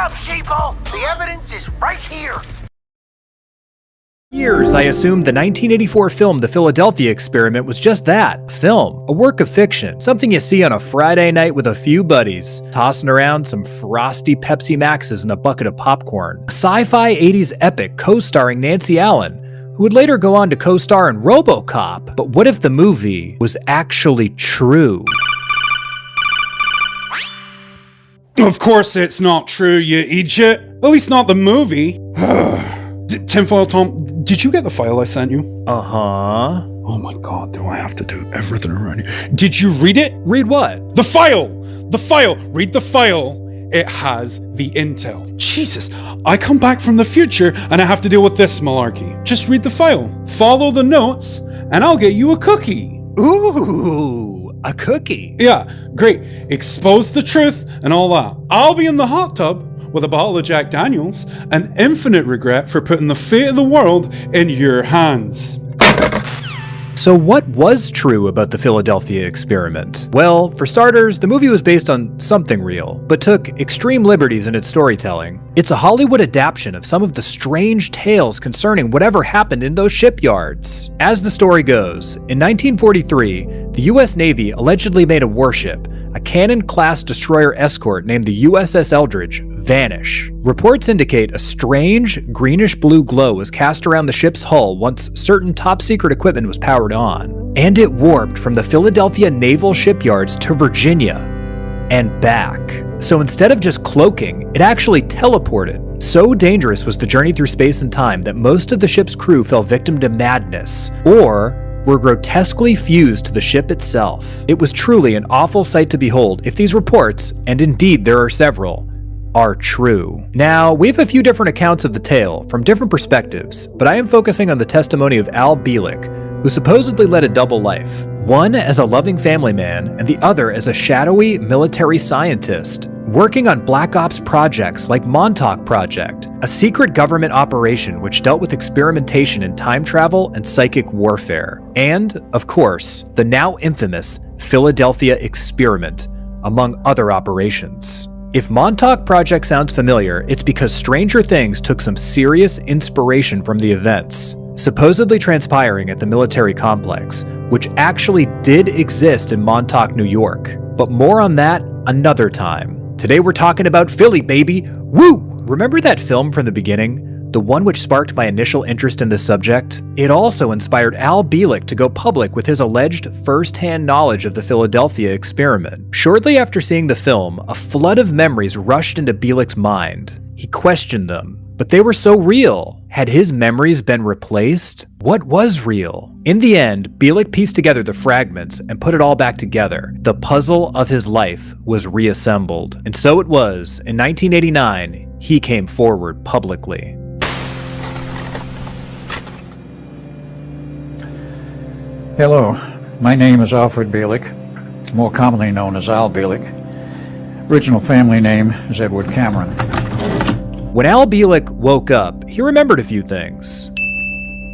up, sheeple! The evidence is right here! Years, I assumed the 1984 film The Philadelphia Experiment was just that, a film, a work of fiction, something you see on a Friday night with a few buddies, tossing around some frosty Pepsi Maxes and a bucket of popcorn. A sci-fi 80s epic co-starring Nancy Allen, who would later go on to co-star in RoboCop. But what if the movie was actually true? Of course it's not true, you idiot. At least not the movie. Tinfoil Tom, did you get the file I sent you? Uh-huh. Oh my god, do I have to do everything around you? Did you read it? Read what? The file! The file! Read the file. It has the intel. Jesus, I come back from the future and I have to deal with this malarkey. Just read the file, follow the notes, and I'll get you a cookie. Ooh, a cookie. Yeah, great. Expose the truth and all that. I'll be in the hot tub with a bottle of Jack Daniels and infinite regret for putting the fate of the world in your hands. So what was true about the Philadelphia experiment? Well, for starters, the movie was based on something real, but took extreme liberties in its storytelling. It's a Hollywood adaptation of some of the strange tales concerning whatever happened in those shipyards. As the story goes, in 1943, the US Navy allegedly made a warship, a Cannon-class destroyer escort named the USS Eldridge, vanish. Reports indicate a strange, greenish-blue glow was cast around the ship's hull once certain top-secret equipment was powered on. And it warped from the Philadelphia naval shipyards to Virginia and back. So instead of just cloaking, it actually teleported. So dangerous was the journey through space and time that most of the ship's crew fell victim to madness, or were grotesquely fused to the ship itself. It was truly an awful sight to behold if these reports, and indeed there are several, are true. Now, we have a few different accounts of the tale from different perspectives, but I am focusing on the testimony of Al Bielek, who supposedly led a double life, one as a loving family man and the other as a shadowy military scientist, working on Black Ops projects like Montauk Project, a secret government operation which dealt with experimentation in time travel and psychic warfare, and, of course, the now infamous Philadelphia Experiment, among other operations. If Montauk Project sounds familiar, it's because Stranger Things took some serious inspiration from the events supposedly transpiring at the military complex, which actually did exist in Montauk, New York. But more on that another time. Today we're talking about Philly, baby! Woo! Remember that film from the beginning? The one which sparked my initial interest in this subject? It also inspired Al Bielek to go public with his alleged first-hand knowledge of the Philadelphia experiment. Shortly after seeing the film, a flood of memories rushed into Bielek's mind. He questioned them, but they were so real. Had his memories been replaced? What was real? In the end, Bielek pieced together the fragments and put it all back together. The puzzle of his life was reassembled. And so it was, in 1989, he came forward publicly. Hello, my name is Alfred Bielek, more commonly known as Al Bielek. Original family name is Edward Cameron. When Al Bielek woke up, he remembered a few things.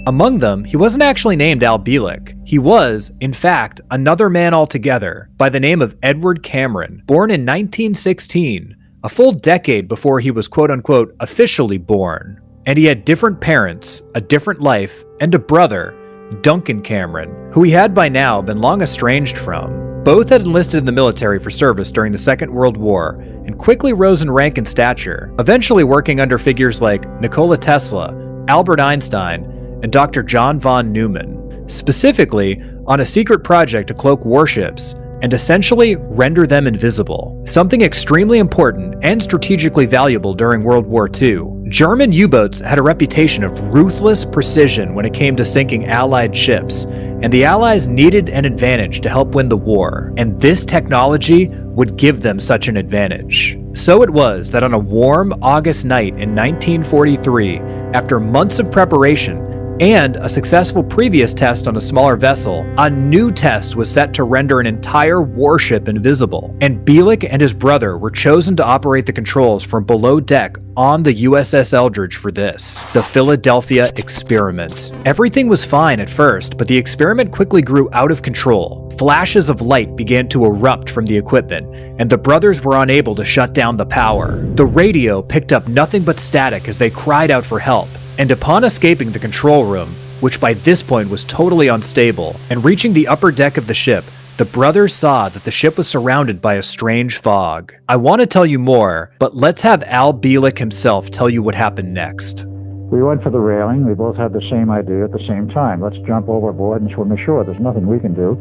Among them, he wasn't actually named Al Bielek. He was, in fact, another man altogether by the name of Edward Cameron, born in 1916, a full decade before he was quote-unquote officially born. And he had different parents, a different life, and a brother, Duncan Cameron, who he had by now been long estranged from. Both had enlisted in the military for service during the Second World War and quickly rose in rank and stature, eventually working under figures like Nikola Tesla, Albert Einstein, and Dr. John von Neumann, specifically on a secret project to cloak warships and essentially render them invisible, something extremely important and strategically valuable during World War II. German U-boats had a reputation of ruthless precision when it came to sinking Allied ships, and the Allies needed an advantage to help win the war, and this technology would give them such an advantage. So it was that on a warm August night in 1943, after months of preparation, and a successful previous test on a smaller vessel, a new test was set to render an entire warship invisible, and Bielik and his brother were chosen to operate the controls from below deck on the USS Eldridge for this, the Philadelphia experiment. Everything was fine at first, but the experiment quickly grew out of control. Flashes of light began to erupt from the equipment, and the brothers were unable to shut down the power. The radio picked up nothing but static as they cried out for help, and upon escaping the control room, which by this point was totally unstable, and reaching the upper deck of the ship, the brothers saw that the ship was surrounded by a strange fog. I want to tell you more, but let's have Al Bielik himself tell you what happened next. We went for the railing. We both had the same idea at the same time. Let's jump overboard and swim ashore. There's nothing we can do.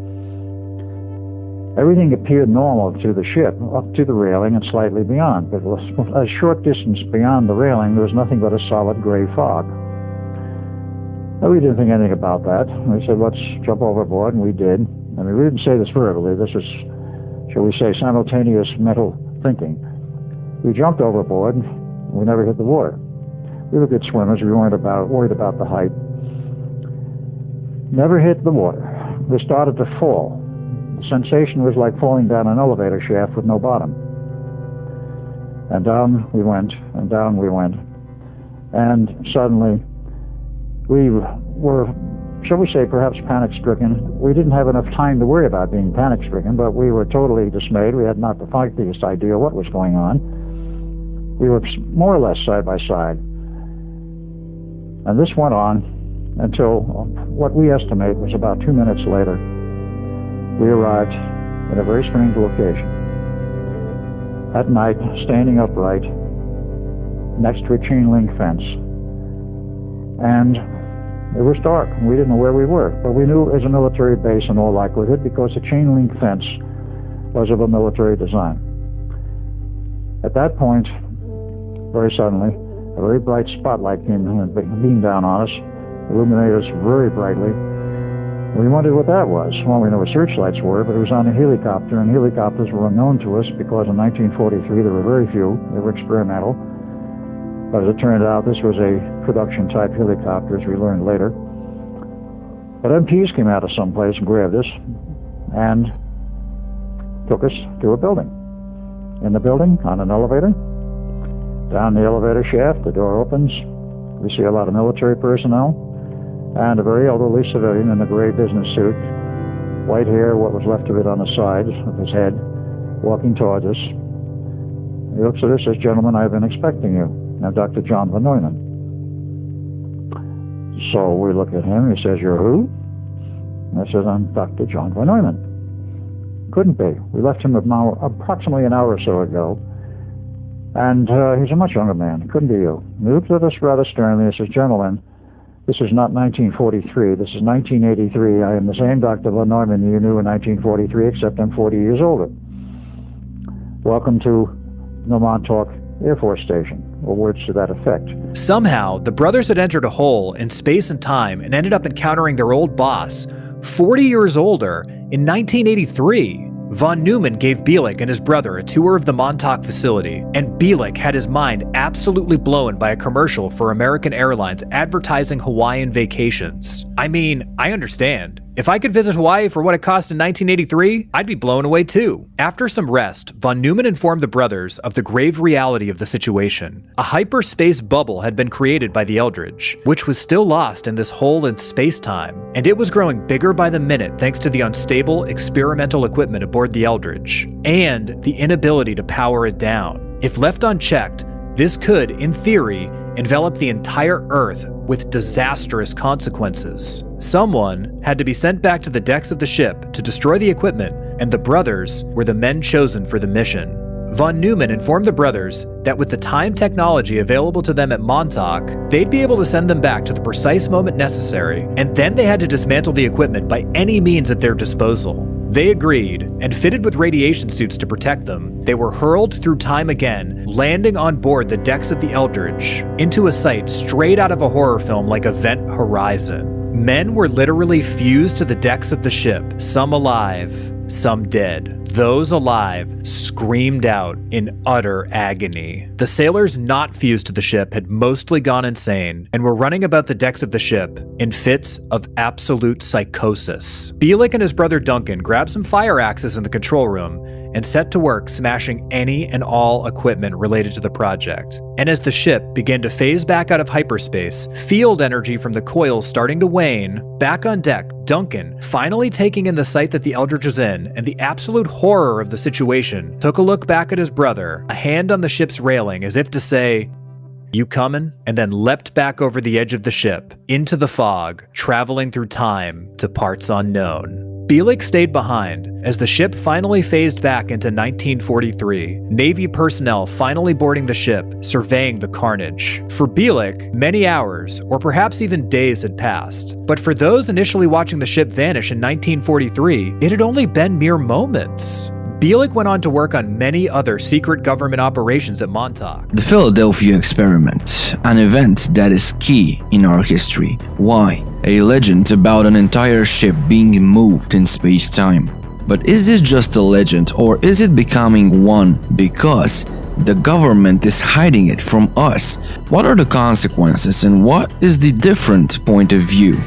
Everything appeared normal to the ship, up to the railing and slightly beyond. But a short distance beyond the railing, there was nothing but a solid gray fog. We didn't think anything about that. We said, let's jump overboard, and we did. I mean, we didn't say this verbally. This was, shall we say, simultaneous mental thinking. We jumped overboard. We never hit the water. We were good swimmers. We weren't worried about the height. Never hit the water. We started to fall. The sensation was like falling down an elevator shaft with no bottom. And down we went, and down we went. And suddenly, we were, shall we say, perhaps panic-stricken. We didn't have enough time to worry about being panic-stricken, but we were totally dismayed. We had not the slightest idea what was going on. We were more or less side by side. And this went on until what we estimate was about 2 minutes later. We arrived at a very strange location. At night, standing upright, next to a chain-link fence. And it was dark. We didn't know where we were, but we knew it was a military base in all likelihood because the chain-link fence was of a military design. At that point, very suddenly, a very bright spotlight beamed down on us, illuminated us very brightly. We wondered what that was. Well, we knew what searchlights were, but it was on a helicopter, and helicopters were unknown to us because in 1943 there were very few. They were experimental. But as it turned out, this was a production-type helicopter, as we learned later. But MPs came out of someplace and grabbed us and took us to a building. In the building, on an elevator, down the elevator shaft, the door opens. We see a lot of military personnel and a very elderly civilian in a gray business suit, white hair, what was left of it on the sides of his head, walking towards us. He looks at us and says, "Gentlemen, I've been expecting you. I'm Dr. John Von Neumann." So we look at him. He says, "You're who?" And I says, "I'm Dr. John Von Neumann." Couldn't be. We left him approximately an hour or so ago. And he's a much younger man. Couldn't be you. He looked at us rather sternly and says, "Gentlemen, this is not 1943. This is 1983. I am the same Dr. Von Neumann you knew in 1943, except I'm 40 years older. Welcome to Montauk Air Force Station," or words to that effect. Somehow, the brothers had entered a hole in space and time and ended up encountering their old boss, 40 years older, in 1983. Von Neumann gave Bielik and his brother a tour of the Montauk facility, and Bielik had his mind absolutely blown by a commercial for American Airlines advertising Hawaiian vacations. I mean, I understand. If I could visit Hawaii for what it cost in 1983, I'd be blown away too. After some rest, Von Neumann informed the brothers of the grave reality of the situation. A hyperspace bubble had been created by the Eldridge, which was still lost in this hole in space-time, and it was growing bigger by the minute thanks to the unstable experimental equipment aboard the Eldridge, and the inability to power it down. If left unchecked, this could, in theory, envelop the entire Earth with disastrous consequences. Someone had to be sent back to the decks of the ship to destroy the equipment, and the brothers were the men chosen for the mission. Von Neumann informed the brothers that with the time technology available to them at Montauk, they'd be able to send them back to the precise moment necessary, and then they had to dismantle the equipment by any means at their disposal. They agreed, and fitted with radiation suits to protect them, they were hurled through time again, landing on board the decks of the Eldridge, into a sight straight out of a horror film like Event Horizon. Men were literally fused to the decks of the ship, some alive, some dead. Those alive screamed out in utter agony. The sailors not fused to the ship had mostly gone insane and were running about the decks of the ship in fits of absolute psychosis. Bielik and his brother Duncan grabbed some fire axes in the control room and set to work smashing any and all equipment related to the project. And as the ship began to phase back out of hyperspace, field energy from the coils starting to wane, back on deck, Duncan, finally taking in the sight that the Eldritch was in and the absolute horror of the situation, took a look back at his brother, a hand on the ship's railing as if to say, "You comin'?" and then leapt back over the edge of the ship, into the fog, traveling through time to parts unknown. Bielik stayed behind as the ship finally phased back into 1943, Navy personnel finally boarding the ship, surveying the carnage. For Bielik, many hours, or perhaps even days had passed. But for those initially watching the ship vanish in 1943, it had only been mere moments. Bielik went on to work on many other secret government operations at Montauk. The Philadelphia experiment, an event that is key in our history. Why? A legend about an entire ship being moved in space-time. But is this just a legend, or is it becoming one because the government is hiding it from us? What are the consequences and what is the different point of view?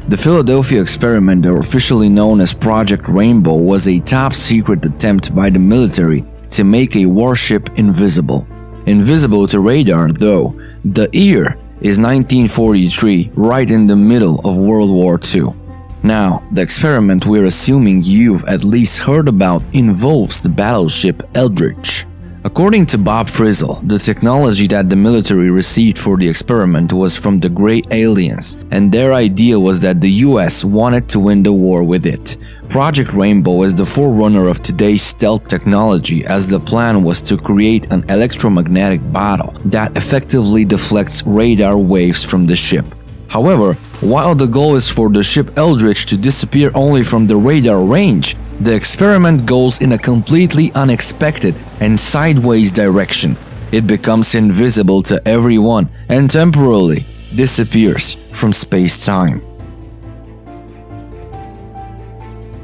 The Philadelphia experiment, or officially known as Project Rainbow, was a top-secret attempt by the military to make a warship invisible. Invisible to radar, though. The year is 1943, right in the middle of World War II. Now, the experiment we're assuming you've at least heard about involves the battleship Eldritch. According to Bob Frizzle, the technology that the military received for the experiment was from the Grey Aliens, and their idea was that the US wanted to win the war with it. Project Rainbow is the forerunner of today's stealth technology, as the plan was to create an electromagnetic battle that effectively deflects radar waves from the ship. However, while the goal is for the ship Eldritch to disappear only from the radar range, the experiment goes in a completely unexpected and sideways direction. It becomes invisible to everyone and temporarily disappears from space-time.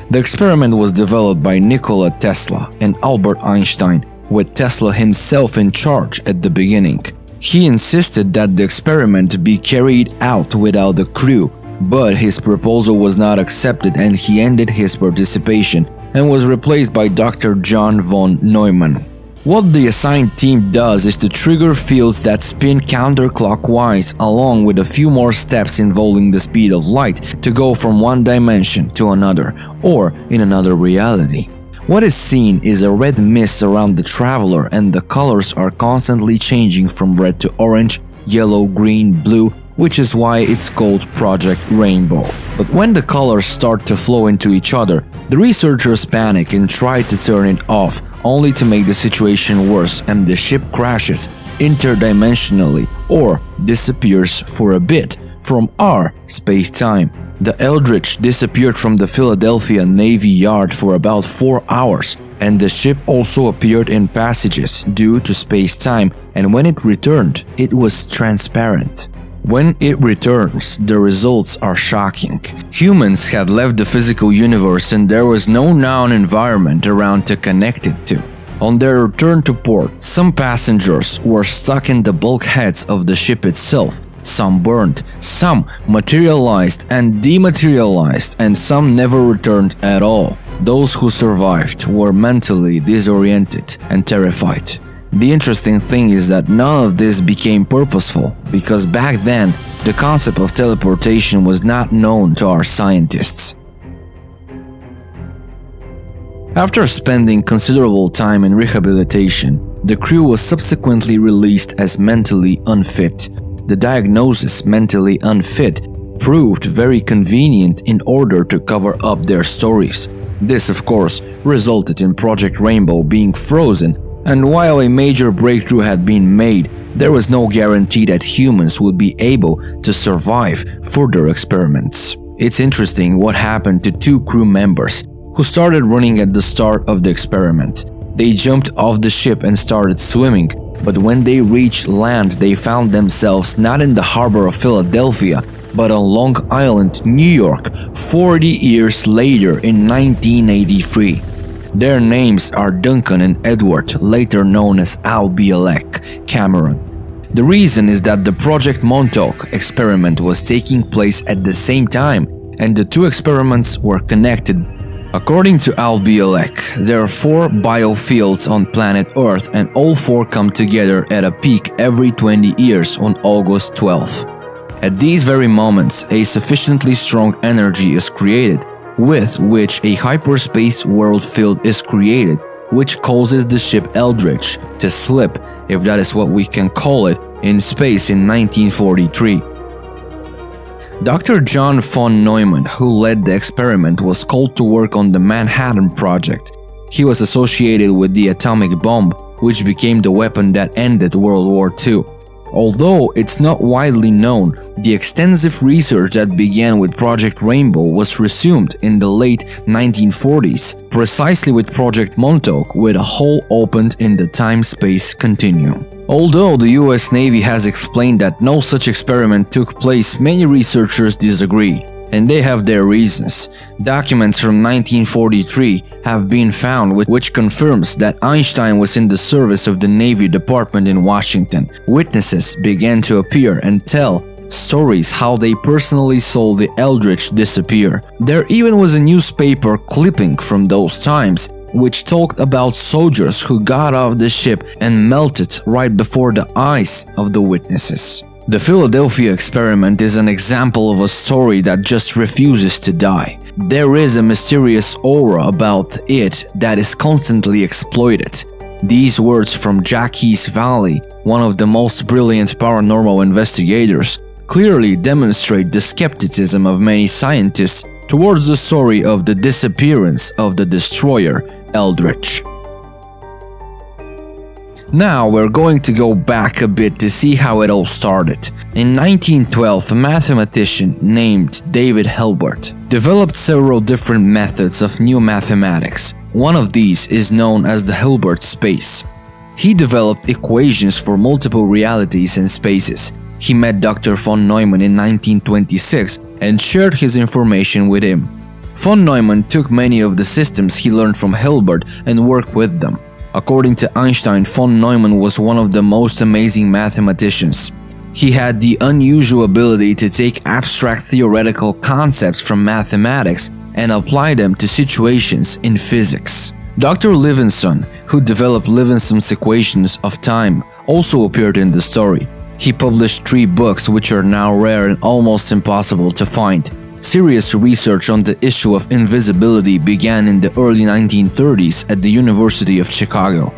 The experiment was developed by Nikola Tesla and Albert Einstein, with Tesla himself in charge at the beginning. He insisted that the experiment be carried out without the crew, but his proposal was not accepted and he ended his participation and was replaced by Dr. John von Neumann. What the assigned team does is to trigger fields that spin counterclockwise, along with a few more steps involving the speed of light to go from one dimension to another, or in another reality. What is seen is a red mist around the traveler, and the colors are constantly changing from red to orange, yellow, green, blue, which is why it's called Project Rainbow. But when the colors start to flow into each other, the researchers panic and try to turn it off, only to make the situation worse, and the ship crashes interdimensionally or disappears for a bit from our space-time. The Eldritch disappeared from the Philadelphia Navy Yard for about 4 hours, and the ship also appeared in passages due to space-time, and when it returned, it was transparent. When it returns, the results are shocking. Humans had left the physical universe and there was no known environment around to connect it to. On their return to port, some passengers were stuck in the bulkheads of the ship itself. Some burned, some materialized and dematerialized, and some never returned at all. Those who survived were mentally disoriented and terrified. The interesting thing is that none of this became purposeful, because back then, the concept of teleportation was not known to our scientists. After spending considerable time in rehabilitation, the crew was subsequently released as mentally unfit. The diagnosis, mentally unfit, proved very convenient in order to cover up their stories. This, of course, resulted in Project Rainbow being frozen, and while a major breakthrough had been made, there was no guarantee that humans would be able to survive further experiments. It's interesting what happened to 2 crew members who started running at the start of the experiment. They jumped off the ship and started swimming, but when they reached land, they found themselves not in the harbor of Philadelphia, but on Long Island, New York, 40 years later in 1983. Their names are Duncan and Edward, later known as Al Bielek, Cameron. The reason is that the Project Montauk experiment was taking place at the same time, and the two experiments were connected. According to Al Bielek, there are 4 biofields on planet Earth, and all 4 come together at a peak every 20 years on August 12th. At these very moments, a sufficiently strong energy is created, with which a hyperspace world field is created, which causes the ship Eldridge to slip, if that is what we can call it, in space in 1943. Dr. John von Neumann, who led the experiment, was called to work on the Manhattan Project. He was associated with the atomic bomb, which became the weapon that ended World War II. Although it's not widely known, the extensive research that began with Project Rainbow was resumed in the late 1940s, precisely with Project Montauk, with a hole opened in the time-space continuum. Although the US Navy has explained that no such experiment took place, many researchers disagree, and they have their reasons. Documents from 1943 have been found which confirms that Einstein was in the service of the Navy Department in Washington. Witnesses began to appear and tell stories how they personally saw the Eldridge disappear. There even was a newspaper clipping from those times which talked about soldiers who got off the ship and melted right before the eyes of the witnesses. The Philadelphia experiment is an example of a story that just refuses to die. There is a mysterious aura about it that is constantly exploited. These words from Jacques Valley, one of the most brilliant paranormal investigators, clearly demonstrate the skepticism of many scientists towards the story of the disappearance of the destroyer Eldridge. Now we're going to go back a bit to see how it all started. In 1912, a mathematician named David Hilbert developed several different methods of new mathematics. One of these is known as the Hilbert space. He developed equations for multiple realities and spaces. He met Dr. von Neumann in 1926 and shared his information with him. Von Neumann took many of the systems he learned from Hilbert and worked with them. According to Einstein, von Neumann was one of the most amazing mathematicians. He had the unusual ability to take abstract theoretical concepts from mathematics and apply them to situations in physics. Dr. Levinson, who developed Levinson's equations of time, also appeared in the story. He published 3 books which are now rare and almost impossible to find. Serious research on the issue of invisibility began in the early 1930s at the University of Chicago.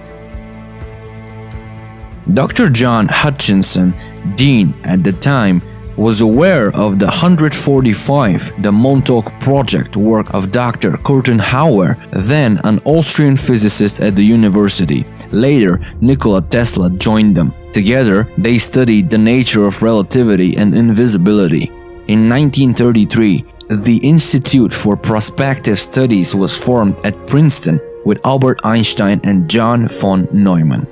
Dr. John Hutchinson, dean at the time, was aware of the 145, the Montauk Project work of Dr. Kortenhauer, then an Austrian physicist at the university. Later, Nikola Tesla joined them. Together, they studied the nature of relativity and invisibility. In 1933, the Institute for Prospective Studies was formed at Princeton with Albert Einstein and John von Neumann.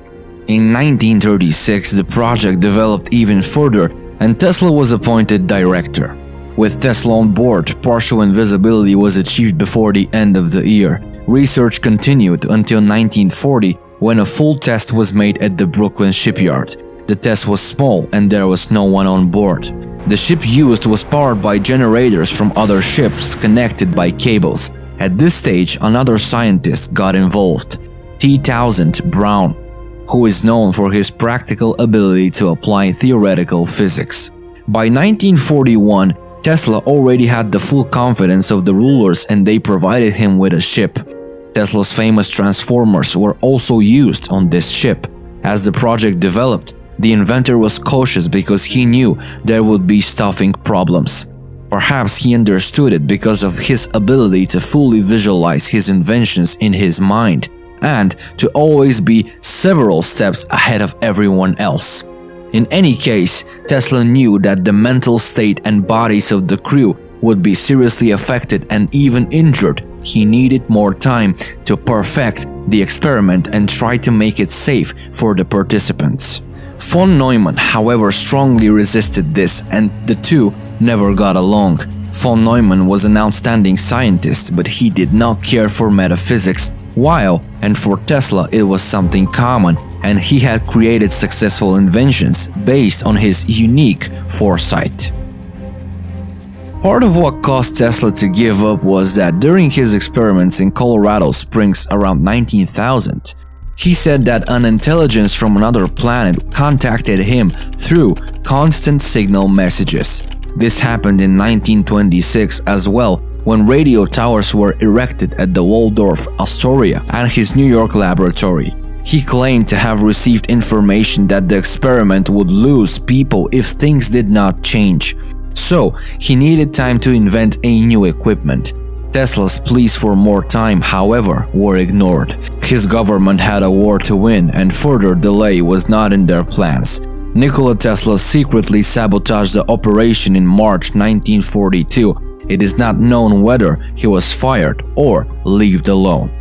In 1936, the project developed even further and Tesla was appointed director. With Tesla on board, partial invisibility was achieved before the end of the year. Research continued until 1940 when a full test was made at the Brooklyn shipyard. The test was small and there was no one on board. The ship used was powered by generators from other ships connected by cables. At this stage, another scientist got involved, T. Townsend Brown, who is known for his practical ability to apply theoretical physics. By 1941, Tesla already had the full confidence of the rulers and they provided him with a ship. Tesla's famous transformers were also used on this ship. As the project developed, the inventor was cautious because he knew there would be stuffing problems. Perhaps he understood it because of his ability to fully visualize his inventions in his mind and to always be several steps ahead of everyone else. In any case, Tesla knew that the mental state and bodies of the crew would be seriously affected and even injured. He needed more time to perfect the experiment and try to make it safe for the participants. Von Neumann, however, strongly resisted this, and the two never got along. Von Neumann was an outstanding scientist, but he did not care for metaphysics, while, and for Tesla it was something common, and he had created successful inventions based on his unique foresight. Part of what caused Tesla to give up was that during his experiments in Colorado Springs around 19,000, he said that an intelligence from another planet contacted him through constant signal messages. This happened in 1926 as well, when radio towers were erected at the Waldorf Astoria and his New York laboratory. He claimed to have received information that the experiment would lose people if things did not change. So, he needed time to invent a new equipment. Tesla's pleas for more time, however, were ignored. His government had a war to win, and further delay was not in their plans. Nikola Tesla secretly sabotaged the operation in March 1942. It is not known whether he was fired or left alone.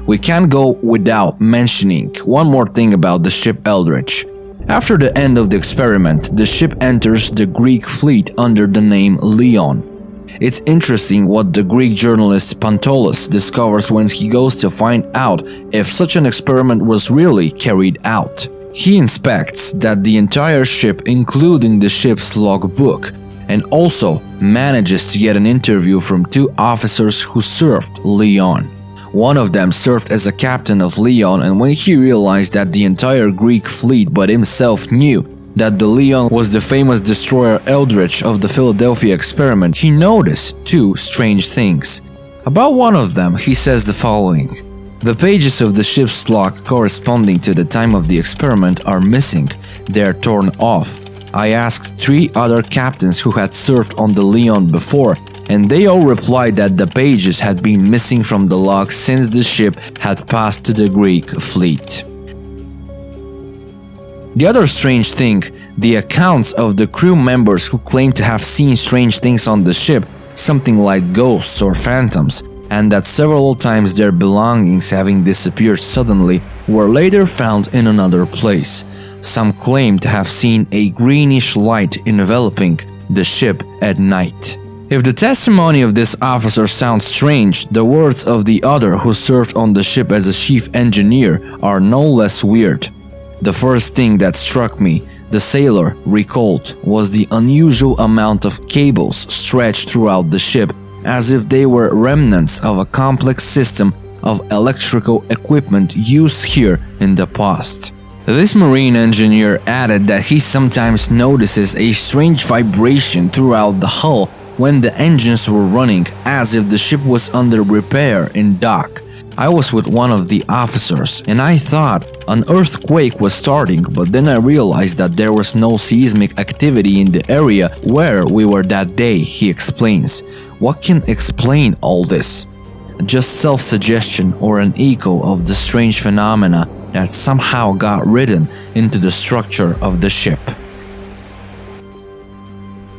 We can't go without mentioning one more thing about the ship Eldridge. After the end of the experiment, the ship enters the Greek fleet under the name Leon. It's interesting what the Greek journalist Pantolos discovers when he goes to find out if such an experiment was really carried out. He inspects that the entire ship, including the ship's logbook, and also manages to get an interview from two officers who served Leon. One of them served as a captain of Leon, and when he realized that the entire Greek fleet but himself knew that the Leon was the famous destroyer Eldridge of the Philadelphia experiment, he noticed two strange things. About one of them, he says the following: "The pages of the ship's log corresponding to the time of the experiment are missing. They're torn off. I asked 3 other captains who had served on the Leon before, and they all replied that the pages had been missing from the log since the ship had passed to the Greek fleet." The other strange thing, the accounts of the crew members who claimed to have seen strange things on the ship, something like ghosts or phantoms, and that several times their belongings having disappeared suddenly were later found in another place. Some claimed to have seen a greenish light enveloping the ship at night. If the testimony of this officer sounds strange, the words of the other who served on the ship as a chief engineer are no less weird. The first thing that struck me, the sailor recalled, was the unusual amount of cables stretched throughout the ship, as if they were remnants of a complex system of electrical equipment used here in the past. This marine engineer added that he sometimes notices a strange vibration throughout the hull when the engines were running, as if the ship was under repair in dock. I was with one of the officers, and I thought an earthquake was starting, but then I realized that there was no seismic activity in the area where we were that day, he explains. What can explain all this? Just self-suggestion or an echo of the strange phenomena that somehow got written into the structure of the ship.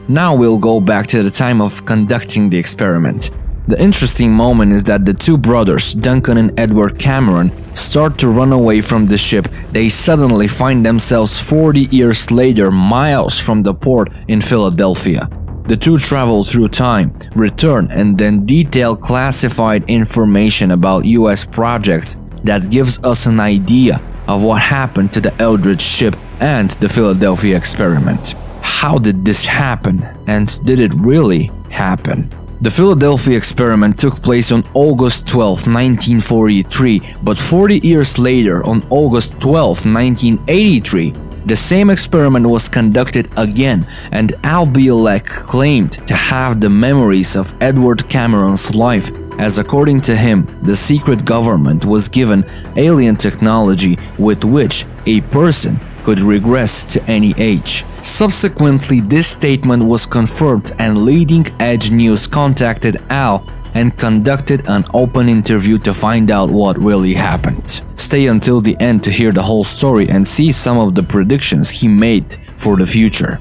Now we'll go back to the time of conducting the experiment. The interesting moment is that the two brothers, Duncan and Edward Cameron, start to run away from the ship. They suddenly find themselves 40 years later miles from the port in Philadelphia. The two travel through time, return, and then detail classified information about US projects that gives us an idea of what happened to the Eldridge ship and the Philadelphia experiment. How did this happen, and did it really happen? The Philadelphia experiment took place on August 12, 1943, but 40 years later, on August 12, 1983, the same experiment was conducted again, and Al Bielek claimed to have the memories of Edward Cameron's life, as according to him, the secret government was given alien technology with which a person could regress to any age. Subsequently, this statement was confirmed, and Leading Edge News contacted Al and conducted an open interview to find out what really happened. Stay until the end to hear the whole story and see some of the predictions he made for the future.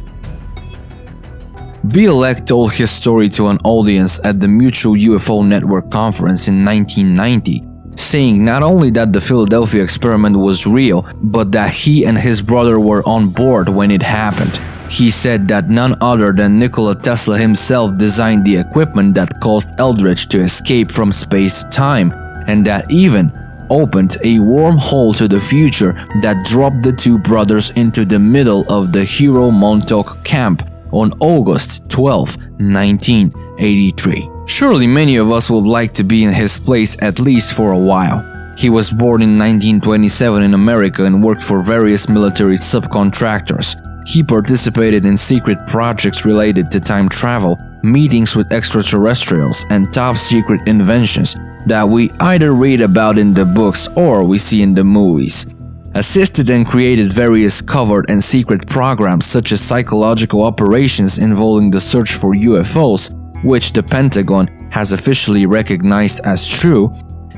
Bielek told his story to an audience at the Mutual UFO Network conference in 1990, saying not only that the Philadelphia experiment was real, but that he and his brother were on board when it happened. He said that none other than Nikola Tesla himself designed the equipment that caused Eldritch to escape from space-time, and that even opened a wormhole to the future that dropped the two brothers into the middle of the Hero Montauk camp on August 12, 1983. Surely many of us would like to be in his place at least for a while. He was born in 1927 in America and worked for various military subcontractors. He participated in secret projects related to time travel, meetings with extraterrestrials, and top-secret inventions that we either read about in the books or we see in the movies. Assisted and created various covert and secret programs such as psychological operations involving the search for UFOs, which the Pentagon has officially recognized as true,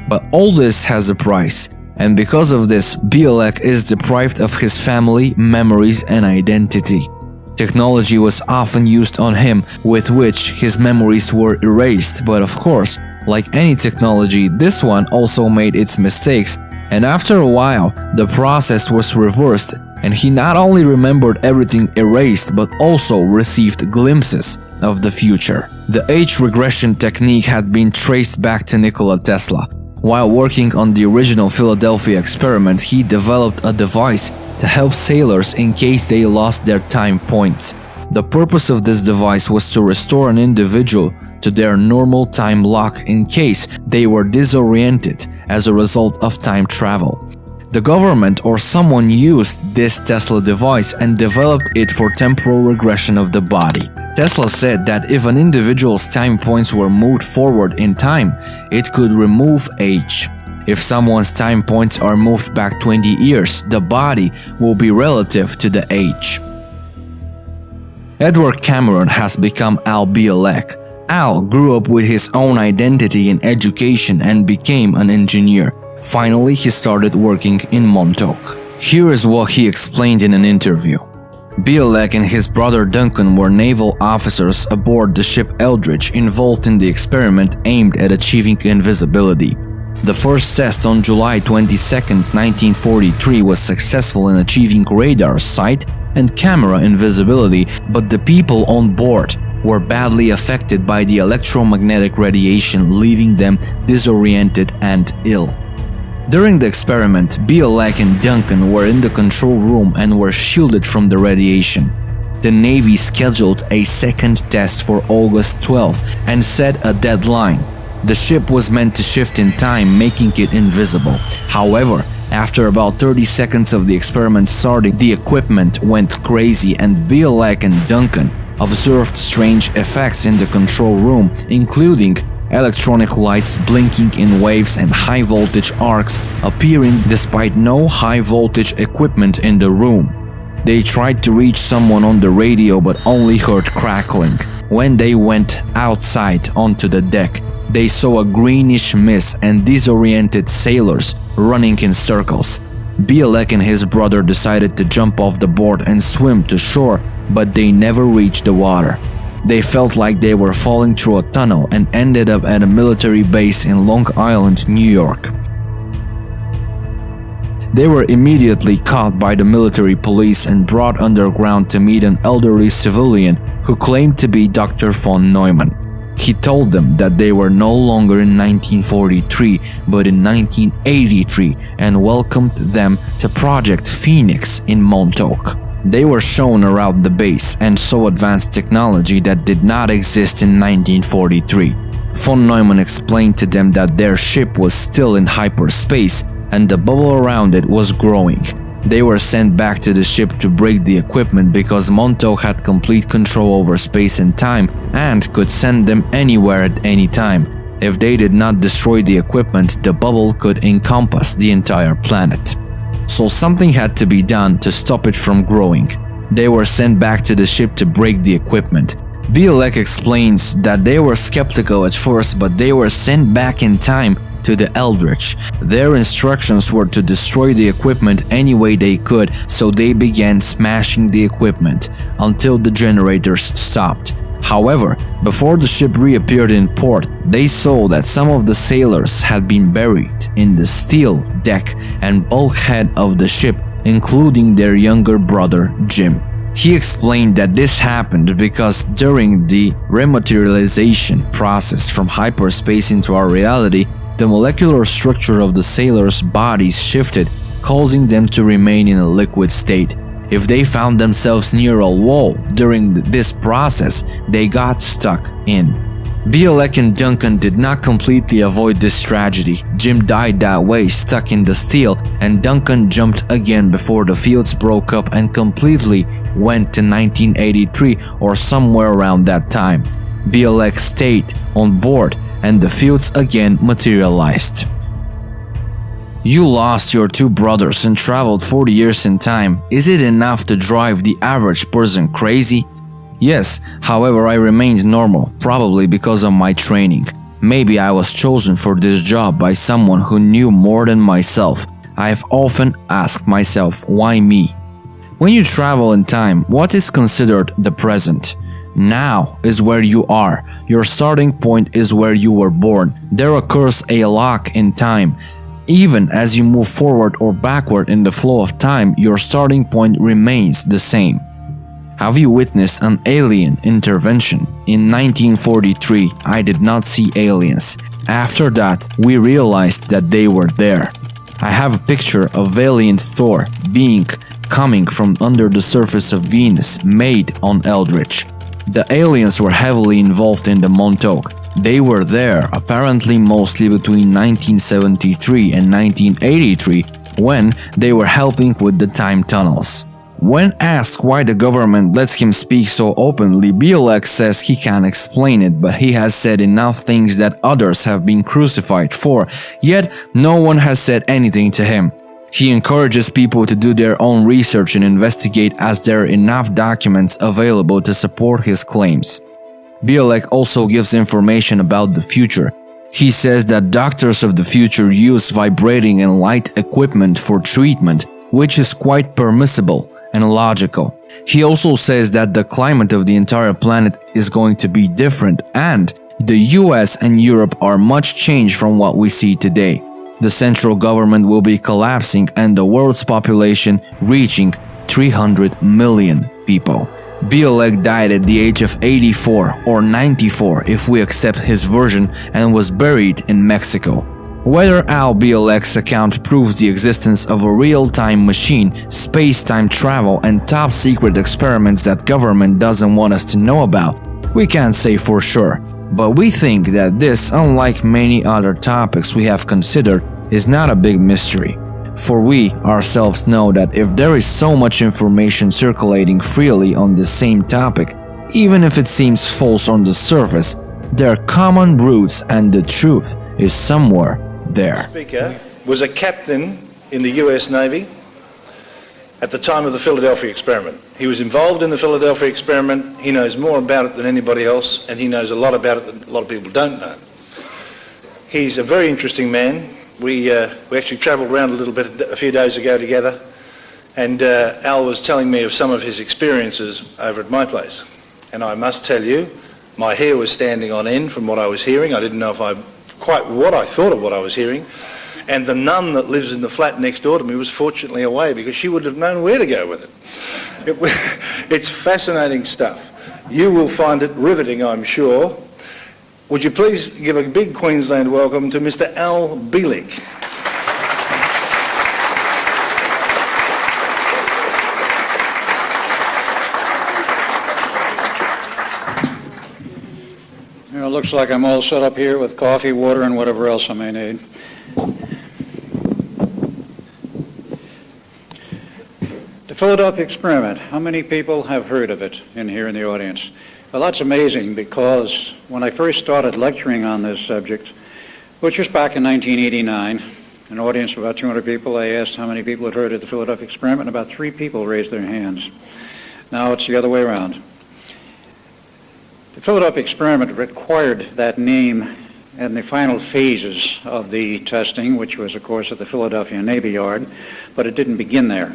but all this has a price. And because of this, Bielek is deprived of his family, memories, and identity. Technology was often used on him, with which his memories were erased, but of course, like any technology, this one also made its mistakes, and after a while, the process was reversed, and he not only remembered everything erased, but also received glimpses of the future. The age regression technique had been traced back to Nikola Tesla. While working on the original Philadelphia experiment, he developed a device to help sailors in case they lost their time points. The purpose of this device was to restore an individual to their normal time lock in case they were disoriented as a result of time travel. The government or someone used this Tesla device and developed it for temporal regression of the body. Tesla said that if an individual's time points were moved forward in time, it could remove age. If someone's time points are moved back 20 years, the body will be relative to the age. Edward Cameron has become Al Bielek. Al grew up with his own identity in education and became an engineer. Finally, he started working in Montauk. Here is what he explained in an interview. Bielek and his brother Duncan were naval officers aboard the ship Eldridge involved in the experiment aimed at achieving invisibility. The first test on July 22, 1943 was successful in achieving radar sight and camera invisibility, but the people on board were badly affected by the electromagnetic radiation, leaving them disoriented and ill. During the experiment, Bielek and Duncan were in the control room and were shielded from the radiation. The Navy scheduled a second test for August 12 and set a deadline. The ship was meant to shift in time, making it invisible. However, after about 30 seconds of the experiment starting, the equipment went crazy and Bielek and Duncan observed strange effects in the control room, including electronic lights blinking in waves and high-voltage arcs appearing despite no high-voltage equipment in the room. They tried to reach someone on the radio but only heard crackling. When they went outside onto the deck, they saw a greenish mist and disoriented sailors running in circles. Bielek and his brother decided to jump off the board and swim to shore, but they never reached the water. They felt like they were falling through a tunnel and ended up at a military base in Long Island, New York. They were immediately caught by the military police and brought underground to meet an elderly civilian who claimed to be Dr. von Neumann. He told them that they were no longer in 1943 but in 1983 and welcomed them to Project Phoenix in Montauk. They were shown around the base and saw advanced technology that did not exist in 1943. Von Neumann explained to them that their ship was still in hyperspace and the bubble around it was growing. They were sent back to the ship to break the equipment because Montauk had complete control over space and time and could send them anywhere at any time. If they did not destroy the equipment, the bubble could encompass the entire planet. So something had to be done to stop it from growing. They were sent back to the ship to break the equipment. Bielek explains that they were skeptical at first, but they were sent back in time to the Eldridge. Their instructions were to destroy the equipment any way they could, so they began smashing the equipment until the generators stopped. However, before the ship reappeared in port, they saw that some of the sailors had been buried in the steel deck and bulkhead of the ship, including their younger brother Jim. He explained that this happened because during the rematerialization process from hyperspace into our reality, the molecular structure of the sailors' bodies shifted, causing them to remain in a liquid state. If they found themselves near a wall during this process, they got stuck in. Bielek and Duncan did not completely avoid this tragedy. Jim died that way, stuck in the steel, and Duncan jumped again before the fields broke up and completely went to 1983 or somewhere around that time. Bielek stayed on board and the fields again materialized. You lost your two brothers and traveled 40 years in time. Is it enough to drive the average person crazy? Yes, however, I remained normal, probably because of my training. Maybe I was chosen for this job by someone who knew more than myself. I have often asked myself, why me? When you travel in time, what is considered the present? Now is where you are. Your starting point is where you were born. There occurs a lock in time. Even as you move forward or backward in the flow of time, your starting point remains the same. Have you witnessed an alien intervention? In 1943, I did not see aliens. After that, we realized that they were there. I have a picture of Valiant Thor being coming from under the surface of Venus, made on Eldritch. The aliens were heavily involved in the Montauk. They were there apparently mostly between 1973 and 1983 when they were helping with the time tunnels. When asked why the government lets him speak so openly, Bielek says he can't explain it, but he has said enough things that others have been crucified for, yet no one has said anything to him. He encourages people to do their own research and investigate as there are enough documents available to support his claims. Bielek also gives information about the future. He says that doctors of the future use vibrating and light equipment for treatment, which is quite permissible and logical. He also says that the climate of the entire planet is going to be different and the US and Europe are much changed from what we see today. The central government will be collapsing and the world's population reaching 300 million people. Bielek died at the age of 84 or 94 if we accept his version, and was buried in Mexico. Whether Al Bielek's account proves the existence of a real-time machine, space-time travel, and top-secret experiments that government doesn't want us to know about, we can't say for sure. But we think that this, unlike many other topics we have considered, is not a big mystery. For we ourselves know that if there is so much information circulating freely on the same topic, even if it seems false on the surface, there are common roots and the truth is somewhere there. Speaker was a captain in the US Navy at the time of the Philadelphia experiment. He was involved in the Philadelphia experiment. He knows more about it than anybody else, and he knows a lot about it that a lot of people don't know. He's a very interesting man. We actually travelled around a little bit a few days ago together, and Al was telling me of some of his experiences over at my place. And I must tell you, my hair was standing on end from what I was hearing. I didn't know quite what I thought of what I was hearing. And the nun that lives in the flat next door to me was fortunately away because she would have known where to go with it. It's fascinating stuff. You will find it riveting, I'm sure. Would you please give a big Queensland welcome to Mr. Al Bielek. It looks like I'm all set up here with coffee, water, and whatever else I may need. The Philadelphia experiment. How many people have heard of it in here in the audience? Well, that's amazing because when I first started lecturing on this subject, which was back in 1989, an audience of about 200 people, I asked how many people had heard of the Philadelphia experiment, and about 3 people raised their hands. Now it's the other way around. The Philadelphia experiment required that name in the final phases of the testing, which was, of course, at the Philadelphia Navy Yard, but it didn't begin there.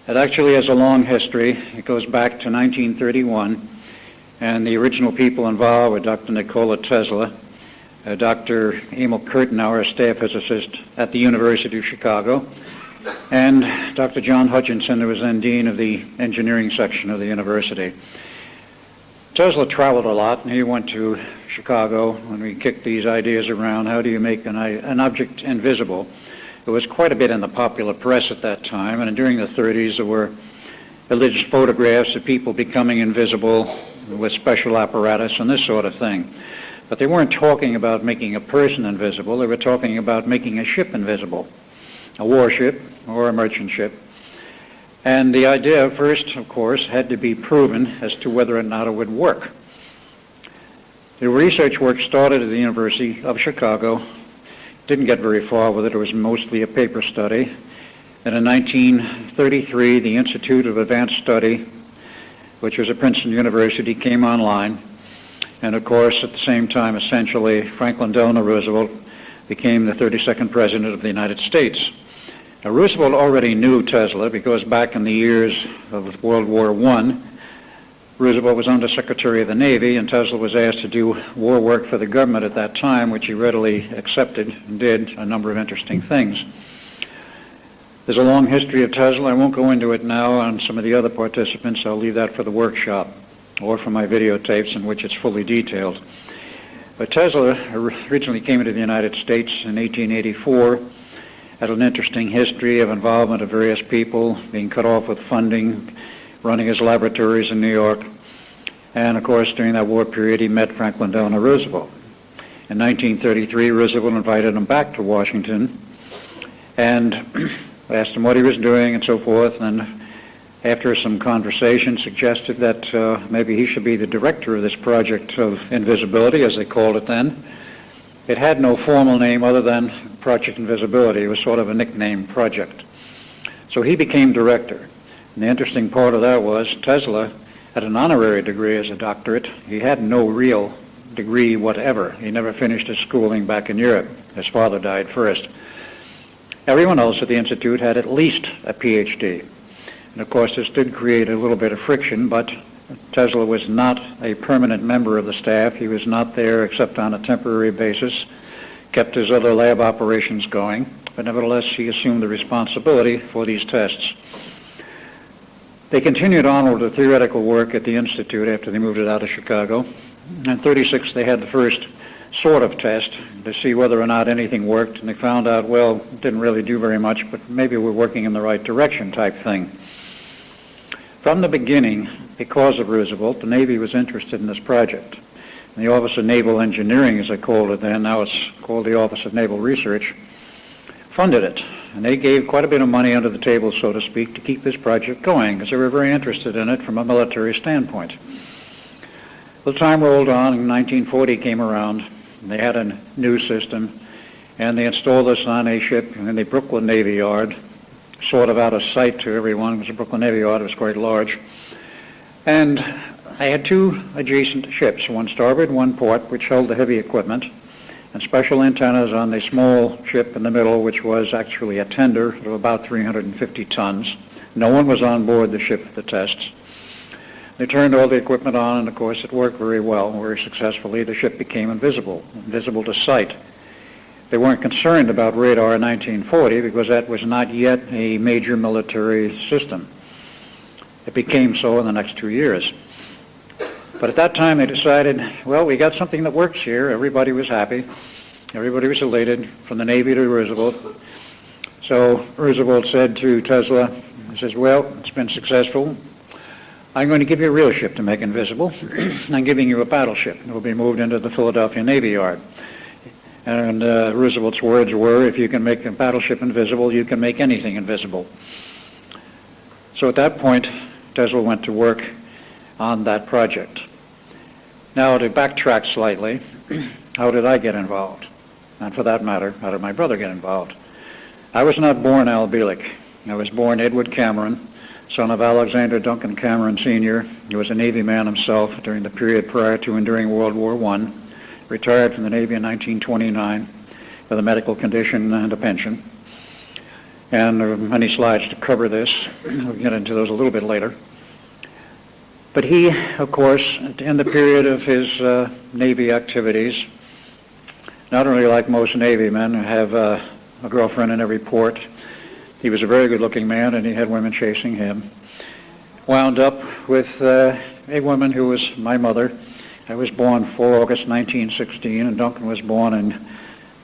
It actually has a long history. It goes back to 1931, and the original people involved were Dr. Nikola Tesla, Dr. Emil Kurtenauer, a staff physicist at the University of Chicago, and Dr. John Hutchinson, who was then dean of the engineering section of the university. Tesla traveled a lot, and he went to Chicago when we kicked these ideas around. How do you make an object invisible? It was quite a bit in the popular press at that time, and during the 30s there were alleged photographs of people becoming invisible with special apparatus and this sort of thing. But they weren't talking about making a person invisible, they were talking about making a ship invisible, a warship or a merchant ship. And the idea first, of course, had to be proven as to whether or not it would work. The research work started at the University of Chicago, didn't get very far with it, it was mostly a paper study. And in 1933, the Institute of Advanced Study, which was at Princeton University, came online. And of course, at the same time, essentially, Franklin Delano Roosevelt became the 32nd President of the United States. Now, Roosevelt already knew Tesla because back in the years of World War I, Roosevelt was Under Secretary of the Navy, and Tesla was asked to do war work for the government at that time, which he readily accepted and did a number of interesting things. There's a long history of Tesla. I won't go into it now on some of the other participants. I'll leave that for the workshop or for my videotapes in which it's fully detailed. But Tesla originally came into the United States in 1884, had an interesting history of involvement of various people, being cut off with funding, running his laboratories in New York. And of course, during that war period, he met Franklin Delano Roosevelt. In 1933, Roosevelt invited him back to Washington and asked him what he was doing and so forth, and after some conversation suggested that maybe he should be the director of this project of invisibility, as they called it then. It had no formal name other than Project Invisibility. It was sort of a nickname project. So he became director. And the interesting part of that was Tesla had an honorary degree as a doctorate. He had no real degree whatever. He never finished his schooling back in Europe. His father died first. Everyone else at the Institute had at least a PhD. And of course, this did create a little bit of friction, but Tesla was not a permanent member of the staff. He was not there except on a temporary basis, kept his other lab operations going, but nevertheless, he assumed the responsibility for these tests. They continued on with the theoretical work at the Institute after they moved it out of Chicago. In 36, they had the first sort of test to see whether or not anything worked, and they found out, well, it didn't really do very much, but maybe we're working in the right direction type thing. From the beginning, because of Roosevelt, the Navy was interested in this project. And the Office of Naval Engineering, as they called it then, now it's called the Office of Naval Research, funded it. And they gave quite a bit of money under the table, so to speak, to keep this project going, because they were very interested in it from a military standpoint. Well, time rolled on, and 1940 came around, and they had a new system, and they installed this on a ship in the Brooklyn Navy Yard, sort of out of sight to everyone, because the Brooklyn Navy Yard was quite large. And they had two adjacent ships, one starboard, one port, which held the heavy equipment, and special antennas on the small ship in the middle, which was actually a tender of about 350 tons. No one was on board the ship for the tests. They turned all the equipment on, and of course it worked very well, very successfully. The ship became invisible to sight. They weren't concerned about radar in 1940 because that was not yet a major military system. It became so in the next 2 years. But at that time they decided, well, we got something that works here. Everybody was happy. Everybody was elated, from the Navy to Roosevelt. So Roosevelt said to Tesla, he says, well, it's been successful. I'm going to give you a real ship to make invisible. I'm giving you a battleship. It will be moved into the Philadelphia Navy Yard. And Roosevelt's words were, if you can make a battleship invisible, you can make anything invisible. So at that point, Tesla went to work on that project. Now, to backtrack slightly, how did I get involved? And for that matter, how did my brother get involved? I was not born Al Bielek. I was born Edward Cameron, son of Alexander Duncan Cameron Sr. He was a Navy man himself during the period prior to and during World War I. Retired from the Navy in 1929 with a medical condition and a pension. And there are many slides to cover this. We'll get into those a little bit later. But he, of course, in the period of his Navy activities, not only like most Navy men who have a girlfriend in every port, He was a very good-looking man, and he had women chasing him. Wound up with a woman who was my mother. I was born 4 August 1916, and Duncan was born in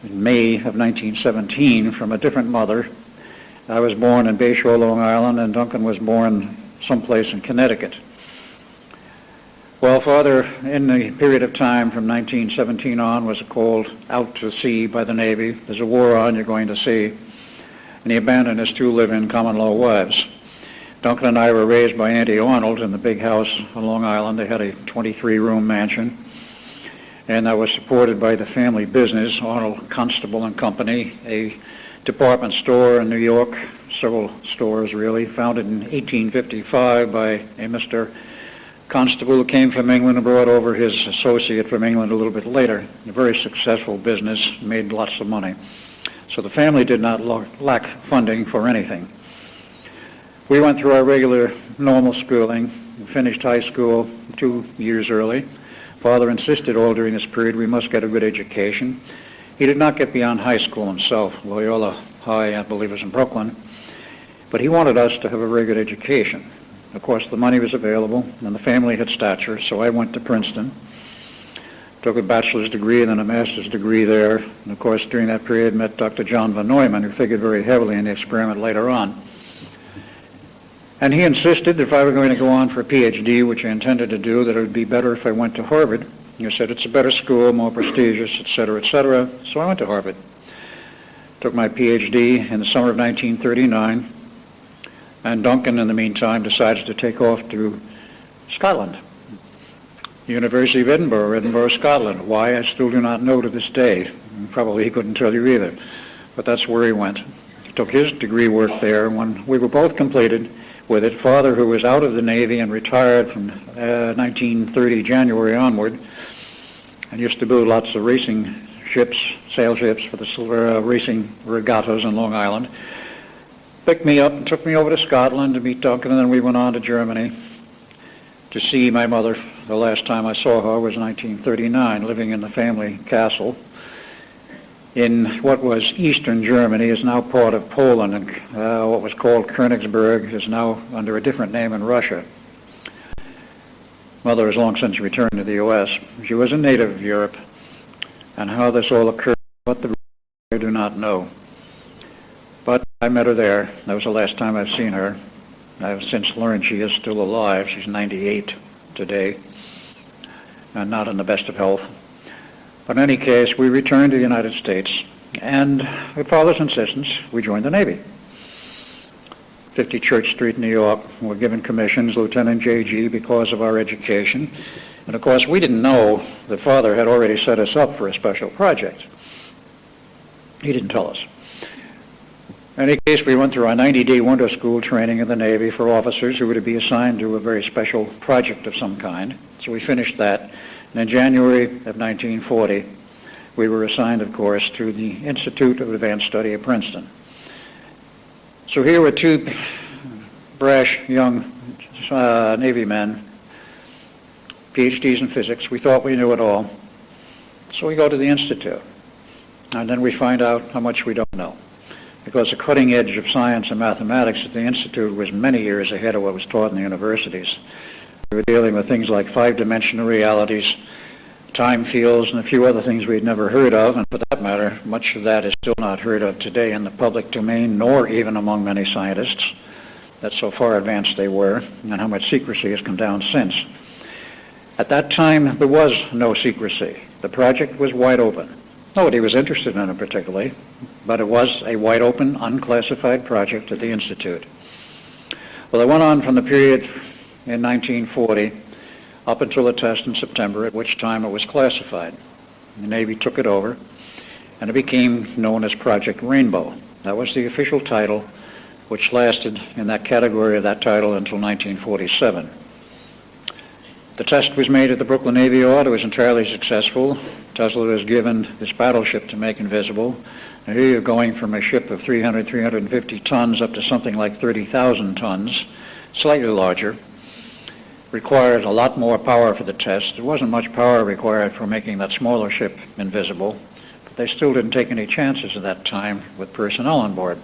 May of 1917 from a different mother. I was born in Bayshore, Long Island, and Duncan was born someplace in Connecticut. Well, Father, in the period of time from 1917 on, was called out to sea by the Navy. There's a war on, you're going to sea. And he abandoned his 2 live-in common-law wives. Duncan and I were raised by Auntie Arnold in the big house on Long Island. They had a 23-room mansion. And that was supported by the family business, Arnold Constable and Company, a department store in New York, several stores really, founded in 1855 by a Mr. Constable who came from England and brought over his associate from England a little bit later. A very successful business, made lots of money. So the family did not lack funding for anything. We went through our regular normal schooling, finished high school 2 years early. Father insisted all during this period we must get a good education. He did not get beyond high school himself. Loyola High, I believe, was in Brooklyn. But he wanted us to have a very good education. Of course, the money was available, and the family had stature, so I went to Princeton, took a bachelor's degree and then a master's degree there. And of course, during that period, met Dr. John von Neumann, who figured very heavily in the experiment later on. And he insisted that if I were going to go on for a PhD, which I intended to do, that it would be better if I went to Harvard. He said it's a better school, more prestigious, et cetera, et cetera. So I went to Harvard. Took my PhD in the summer of 1939. And Duncan, in the meantime, decided to take off to Scotland. University of Edinburgh, Scotland. Why, I still do not know to this day. Probably he couldn't tell you either. But that's where he went. He took his degree work there. When we were both completed with it, Father, who was out of the Navy and retired from 1930 January onward, and used to build lots of racing ships, sail ships for the racing regattas on Long Island, picked me up and took me over to Scotland to meet Duncan, and then we went on to Germany to see my mother. The last time I saw her was 1939, living in the family castle in what was eastern Germany, is now part of Poland, and what was called Königsberg is now under a different name in Russia. Mother has long since returned to the U.S. She was a native of Europe, and how this all occurred, what the I do not know. But I met her there. That was the last time I've seen her. I've since learned she is still alive. She's 98 today, and not in the best of health. But in any case, we returned to the United States, and at Father's insistence, we joined the Navy. 50 Church Street, New York. We were given commissions, Lieutenant J.G., because of our education. And of course, we didn't know that Father had already set us up for a special project. He didn't tell us. In any case, we went through our 90-day winter school training in the Navy for officers who were to be assigned to a very special project of some kind. So we finished that. And in January of 1940, we were assigned, of course, to the Institute of Advanced Study at Princeton. So here were 2 brash young Navy men, PhDs in physics. We thought we knew it all. So we go to the Institute. And then we find out how much we don't know. Because the cutting edge of science and mathematics at the Institute was many years ahead of what was taught in the universities. We were dealing with things like 5-dimensional realities, time fields, and a few other things we'd never heard of, and for that matter, much of that is still not heard of today in the public domain, nor even among many scientists. That's so far advanced they were, and how much secrecy has come down since. At that time, there was no secrecy. The project was wide open. Nobody was interested in it particularly, but it was a wide open, unclassified project at the Institute. Well, it went on from the period in 1940 up until the test in September, at which time it was classified. The Navy took it over, and it became known as Project Rainbow. That was the official title, which lasted in that category of that title until 1947. The test was made at the Brooklyn Navy Yard. It was entirely successful. Tesla was given this battleship to make invisible. Now here you're going from a ship of 300, 350 tons up to something like 30,000 tons, slightly larger. Required a lot more power for the test. There wasn't much power required for making that smaller ship invisible, but they still didn't take any chances at that time with personnel on board.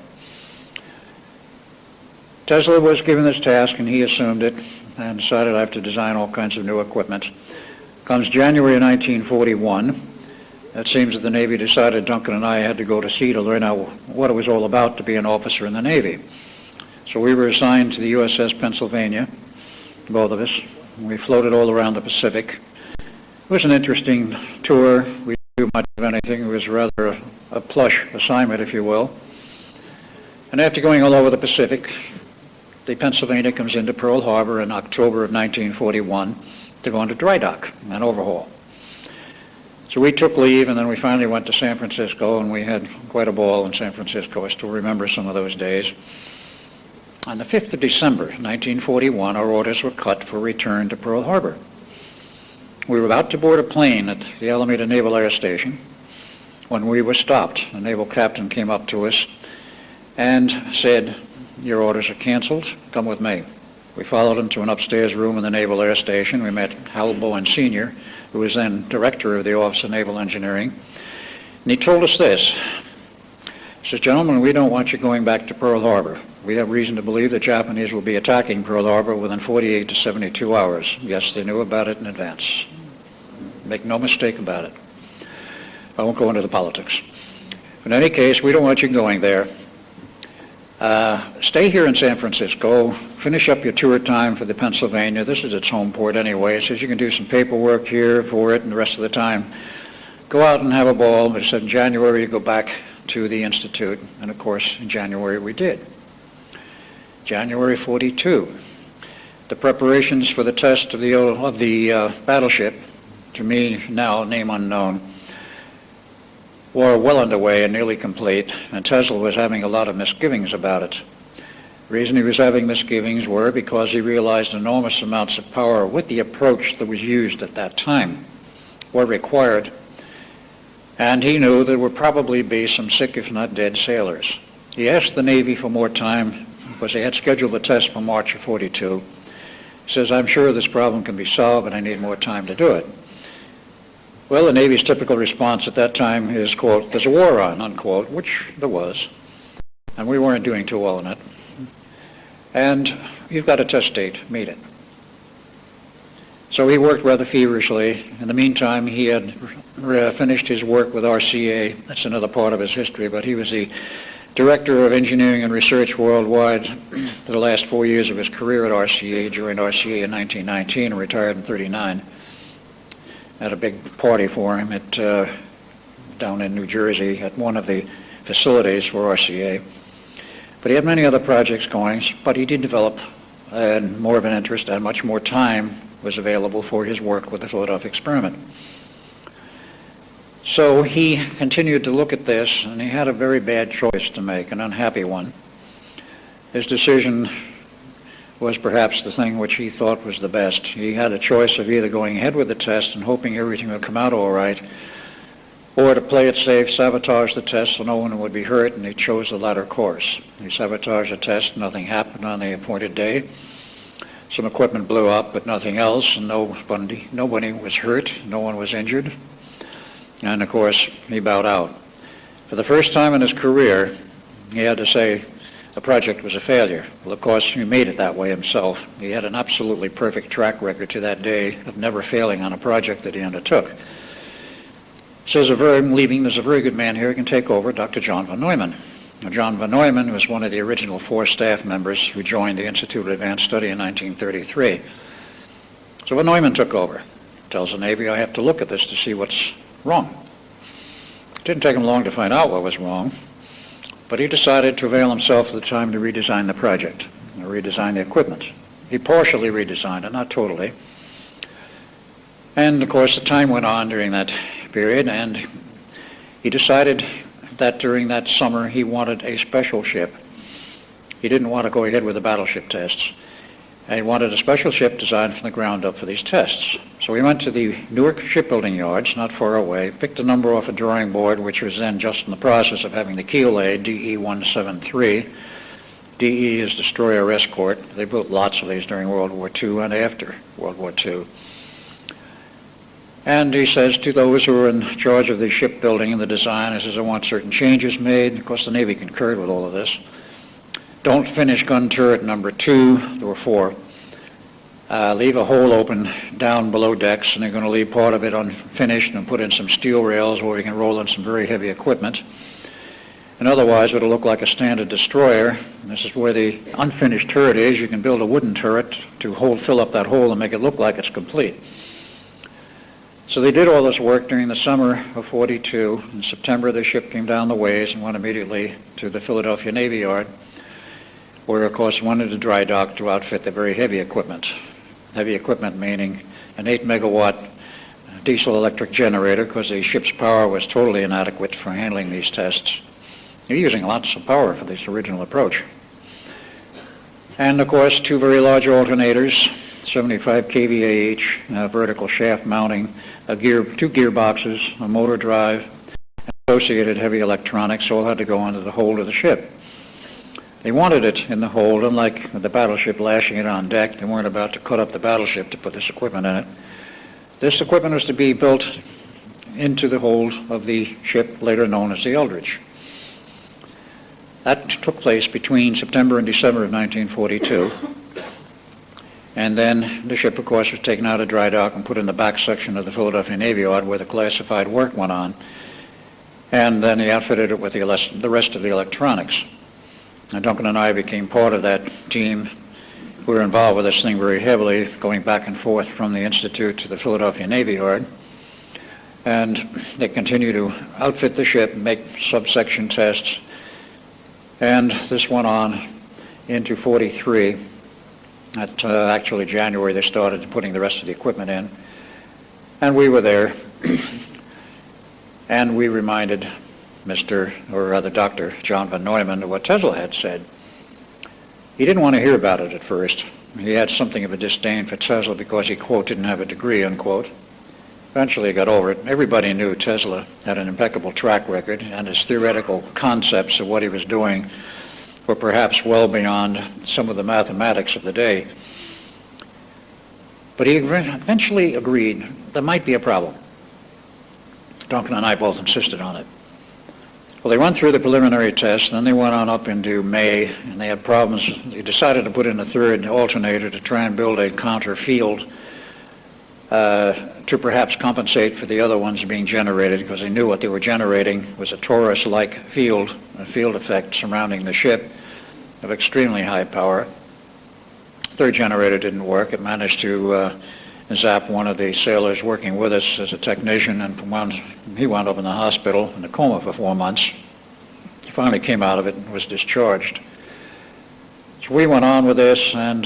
Tesla was given this task and he assumed it and decided I have to design all kinds of new equipment. Comes January 1941. It seems that the Navy decided Duncan and I had to go to sea to learn out what it was all about to be an officer in the Navy. So we were assigned to the USS Pennsylvania, both of us. We floated all around the Pacific. It was an interesting tour. We didn't do much of anything. It was rather a plush assignment, if you will. And after going all over the Pacific, the Pennsylvania comes into Pearl Harbor in October of 1941 to go into dry dock and overhaul. So we took leave, and then we finally went to San Francisco, and we had quite a ball in San Francisco. I still remember some of those days. On the 5th of December, 1941, our orders were cut for return to Pearl Harbor. We were about to board a plane at the Alameda Naval Air Station when we were stopped. A naval captain came up to us and said, "Your orders are canceled. Come with me." We followed him to an upstairs room in the Naval Air Station. We met Hal Bowen Sr., who was then director of the Office of Naval Engineering. And he told us this. He says, "Gentlemen, we don't want you going back to Pearl Harbor. We have reason to believe the Japanese will be attacking Pearl Harbor within 48 to 72 hours. Yes, they knew about it in advance. Make no mistake about it. I won't go into the politics. In any case, we don't want you going there. Stay here in San Francisco, finish up your tour time for the Pennsylvania. This is its home port anyway. It says you can do some paperwork here for it, and the rest of the time go out and have a ball." But it said in January you go back to the Institute, and of course in January we did. January 42. The preparations for the test of the battleship, to me now name unknown, were well underway and nearly complete, and Tesla was having a lot of misgivings about it. The reason he was having misgivings were because he realized enormous amounts of power with the approach that was used at that time were required, and he knew there would probably be some sick, if not dead, sailors. He asked the Navy for more time because they had scheduled the test for March of 42. He says, "I'm sure this problem can be solved, but I need more time to do it." Well, the Navy's typical response at that time is, quote, "There's a war on," unquote, which there was, and we weren't doing too well in it. And you've got a test date, meet it. So he worked rather feverishly. In the meantime, he had finished his work with RCA. That's another part of his history, but he was the Director of Engineering and Research worldwide for the last 4 years of his career at RCA. Joined RCA in 1919 and retired in 1939. Had a big party for him at down in New Jersey at one of the facilities for RCA. But he had many other projects going, but he did develop more of an interest, and much more time was available for his work with the Philadelphia experiment. So he continued to look at this, and he had a very bad choice to make, an unhappy one. His decision was perhaps the thing which he thought was the best. He had a choice of either going ahead with the test and hoping everything would come out all right, or to play it safe, sabotage the test so no one would be hurt, and he chose the latter course. He sabotaged the test, nothing happened on the appointed day. Some equipment blew up, but nothing else, and nobody was hurt, no one was injured. And of course, he bowed out. For the first time in his career, he had to say the project was a failure. Well, of course, he made it that way himself. He had an absolutely perfect track record to that day of never failing on a project that he undertook. So I'm leaving, there's a very good man here who can take over, Dr. John von Neumann. Now, John von Neumann was one of the original 4 staff members who joined the Institute of Advanced Study in 1933. So von Neumann took over. Tells the Navy, I have to look at this to see what's wrong. It didn't take him long to find out what was wrong, but he decided to avail himself of the time to redesign the project, or redesign the equipment. He partially redesigned it, not totally. And of course, the time went on during that period, and he decided that during that summer he wanted a special ship. He didn't want to go ahead with the battleship tests. And he wanted a special ship designed from the ground up for these tests. So we went to the Newark shipbuilding yards, not far away, picked a number off a drawing board, which was then just in the process of having the keel laid, DE-173. DE is Destroyer Escort. They built lots of these during World War II and after World War II. And he says to those who were in charge of the shipbuilding and the design, he says, I want certain changes made. Of course, the Navy concurred with all of this. don't finish gun turret number 2, there were 4. Leave a hole open down below decks, and they're going to leave part of it unfinished and put in some steel rails where we can roll in some very heavy equipment. And otherwise, it'll look like a standard destroyer. And this is where the unfinished turret is. You can build a wooden turret to fill up that hole and make it look like it's complete. So they did all this work during the summer of '42. In September, the ship came down the ways and went immediately to the Philadelphia Navy Yard, where, of course, wanted to dry dock to outfit the very heavy equipment. Heavy equipment meaning an 8-megawatt diesel electric generator, because the ship's power was totally inadequate for handling these tests. You're using lots of power for this original approach. And, of course, 2 very large alternators, 75 kVA each, vertical shaft mounting, 2 gearboxes, a motor drive, associated heavy electronics all had to go into the hold of the ship. They wanted it in the hold, unlike the battleship lashing it on deck. They weren't about to cut up the battleship to put this equipment in it. This equipment was to be built into the hold of the ship later known as the Eldridge. That took place between September and December of 1942. And then the ship, of course, was taken out of dry dock and put in the back section of the Philadelphia Navy Yard where the classified work went on. And then he outfitted it with the rest of the electronics. And Duncan and I became part of that team. We were involved with this thing very heavily, going back and forth from the Institute to the Philadelphia Navy Yard. And they continued to outfit the ship, make subsection tests. And this went on into '43. Actually, January, they started putting the rest of the equipment in. And we were there. And we reminded Dr. John von Neumann of what Tesla had said. He didn't want to hear about it at first. He had something of a disdain for Tesla because he, quote, didn't have a degree, unquote. Eventually he got over it. Everybody knew Tesla had an impeccable track record, and his theoretical concepts of what he was doing were perhaps well beyond some of the mathematics of the day. But he eventually agreed there might be a problem. Duncan and I both insisted on it. Well, they went through the preliminary tests, and then they went on up into May, and they had problems. They decided to put in a 3rd alternator to try and build a counter field to perhaps compensate for the other ones being generated, because they knew what they were generating was a torus-like field, a field effect surrounding the ship of extremely high power. 3rd generator didn't work. It managed to zap one of the sailors working with us as a technician, and he wound up in the hospital in a coma for 4 months. He finally came out of it and was discharged. So we went on with this, and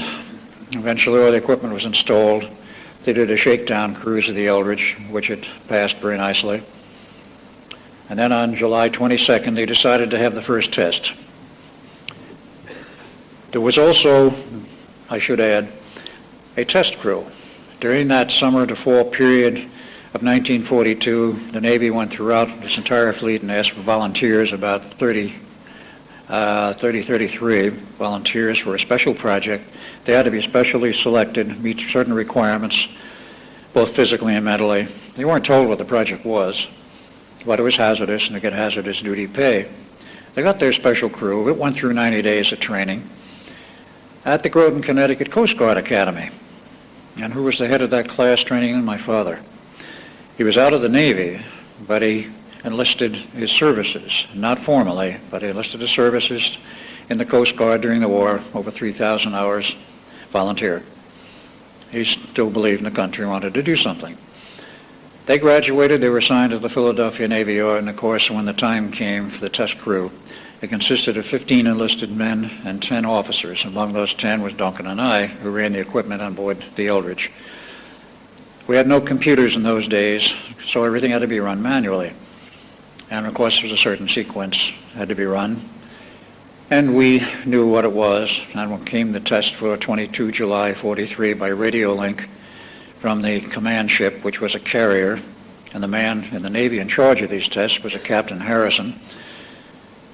eventually all the equipment was installed. They did a shakedown cruise of the Eldridge, which it passed very nicely. And then on July 22nd, they decided to have the first test. There was also, I should add, a test crew. During that summer to fall period of 1942, the Navy went throughout its entire fleet and asked for volunteers, about 33 volunteers for a special project. They had to be specially selected, meet certain requirements, both physically and mentally. They weren't told what the project was, but it was hazardous, and they get hazardous duty pay. They got their special crew. It went through 90 days of training at the Groton, Connecticut Coast Guard Academy. And who was the head of that class training? My father. He was out of the Navy, but he enlisted his services, not formally, but he enlisted his services in the Coast Guard during the war, over 3,000 hours, volunteer. He still believed in the country, wanted to do something. They graduated, they were assigned to the Philadelphia Navy Yard, and of course, when the time came for the test crew, it consisted of 15 enlisted men and 10 officers. Among those 10 was Duncan and I, who ran the equipment on board the Eldridge. We had no computers in those days, so everything had to be run manually. And of course, there was a certain sequence had to be run. And we knew what it was, and when came the test for 22 July 43 by radio link from the command ship, which was a carrier, and the man in the Navy in charge of these tests was a Captain Harrison.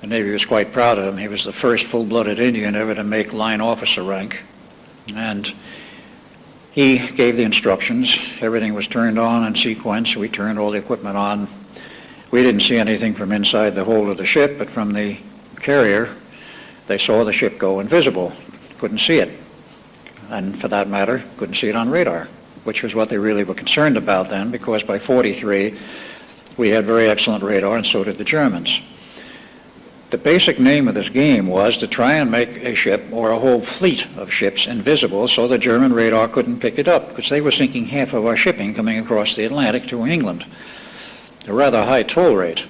The Navy was quite proud of him. He was the first full-blooded Indian ever to make line officer rank. And he gave the instructions. Everything was turned on in sequence. We turned all the equipment on. We didn't see anything from inside the hold of the ship, but from the carrier, They saw the ship go invisible, couldn't see it, and for that matter, couldn't see it on radar, which was what they really were concerned about then, because by 43, we had very excellent radar, and so did the Germans. The basic name of this game was to try and make a ship or a whole fleet of ships invisible so the German radar couldn't pick it up, because they were sinking half of our shipping coming across the Atlantic to England. A rather high toll rate.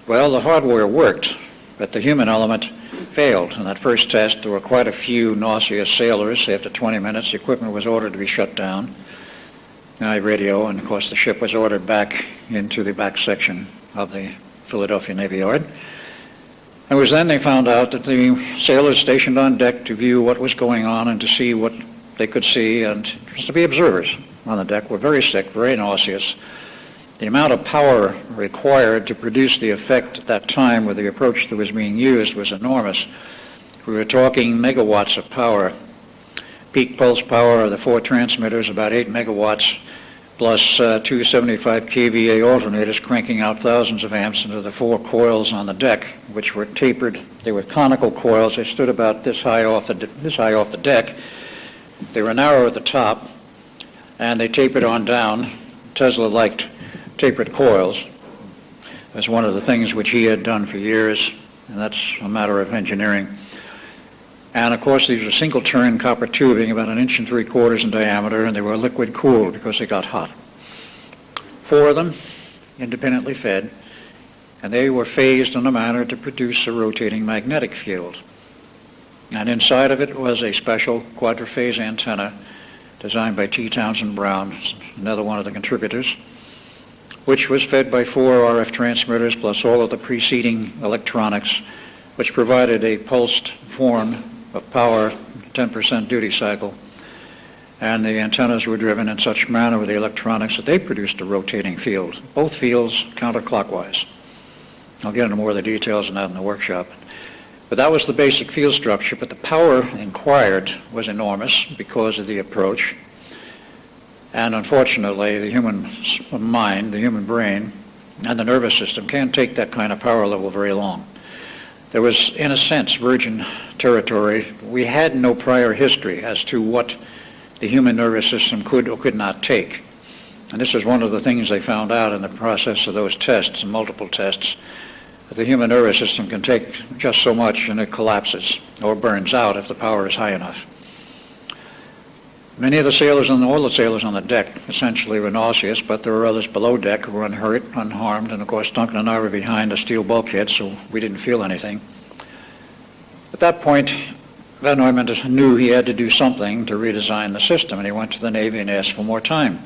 Well, the hardware worked, but the human element failed. In that first test, there were quite a few nauseous sailors. After 20 minutes, the equipment was ordered to be shut down. I radio, and of course the ship was ordered back into the back section of the Philadelphia Navy Yard. It was then they found out that the sailors stationed on deck to view what was going on and to see what they could see, and just to be observers on the deck, were very sick, very nauseous. The amount of power required to produce the effect at that time with the approach that was being used was enormous. We were talking megawatts of power. Peak pulse power of the 4 transmitters, about 8 megawatts, plus 275 kVA alternators cranking out thousands of amps into the 4 coils on the deck, which were tapered. They were conical coils. They stood about this high off the deck. They were narrow at the top, and they tapered on down. Tesla liked tapered coils. That's one of the things which he had done for years, and that's a matter of engineering. And of course, these were single-turn copper tubing, about 1 3/4 inches in diameter, and they were liquid-cooled because they got hot. 4 of them, independently fed, and they were phased in a manner to produce a rotating magnetic field. And inside of it was a special quadrophase antenna designed by T. Townsend Brown, another one of the contributors, which was fed by 4 RF transmitters plus all of the preceding electronics, which provided a pulsed form of power, 10% duty cycle. And the antennas were driven in such manner with the electronics that they produced a rotating field, both fields counterclockwise. I'll get into more of the details on that in the workshop. But that was the basic field structure, but the power inquired was enormous because of the approach. And unfortunately, the human mind, the human brain, and the nervous system can't take that kind of power level very long. There was, in a sense, virgin territory. We had no prior history as to what the human nervous system could or could not take. And this is one of the things they found out in the process of those tests, multiple tests, that the human nervous system can take just so much and it collapses or burns out if the power is high enough. Many of the sailors, all the sailors on the deck essentially were nauseous, but there were others below deck who were unhurt, unharmed, and of course Duncan and I were behind a steel bulkhead, so we didn't feel anything. At that point, Van Neumann knew he had to do something to redesign the system, and he went to the Navy and asked for more time.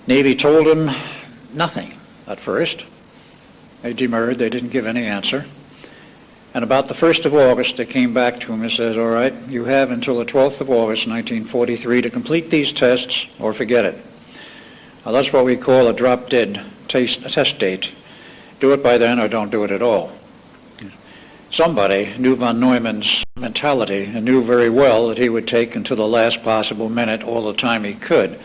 Navy told him nothing at first. They demurred, they didn't give any answer. And about the 1st of August, they came back to him and said, all right, you have until the 12th of August, 1943, to complete these tests or forget it. Now, that's what we call a drop-dead test date. Do it by then or don't do it at all. Somebody knew von Neumann's mentality and knew very well that he would take until the last possible minute all the time he could.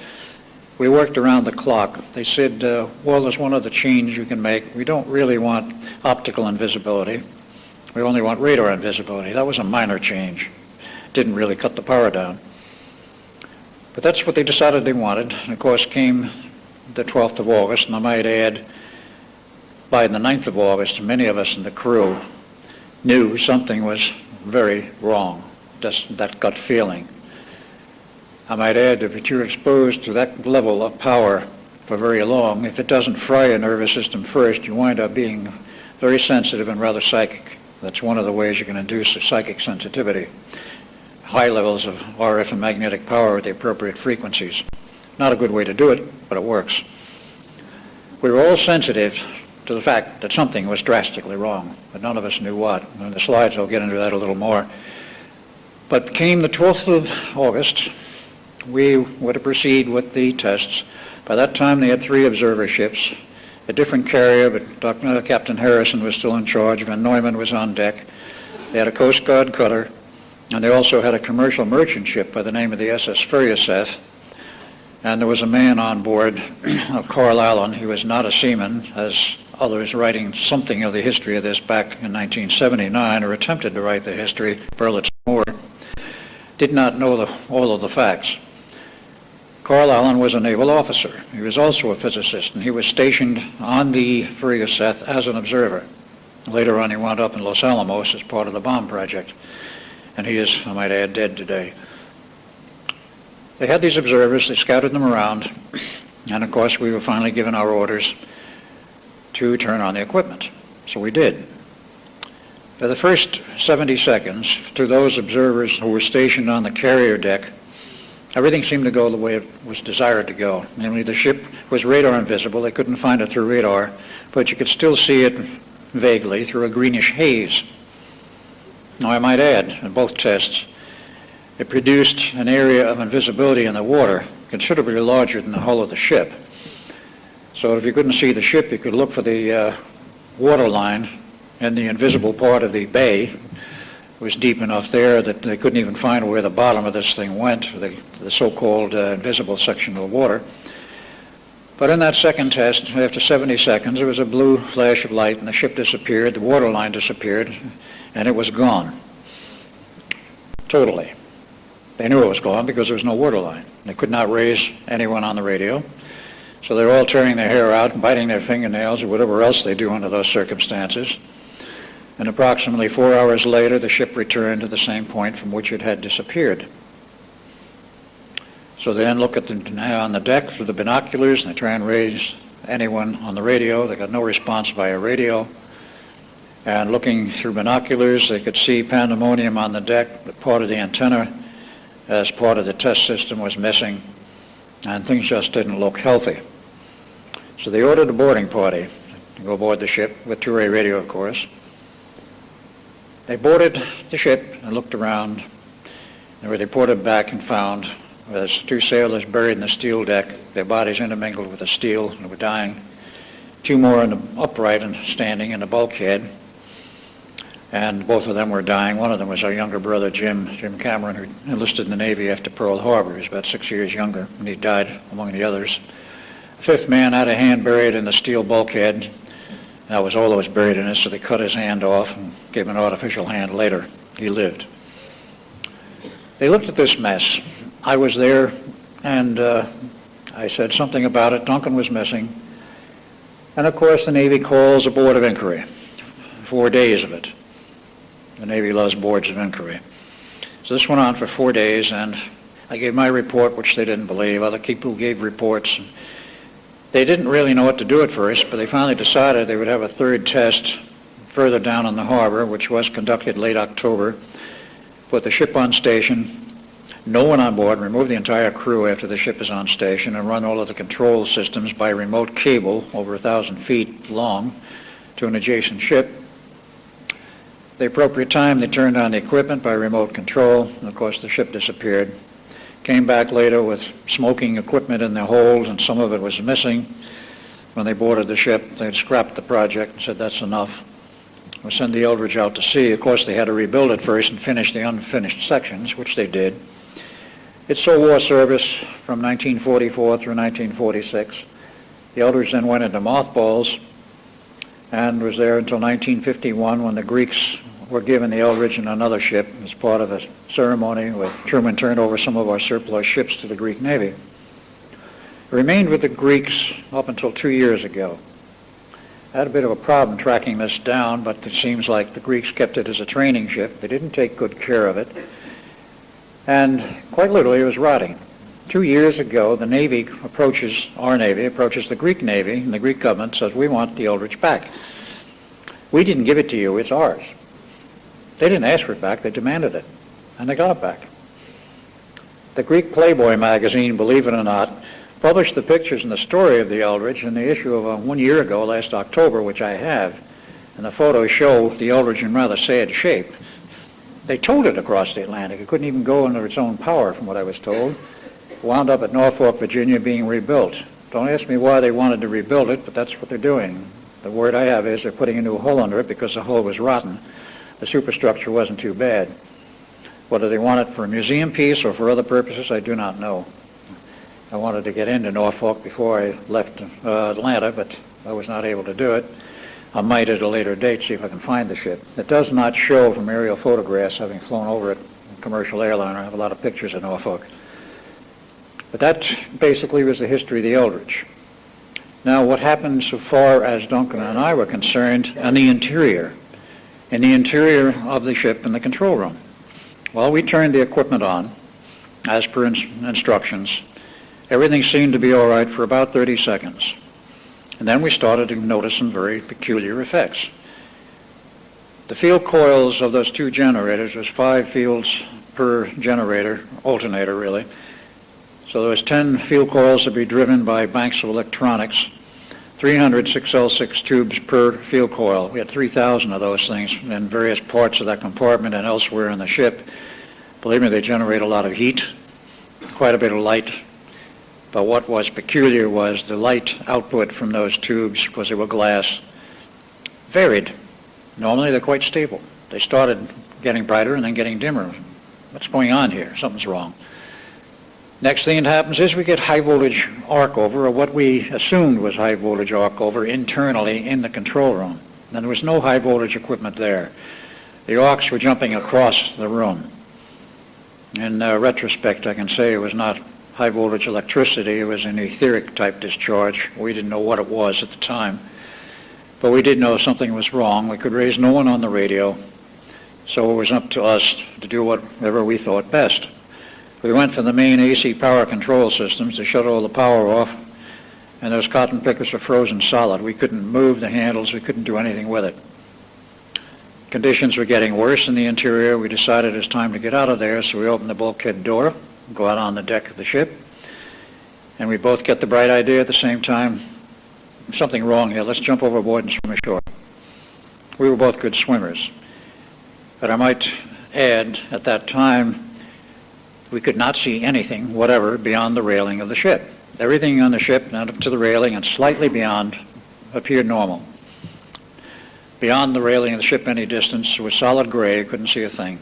We worked around the clock. They said, well, there's one other change you can make. We don't really want optical invisibility. We only want radar invisibility. That was a minor change. Didn't really cut the power down. But that's what they decided they wanted. And of course came the 12th of August, and I might add, by the 9th of August, many of us in the crew knew something was very wrong, just that gut feeling. I might add that if you're exposed to that level of power for very long, if it doesn't fry your nervous system first, you wind up being very sensitive and rather psychic. That's one of the ways you can induce a psychic sensitivity. High levels of RF and magnetic power at the appropriate frequencies. Not a good way to do it, but it works. We were all sensitive to the fact that something was drastically wrong, but none of us knew what. In the slides I'll get into that a little more. But came the 12th of August, we were to proceed with the tests. By that time they had 3 observer ships, a different carrier, but Captain Harrison was still in charge. Van Neumann was on deck. They had a Coast Guard cutter, and they also had a commercial merchant ship by the name of the SS Furiaseth. And there was a man on board, Carl Allen. He was not a seaman, as others writing something of the history of this back in 1979, or attempted to write the history, Burlitz Moore, did not know all of the facts. Carl Allen was a naval officer. He was also a physicist, and he was stationed on the frigate Seth as an observer. Later on, he wound up in Los Alamos as part of the bomb project, and he is, I might add, dead today. They had these observers, they scouted them around, and of course we were finally given our orders to turn on the equipment. So we did. For the first 70 seconds, to those observers who were stationed on the carrier deck, everything seemed to go the way it was desired to go. Namely, the ship was radar invisible. They couldn't find it through radar, but you could still see it vaguely through a greenish haze. Now, I might add, in both tests, it produced an area of invisibility in the water considerably larger than the hull of the ship. So if you couldn't see the ship, you could look for the water line in the invisible part of the bay. It was deep enough there that they couldn't even find where the bottom of this thing went, the so-called invisible section of the water. But in that second test, after 70 seconds, there was a blue flash of light and the ship disappeared, the water line disappeared, and it was gone. Totally. They knew it was gone because there was no water line. They could not raise anyone on the radio. So they're all tearing their hair out and biting their fingernails or whatever else they do under those circumstances. And approximately 4 hours later, the ship returned to the same point from which it had disappeared. So they then look at on the deck through the binoculars and they try and raise anyone on the radio. They got no response via radio. And looking through binoculars, they could see pandemonium on the deck, but part of the antenna as part of the test system was missing, and things just didn't look healthy. So they ordered a boarding party to go aboard the ship with two-way radio, of course. They boarded the ship and looked around. They were reported back and found as two sailors buried in the steel deck, their bodies intermingled with the steel, and were dying. Two more in the upright and standing in the bulkhead, and both of them were dying. One of them was our younger brother, Jim Cameron, who enlisted in the Navy after Pearl Harbor. He was about 6 years younger, and he died among the others. The fifth man had a hand buried in the steel bulkhead. That was all that was buried in it, so they cut his hand off and gave him an artificial hand later. He lived. They looked at this mess. I was there, and I said something about it. Duncan was missing. And of course, the Navy calls a board of inquiry. 4 days of it. The Navy loves boards of inquiry. So this went on for 4 days, and I gave my report, which they didn't believe. Other people gave reports. They didn't really know what to do at first, but they finally decided they would have a third test further down in the harbor, which was conducted late October. Put the ship on station, no one on board, remove the entire crew after the ship is on station, and run all of the control systems by remote cable over 1,000 feet long to an adjacent ship. The appropriate time, they turned on the equipment by remote control, and of course the ship disappeared. Came back later with smoking equipment in the hold, and some of it was missing. When they boarded the ship, they scrapped the project and said, that's enough. We'll send the Eldridge out to sea. Of course, they had to rebuild it first and finish the unfinished sections, which they did. It saw war service from 1944 through 1946. The Eldridge then went into mothballs and was there until 1951 when the Greeks were given the Eldridge and another ship as part of a ceremony where Truman turned over some of our surplus ships to the Greek Navy. It remained with the Greeks up until 2 years ago. I had a bit of a problem tracking this down, but it seems like the Greeks kept it as a training ship. They didn't take good care of it. And quite literally, it was rotting. 2 years ago, the Navy approaches, our Navy approaches the Greek Navy, and the Greek government says, we want the Eldridge back. We didn't give it to you, it's ours. They didn't ask for it back, they demanded it, and they got it back. The Greek Playboy magazine, believe it or not, published the pictures and the story of the Eldridge in the issue of 1 year ago, last October, which I have, and the photos show the Eldridge in rather sad shape. They towed it across the Atlantic. It couldn't even go under its own power, from what I was told. Wound up at Norfolk, Virginia, being rebuilt. Don't ask me why they wanted to rebuild it, but that's what they're doing. The word I have is they're putting a new hull under it because the hull was rotten. The superstructure wasn't too bad. Whether they want it for a museum piece or for other purposes, I do not know. I wanted to get into Norfolk before I left Atlanta, but I was not able to do it. I might at a later date see if I can find the ship. It does not show from aerial photographs, having flown over it, a commercial airliner. I have a lot of pictures of Norfolk. But that basically was the history of the Eldridge. Now, what happened so far as Duncan and I were concerned in the interior of the ship in the control room? Well, we turned the equipment on as per instructions. Everything seemed to be all right for about 30 seconds. And then we started to notice some very peculiar effects. The field coils of those two generators was 5 fields per generator, alternator really. So there was 10 field coils to be driven by banks of electronics, 300 6L6 tubes per field coil. We had 3,000 of those things in various parts of that compartment and elsewhere in the ship. Believe me, they generate a lot of heat, quite a bit of light. But what was peculiar was the light output from those tubes, because they were glass, varied. Normally they're quite stable. They started getting brighter and then getting dimmer. What's going on here? Something's wrong. Next thing that happens is we get high voltage arc over, or what we assumed was high voltage arc over, internally in the control room. And there was no high voltage equipment there. The arcs were jumping across the room. In retrospect, I can say it was not high voltage electricity. It was an etheric type discharge. We didn't know what it was at the time, but we did know something was wrong. We could raise no one on the radio, so it was up to us to do whatever we thought best. We went for the main AC power control systems to shut all the power off, and those cotton pickers were frozen solid. We couldn't move the handles. We couldn't do anything with it. Conditions were getting worse in the interior. We decided it was time to get out of there, so we opened the bulkhead door, go out on the deck of the ship, and we both get the bright idea at the same time. Something wrong here. Let's jump overboard and swim ashore. We were both good swimmers. But I might add, at that time, we could not see anything, whatever, beyond the railing of the ship. Everything on the ship, not up to the railing and slightly beyond, appeared normal. Beyond the railing of the ship any distance was solid gray, couldn't see a thing.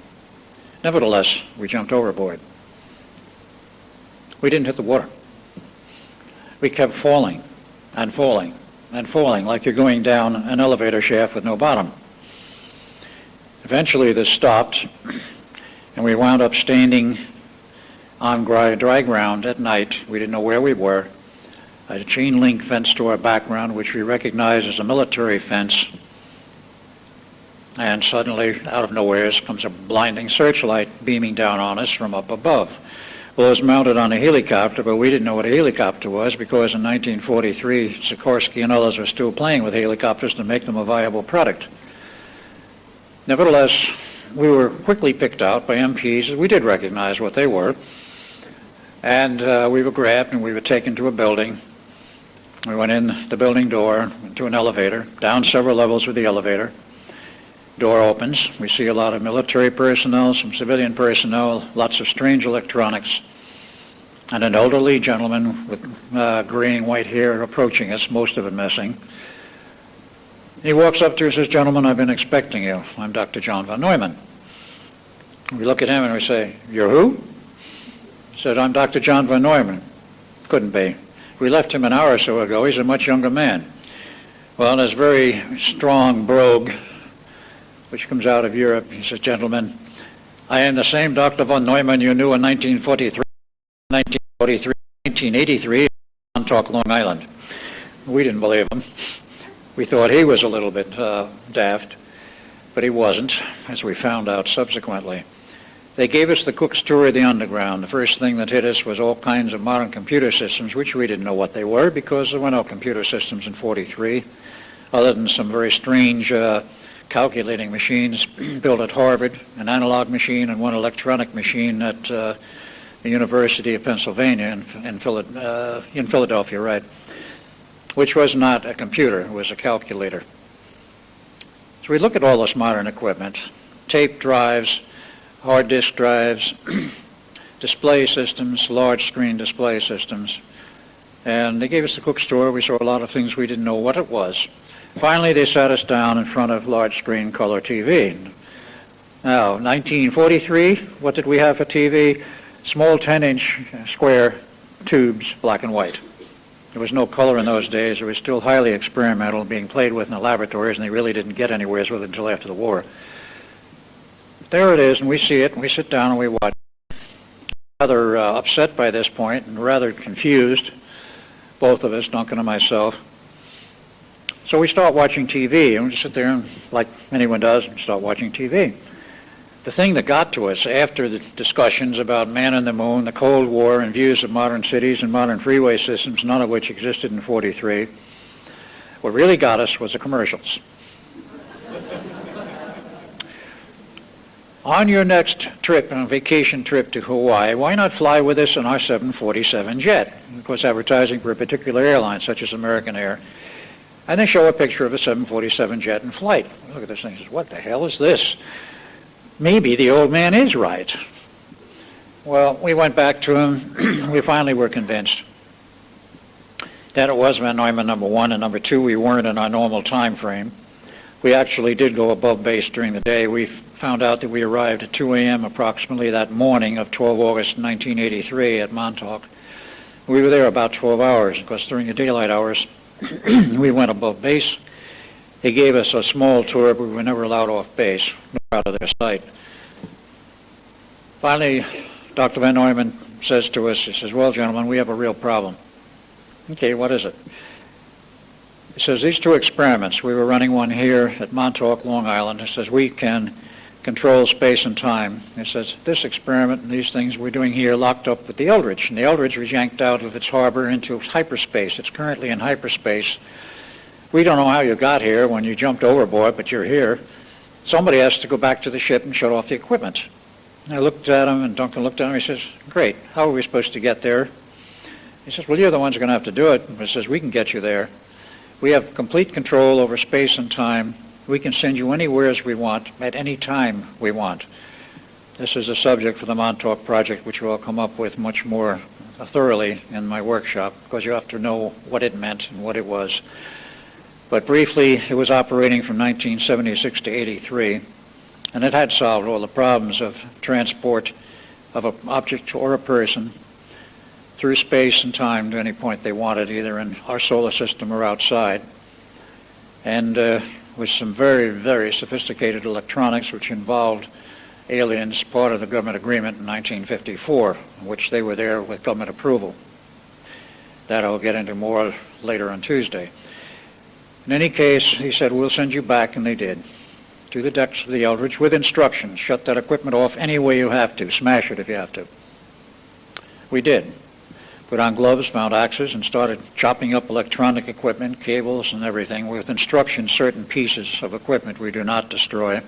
Nevertheless, we jumped overboard. We didn't hit the water. We kept falling and falling and falling like you're going down an elevator shaft with no bottom. Eventually this stopped, and we wound up standing on dry ground at night. We didn't know where we were. A chain link fence to our background, which we recognized as a military fence. And suddenly, out of nowhere, comes a blinding searchlight beaming down on us from up above. Well, it was mounted on a helicopter, but we didn't know what a helicopter was because in 1943, Sikorsky and others were still playing with helicopters to make them a viable product. Nevertheless, we were quickly picked out by MPs. We did recognize what they were. And we were grabbed and we were taken to a building. We went in the building door to an elevator, down several levels with the elevator. Door opens. We see a lot of military personnel, some civilian personnel, lots of strange electronics, and an elderly gentleman with gray and white hair approaching us, most of it missing. He walks up to us and says, "Gentlemen, I've been expecting you. I'm Dr. John von Neumann." We look at him and we say, "You're who?" He said, "I'm Dr. John von Neumann." Couldn't be. We left him an hour or so ago. He's a much younger man. Well, in his very strong brogue, which comes out of Europe, he says, "Gentlemen, I am the same Dr. von Neumann you knew in 1943, 1983 on Montauk, Long Island." We didn't believe him. We thought he was a little bit daft, but he wasn't, as we found out subsequently. They gave us the Cook's tour of the underground. The first thing that hit us was all kinds of modern computer systems, which we didn't know what they were because there were no computer systems in 43, other than some very strange calculating machines built at Harvard, an analog machine and one electronic machine at the University of Pennsylvania in Philadelphia, right, which was not a computer, it was a calculator. So we look at all this modern equipment, tape drives, hard disk drives, display systems, large screen display systems, and they gave us the Cook's tour. We saw a lot of things we didn't know what it was. Finally, they sat us down in front of large screen color TV. Now, 1943, what did we have for TV? Small 10-inch square tubes, black and white. There was no color in those days. It was still highly experimental, being played with in the laboratories, and they really didn't get anywhere with it until after the war. There it is, and we see it, and we sit down and we watch. Rather upset by this point and rather confused, both of us, Duncan and myself. So we start watching TV, and we sit there and, like anyone does, start watching TV. The thing that got to us after the discussions about man on the moon, the Cold War, and views of modern cities and modern freeway systems, none of which existed in '43, what really got us was the commercials. On your next trip, on a vacation trip to Hawaii, why not fly with us on our 747 jet? Of course, advertising for a particular airline, such as American Air. And they show a picture of a 747 jet in flight. Look at this thing and says, what the hell is this? Maybe the old man is right. Well, we went back to him. We finally were convinced that it was Van Neumann, number one, and number two, we weren't in our normal time frame. We actually did go above base during the day. We found out that we arrived at 2 a.m. approximately that morning of 12 August 1983 at Montauk. We were there about 12 hours. Of course, during the daylight hours, we went above base. They gave us a small tour, but we were never allowed off base, nor out of their sight. Finally, Dr. Van Neumann says to us, he says, well, gentlemen, we have a real problem. Okay, what is it? He says, these two experiments, we were running one here at Montauk, Long Island. He says, we can control space and time. He says, this experiment and these things we're doing here locked up with the Eldridge. And the Eldridge was yanked out of its harbor into hyperspace. It's currently in hyperspace. We don't know how you got here when you jumped overboard, but you're here. Somebody has to go back to the ship and shut off the equipment. And I looked at him, and Duncan looked at him, he says, great, how are we supposed to get there? He says, well, you're the ones who are going to have to do it. He says, we can get you there. We have complete control over space and time. We can send you anywhere as we want, at any time we want. This is a subject for the Montauk Project, which we'll come up with much more thoroughly in my workshop, because you have to know what it meant and what it was. But briefly, it was operating from 1976 to 83, and it had solved all the problems of transport of an object or a person through space and time to any point they wanted, either in our solar system or outside. And with some very, very sophisticated electronics, which involved aliens, part of the government agreement in 1954, which they were there with government approval. That I'll get into more later on Tuesday. In any case, he said, we'll send you back, and they did, to the decks of the Eldridge with instructions. Shut that equipment off any way you have to. Smash it if you have to. We did. Put on gloves, found axes, and started chopping up electronic equipment, cables, and everything with instructions, certain pieces of equipment we do not destroy.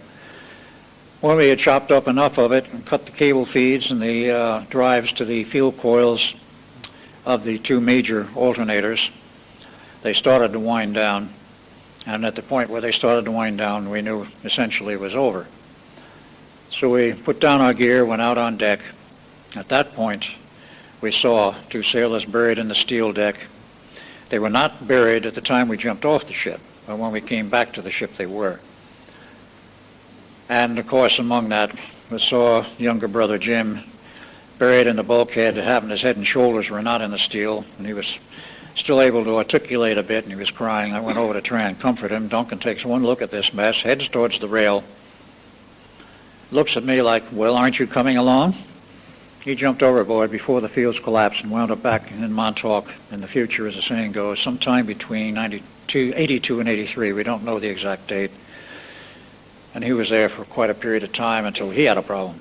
When we had chopped up enough of it and cut the cable feeds and the drives to the field coils of the two major alternators, they started to wind down. And at the point where they started to wind down, we knew essentially it was over. So we put down our gear, went out on deck. At that point, we saw two sailors buried in the steel deck. They were not buried at the time we jumped off the ship, but when we came back to the ship, they were. And of course, among that, we saw younger brother Jim buried in the bulkhead. It happened his head and shoulders were not in the steel, and he was still able to articulate a bit, and he was crying. I went over to try and comfort him. Duncan takes one look at this mess, heads towards the rail, looks at me like, well, aren't you coming along? He jumped overboard before the fields collapsed and wound up back in Montauk in the future, as the saying goes, sometime between 82 and 83. We don't know the exact date. And he was there for quite a period of time until he had a problem.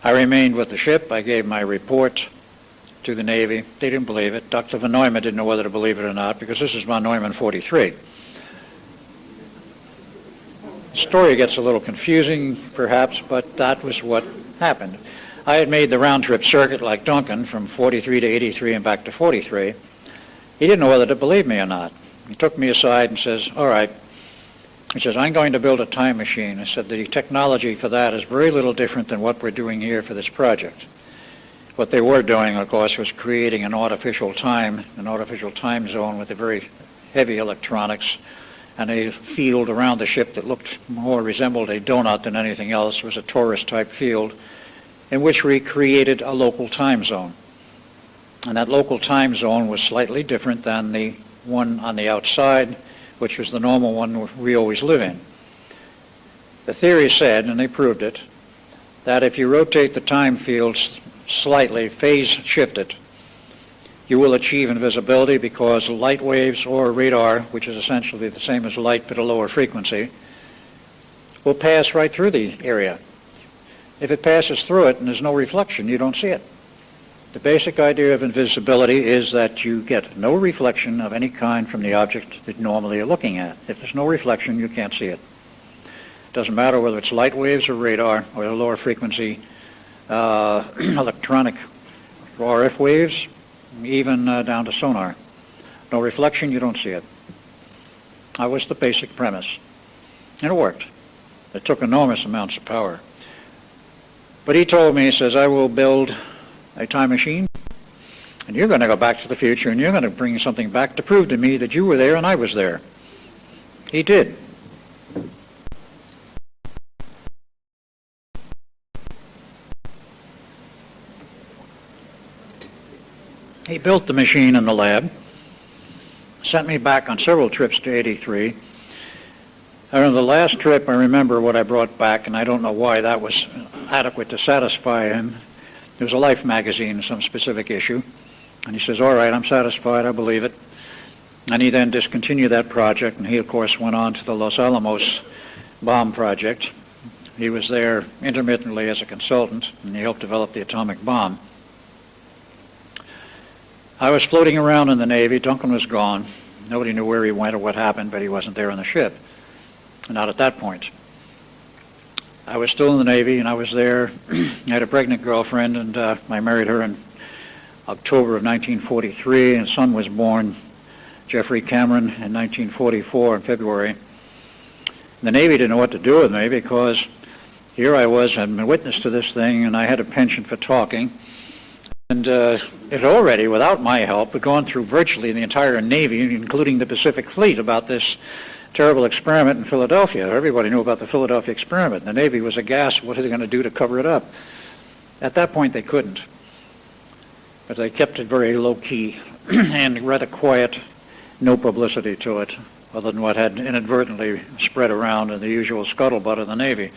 I remained with the ship. I gave my report to the Navy. They didn't believe it. Dr. Van Neumann didn't know whether to believe it or not, because this is Van Neumann 43. The story gets a little confusing, perhaps, but that was what happened. I had made the round-trip circuit like Duncan from 43 to 83 and back to 43. He didn't know whether to believe me or not. He took me aside and says, all right. He says, I'm going to build a time machine. I said, the technology for that is very little different than what we're doing here for this project. What they were doing, of course, was creating an artificial time zone with a very heavy electronics and a field around the ship that looked more resembled a donut than anything else. It was a torus-type field in which we created a local time zone. And that local time zone was slightly different than the one on the outside, which was the normal one we always live in. The theory said, and they proved it, that if you rotate the time fields slightly, phase shift it, you will achieve invisibility because light waves or radar, which is essentially the same as light but a lower frequency, will pass right through the area. If it passes through it and there's no reflection, you don't see it. The basic idea of invisibility is that you get no reflection of any kind from the object that normally you're looking at. If there's no reflection, you can't see it. It doesn't matter whether it's light waves or radar or the lower frequency electronic RF waves, even down to sonar. No reflection, you don't see it. That was the basic premise. And it worked. It took enormous amounts of power. But he told me, he says, I will build a time machine, and you're going to go back to the future, and you're going to bring something back to prove to me that you were there and I was there. He did. He built the machine in the lab, sent me back on several trips to 83. On the last trip, I remember what I brought back, and I don't know why that was adequate to satisfy him. It was a Life magazine, some specific issue. And he says, all right, I'm satisfied, I believe it. And he then discontinued that project, and he, of course, went on to the Los Alamos bomb project. He was there intermittently as a consultant, and he helped develop the atomic bomb. I was floating around in the Navy. Duncan was gone. Nobody knew where he went or what happened, but he wasn't there on the ship. Not at that point. I was still in the Navy, and I was there. I had a pregnant girlfriend, and I married her in October of 1943, and a son was born, Jeffrey Cameron, in 1944 in February. The Navy didn't know what to do with me because here I was, I'd been witness to this thing, and I had a penchant for talking. And it had already, without my help, had gone through virtually the entire Navy, including the Pacific Fleet, about this terrible experiment in Philadelphia. Everybody knew about the Philadelphia experiment. The Navy was aghast. What are they going to do to cover it up? At that point, they couldn't. But they kept it very low-key and rather quiet, no publicity to it, other than what had inadvertently spread around in the usual scuttlebutt of the Navy.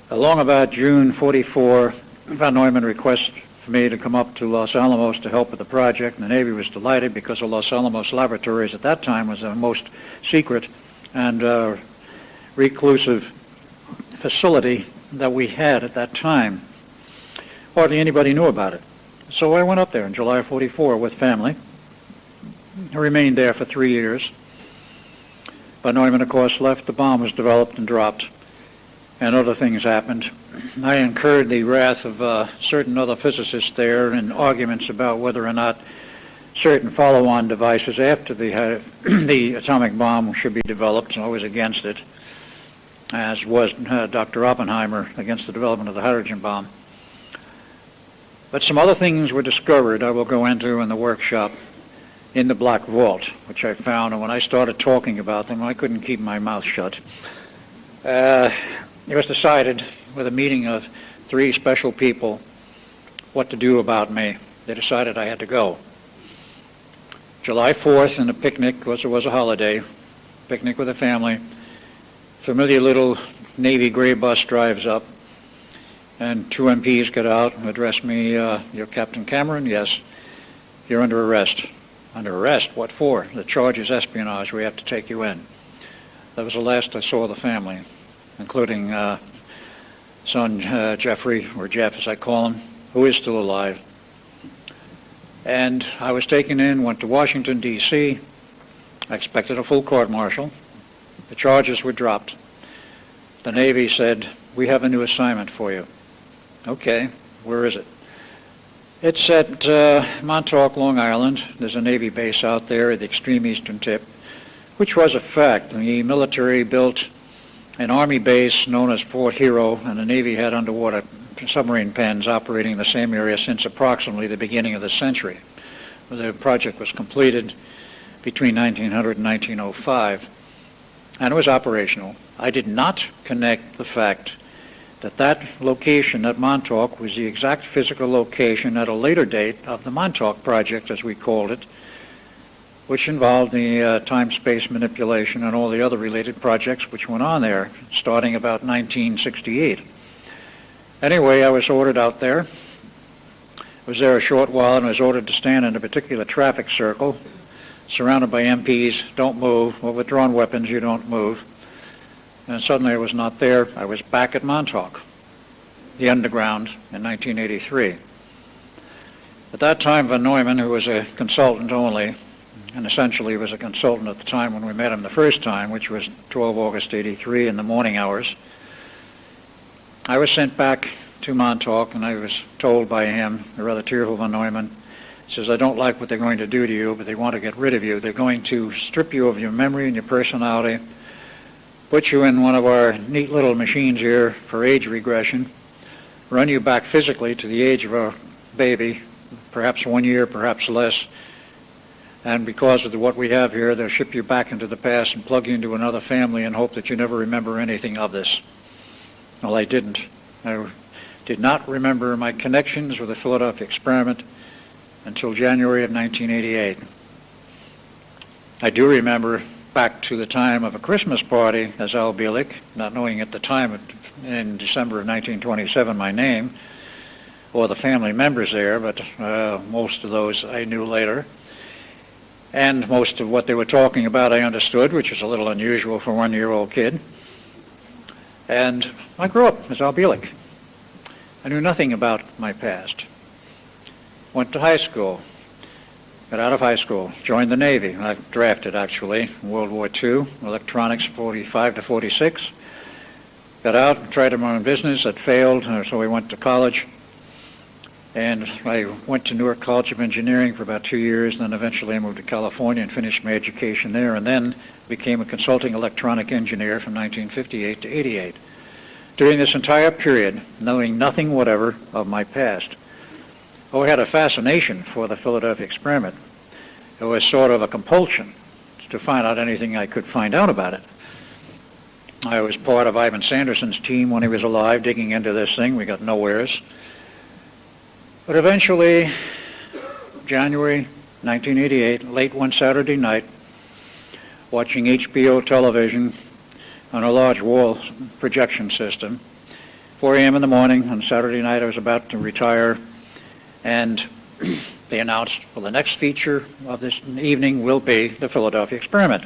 Along about June 44, Von Neumann requested for me to come up to Los Alamos to help with the project, and the Navy was delighted because the Los Alamos laboratories at that time was the most secret and reclusive facility that we had at that time. Hardly anybody knew about it. So I went up there in July of 44 with family. I remained there for 3 years. Von Neumann, of course, left. The bomb was developed and dropped, and other things happened. I incurred the wrath of certain other physicists there in arguments about whether or not certain follow-on devices after the atomic bomb should be developed, and I was against it, as was Dr. Oppenheimer against the development of the hydrogen bomb. But some other things were discovered I will go into in the workshop in the Black Vault, which I found, and when I started talking about them, I couldn't keep my mouth shut. It was decided with a meeting of 3 special people what to do about me. They decided I had to go. July 4th, and a picnic, because it was a holiday, picnic with the family. Familiar little Navy gray bus drives up, and 2 MPs get out and address me, you're Captain Cameron? Yes. You're under arrest. Under arrest? What for? The charge is espionage. We have to take you in. That was the last I saw of the family, including son Jeffrey, or Jeff as I call him, who is still alive. And I was taken in, went to Washington, D.C. I expected a full court-martial. The charges were dropped. The Navy said, we have a new assignment for you. Okay, where is it? It's at Montauk, Long Island. There's a Navy base out there at the extreme eastern tip, which was a fact. The military built an Army base known as Fort Hero, and the Navy had underwater submarine pens operating in the same area since approximately the beginning of the century. The project was completed between 1900 and 1905, and it was operational. I did not connect the fact that location at Montauk was the exact physical location at a later date of the Montauk Project, as we called it, which involved the time-space manipulation and all the other related projects which went on there, starting about 1968. Anyway, I was ordered out there. I was there a short while and was ordered to stand in a particular traffic circle, surrounded by MPs, don't move, with withdrawn weapons, you don't move. And suddenly I was not there. I was back at Montauk, the underground, in 1983. At that time, Von Neumann, who was a consultant only, and essentially was a consultant at the time when we met him the first time, which was 12 August 83 in the morning hours, I was sent back to Montauk, and I was told by him, a rather tearful Von Neumann, he says, I don't like what they're going to do to you, but they want to get rid of you. They're going to strip you of your memory and your personality, put you in one of our neat little machines here for age regression, run you back physically to the age of a baby, perhaps 1 year, perhaps less, and because of what we have here, they'll ship you back into the past and plug you into another family and hope that you never remember anything of this. Well, I didn't. I did not remember my connections with the Philadelphia experiment until January of 1988. I do remember back to the time of a Christmas party as Al Bielik, not knowing at the time in December of 1927 my name or the family members there, but most of those I knew later. And most of what they were talking about I understood, which is a little unusual for a 1-year-old kid. And I grew up as Al Bielik. I knew nothing about my past. Went to high school. Got out of high school, joined the Navy. I drafted, actually, in World War II, electronics 45 to 46. Got out and tried my own business. That failed, so we went to college. And I went to Newark College of Engineering for about 2 years, then eventually I moved to California and finished my education there, and then became a consulting electronic engineer from 1958 to 88. During this entire period, knowing nothing whatever of my past, I had a fascination for the Philadelphia experiment. It was sort of a compulsion to find out anything I could find out about it. I was part of Ivan Sanderson's team when he was alive, digging into this thing. We got nowheres. But eventually, January 1988, late one Saturday night, watching HBO television on a large wall projection system, 4 a.m. in the morning on Saturday night, I was about to retire, and they announced, well, the next feature of this evening will be the Philadelphia experiment.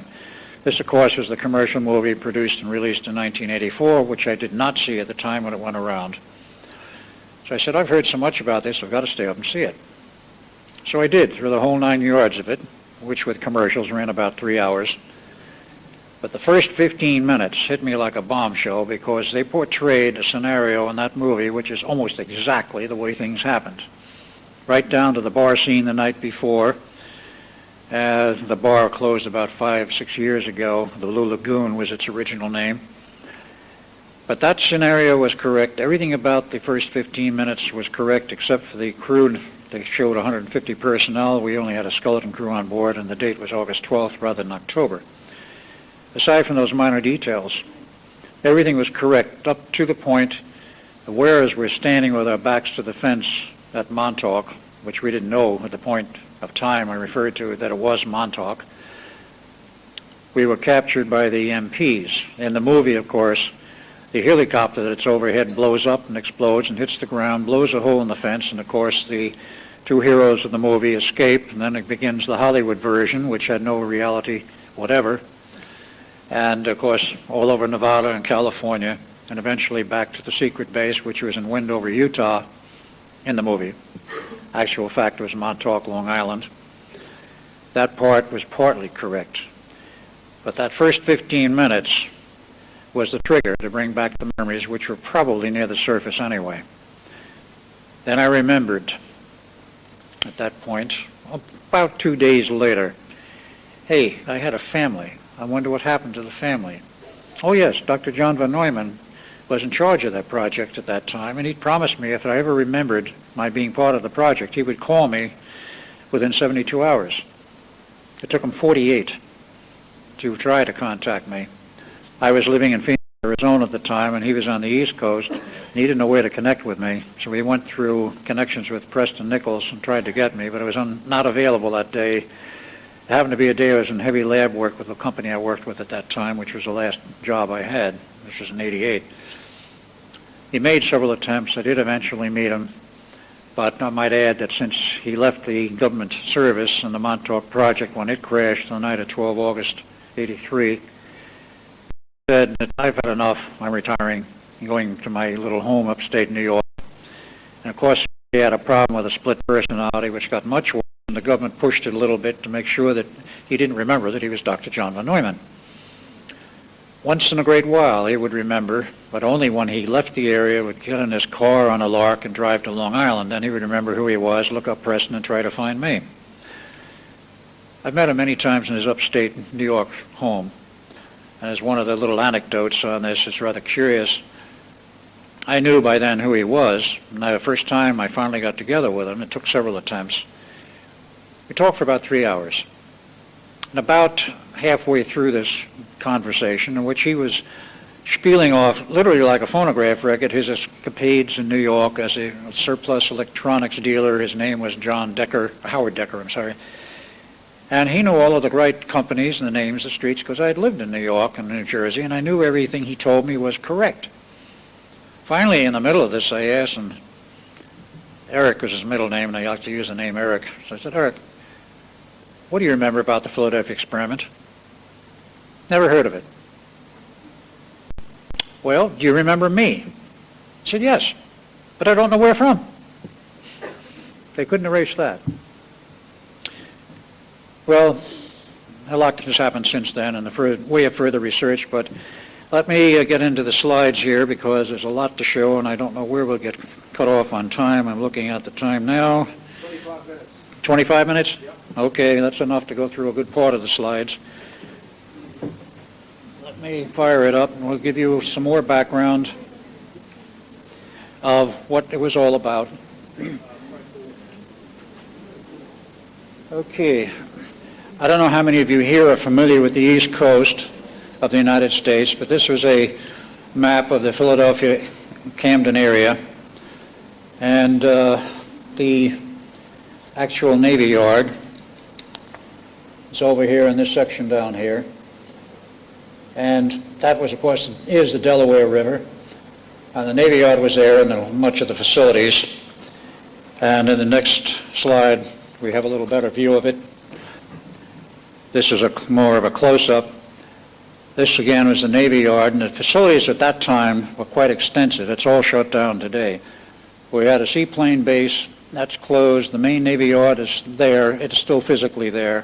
This, of course, was the commercial movie produced and released in 1984, which I did not see at the time when it went around. So I said, I've heard so much about this, I've got to stay up and see it. So I did, through the whole 9 yards of it, which with commercials ran about 3 hours. But the first 15 minutes hit me like a bombshell because they portrayed a scenario in that movie which is almost exactly the way things happened. Right down to the bar scene the night before. The bar closed about 5-6 years ago. The Blue Lagoon was its original name. But that scenario was correct. Everything about the first 15 minutes was correct except for the crew. They showed 150 personnel. We only had a skeleton crew on board, and the date was August 12th rather than October. Aside from those minor details, everything was correct up to the point whereas we're standing with our backs to the fence at Montauk, which we didn't know at the point of time I referred to that it was Montauk. We were captured by the MPs. In the movie, of course, the helicopter that's overhead blows up and explodes and hits the ground, blows a hole in the fence, and of course the two heroes of the movie escape, and then it begins the Hollywood version, which had no reality whatever, and of course all over Nevada and California, and eventually back to the secret base, which was in Wendover, Utah, in the movie. Actual fact was Montauk, Long Island. That part was partly correct. But that first 15 minutes was the trigger to bring back the memories, which were probably near the surface anyway. Then I remembered at that point, about 2 days later, hey, I had a family. I wonder what happened to the family. Oh yes, Dr. John Von Neumann was in charge of that project at that time, and he'd promised me if I ever remembered my being part of the project, he would call me within 72 hours. It took him 48 to try to contact me. I was living in Phoenix, Arizona at the time, and he was on the East Coast. He didn't know where to connect with me, so he went through connections with Preston Nichols and tried to get me, but I was not available that day. It happened to be a day I was in heavy lab work with the company I worked with at that time, which was the last job I had. This was in '88. He made several attempts. I did eventually meet him, but I might add that since he left the government service and the Montauk Project when it crashed on the night of 12 August 83, he said that I've had enough, I'm retiring, going to my little home upstate New York. And of course, he had a problem with a split personality, which got much worse, and the government pushed it a little bit to make sure that he didn't remember that he was Dr. John von Neumann. Once in a great while, he would remember, but only when he left the area, would get in his car on a lark and drive to Long Island. Then he would remember who he was, look up Preston, and try to find me. I've met him many times in his upstate New York home. And as one of the little anecdotes on this, it's rather curious. I knew by then who he was, and the first time I finally got together with him, it took several attempts. We talked for about 3 hours. And about halfway through this conversation, in which he was spieling off, literally like a phonograph record, his escapades in New York as a surplus electronics dealer. His name was Howard Decker, I'm sorry. And he knew all of the right companies and the names of streets because I had lived in New York and New Jersey, and I knew everything he told me was correct. Finally, in the middle of this, I asked him, Eric was his middle name, and I like to use the name Eric. So I said, Eric, what do you remember about the Philadelphia experiment? Never heard of it. Well, do you remember me? I said, yes, but I don't know where from. They couldn't erase that. Well, a lot has happened since then in the way of further research, but let me get into the slides here because there's a lot to show and I don't know where we'll get cut off on time. I'm looking at the time now. 25 minutes. 25 minutes? Yep. Okay, that's enough to go through a good part of the slides. Let me fire it up and we'll give you some more background of what it was all about. Okay. I don't know how many of you here are familiar with the East Coast of the United States, but this was a map of the Philadelphia Camden area, and the actual Navy Yard is over here in this section down here, and that was, of course, is the Delaware River, and the Navy Yard was there and much of the facilities, and in the next slide we have a little better view of it. This is more of a close-up. This again was the Navy Yard, and the facilities at that time were quite extensive. It's all shut down today. We had a seaplane base, that's closed. The main Navy Yard is there, it's still physically there.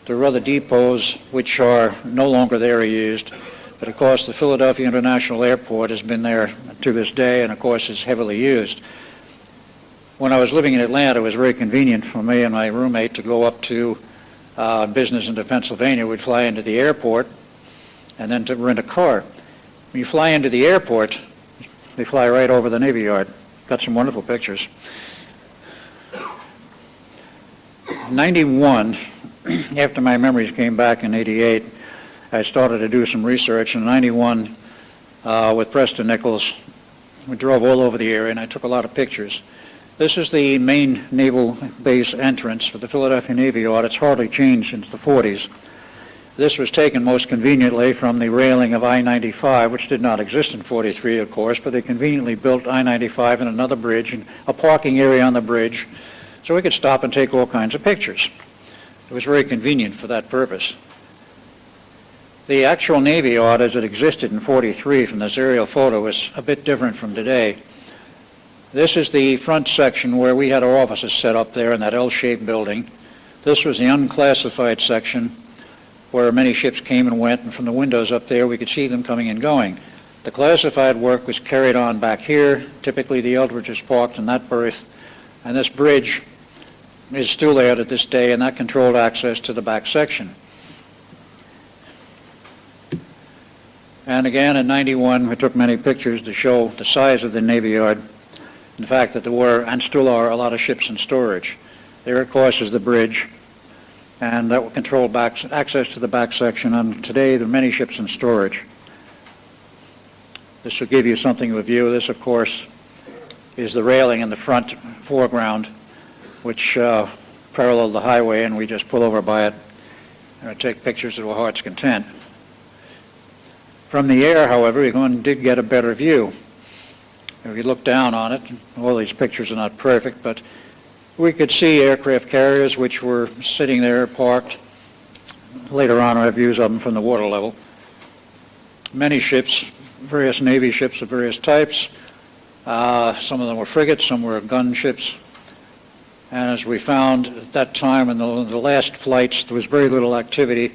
There are other depots which are no longer there or used, but of course the Philadelphia International Airport has been there to this day and of course is heavily used. When I was living in Atlanta, it was very convenient for me and my roommate to go up to business into Pennsylvania. We'd fly into the airport and then to rent a car. When you fly into the airport, they fly right over the Navy Yard. Got some wonderful pictures. 91, after my memories came back in 88, I started to do some research. In 91, with Preston Nichols, we drove all over the area and I took a lot of pictures. This is the main naval base entrance for the Philadelphia Navy Yard. It's hardly changed since the 40s. This was taken most conveniently from the railing of I-95, which did not exist in 43, of course, but they conveniently built I-95 and another bridge and a parking area on the bridge so we could stop and take all kinds of pictures. It was very convenient for that purpose. The actual Navy Yard as it existed in 43 from this aerial photo is a bit different from today. This is the front section where we had our offices set up there in that L-shaped building. This was the unclassified section where many ships came and went, and from the windows up there we could see them coming and going. The classified work was carried on back here. Typically the Eldridge is parked in that berth, and this bridge is still there to this day, and that controlled access to the back section. And again, in 91, we took many pictures to show the size of the Navy Yard. In fact, that there were, and still are, a lot of ships in storage. There, of course, is the bridge, and that will control access to the back section, and today there are many ships in storage. This will give you something of a view. This, of course, is the railing in the front foreground, which paralleled the highway, and we just pull over by it and take pictures to our heart's content. From the air, however, we did get a better view. If you look down on it, all these pictures are not perfect, but we could see aircraft carriers which were sitting there parked. Later on, I have views of them from the water level. Many ships, various Navy ships of various types. Some of them were frigates, some were gunships. And as we found at that time in the last flights, there was very little activity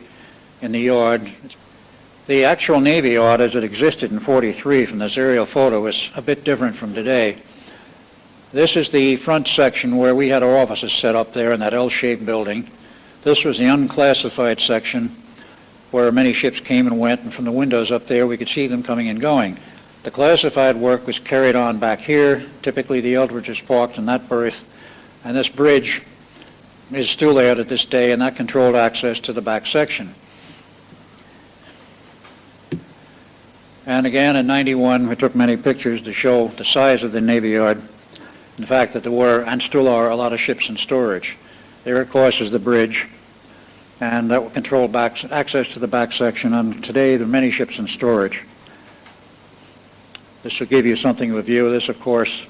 in the yard. The actual Navy yard as it existed in '43 from this aerial photo is a bit different from today. This is the front section where we had our offices set up there in that L-shaped building. This was the unclassified section where many ships came and went, and from the windows up there we could see them coming and going. The classified work was carried on back here. Typically the Eldridge is parked in that berth, and this bridge is still there to this day, and that controlled access to the back section. And again, in '91, we took many pictures to show the size of the Navy Yard, and the fact that there were, and still are, a lot of ships in storage. There, of course, is the bridge, and that will control access to the back section, and today there are many ships in storage. This will give you something of a view. This, of course,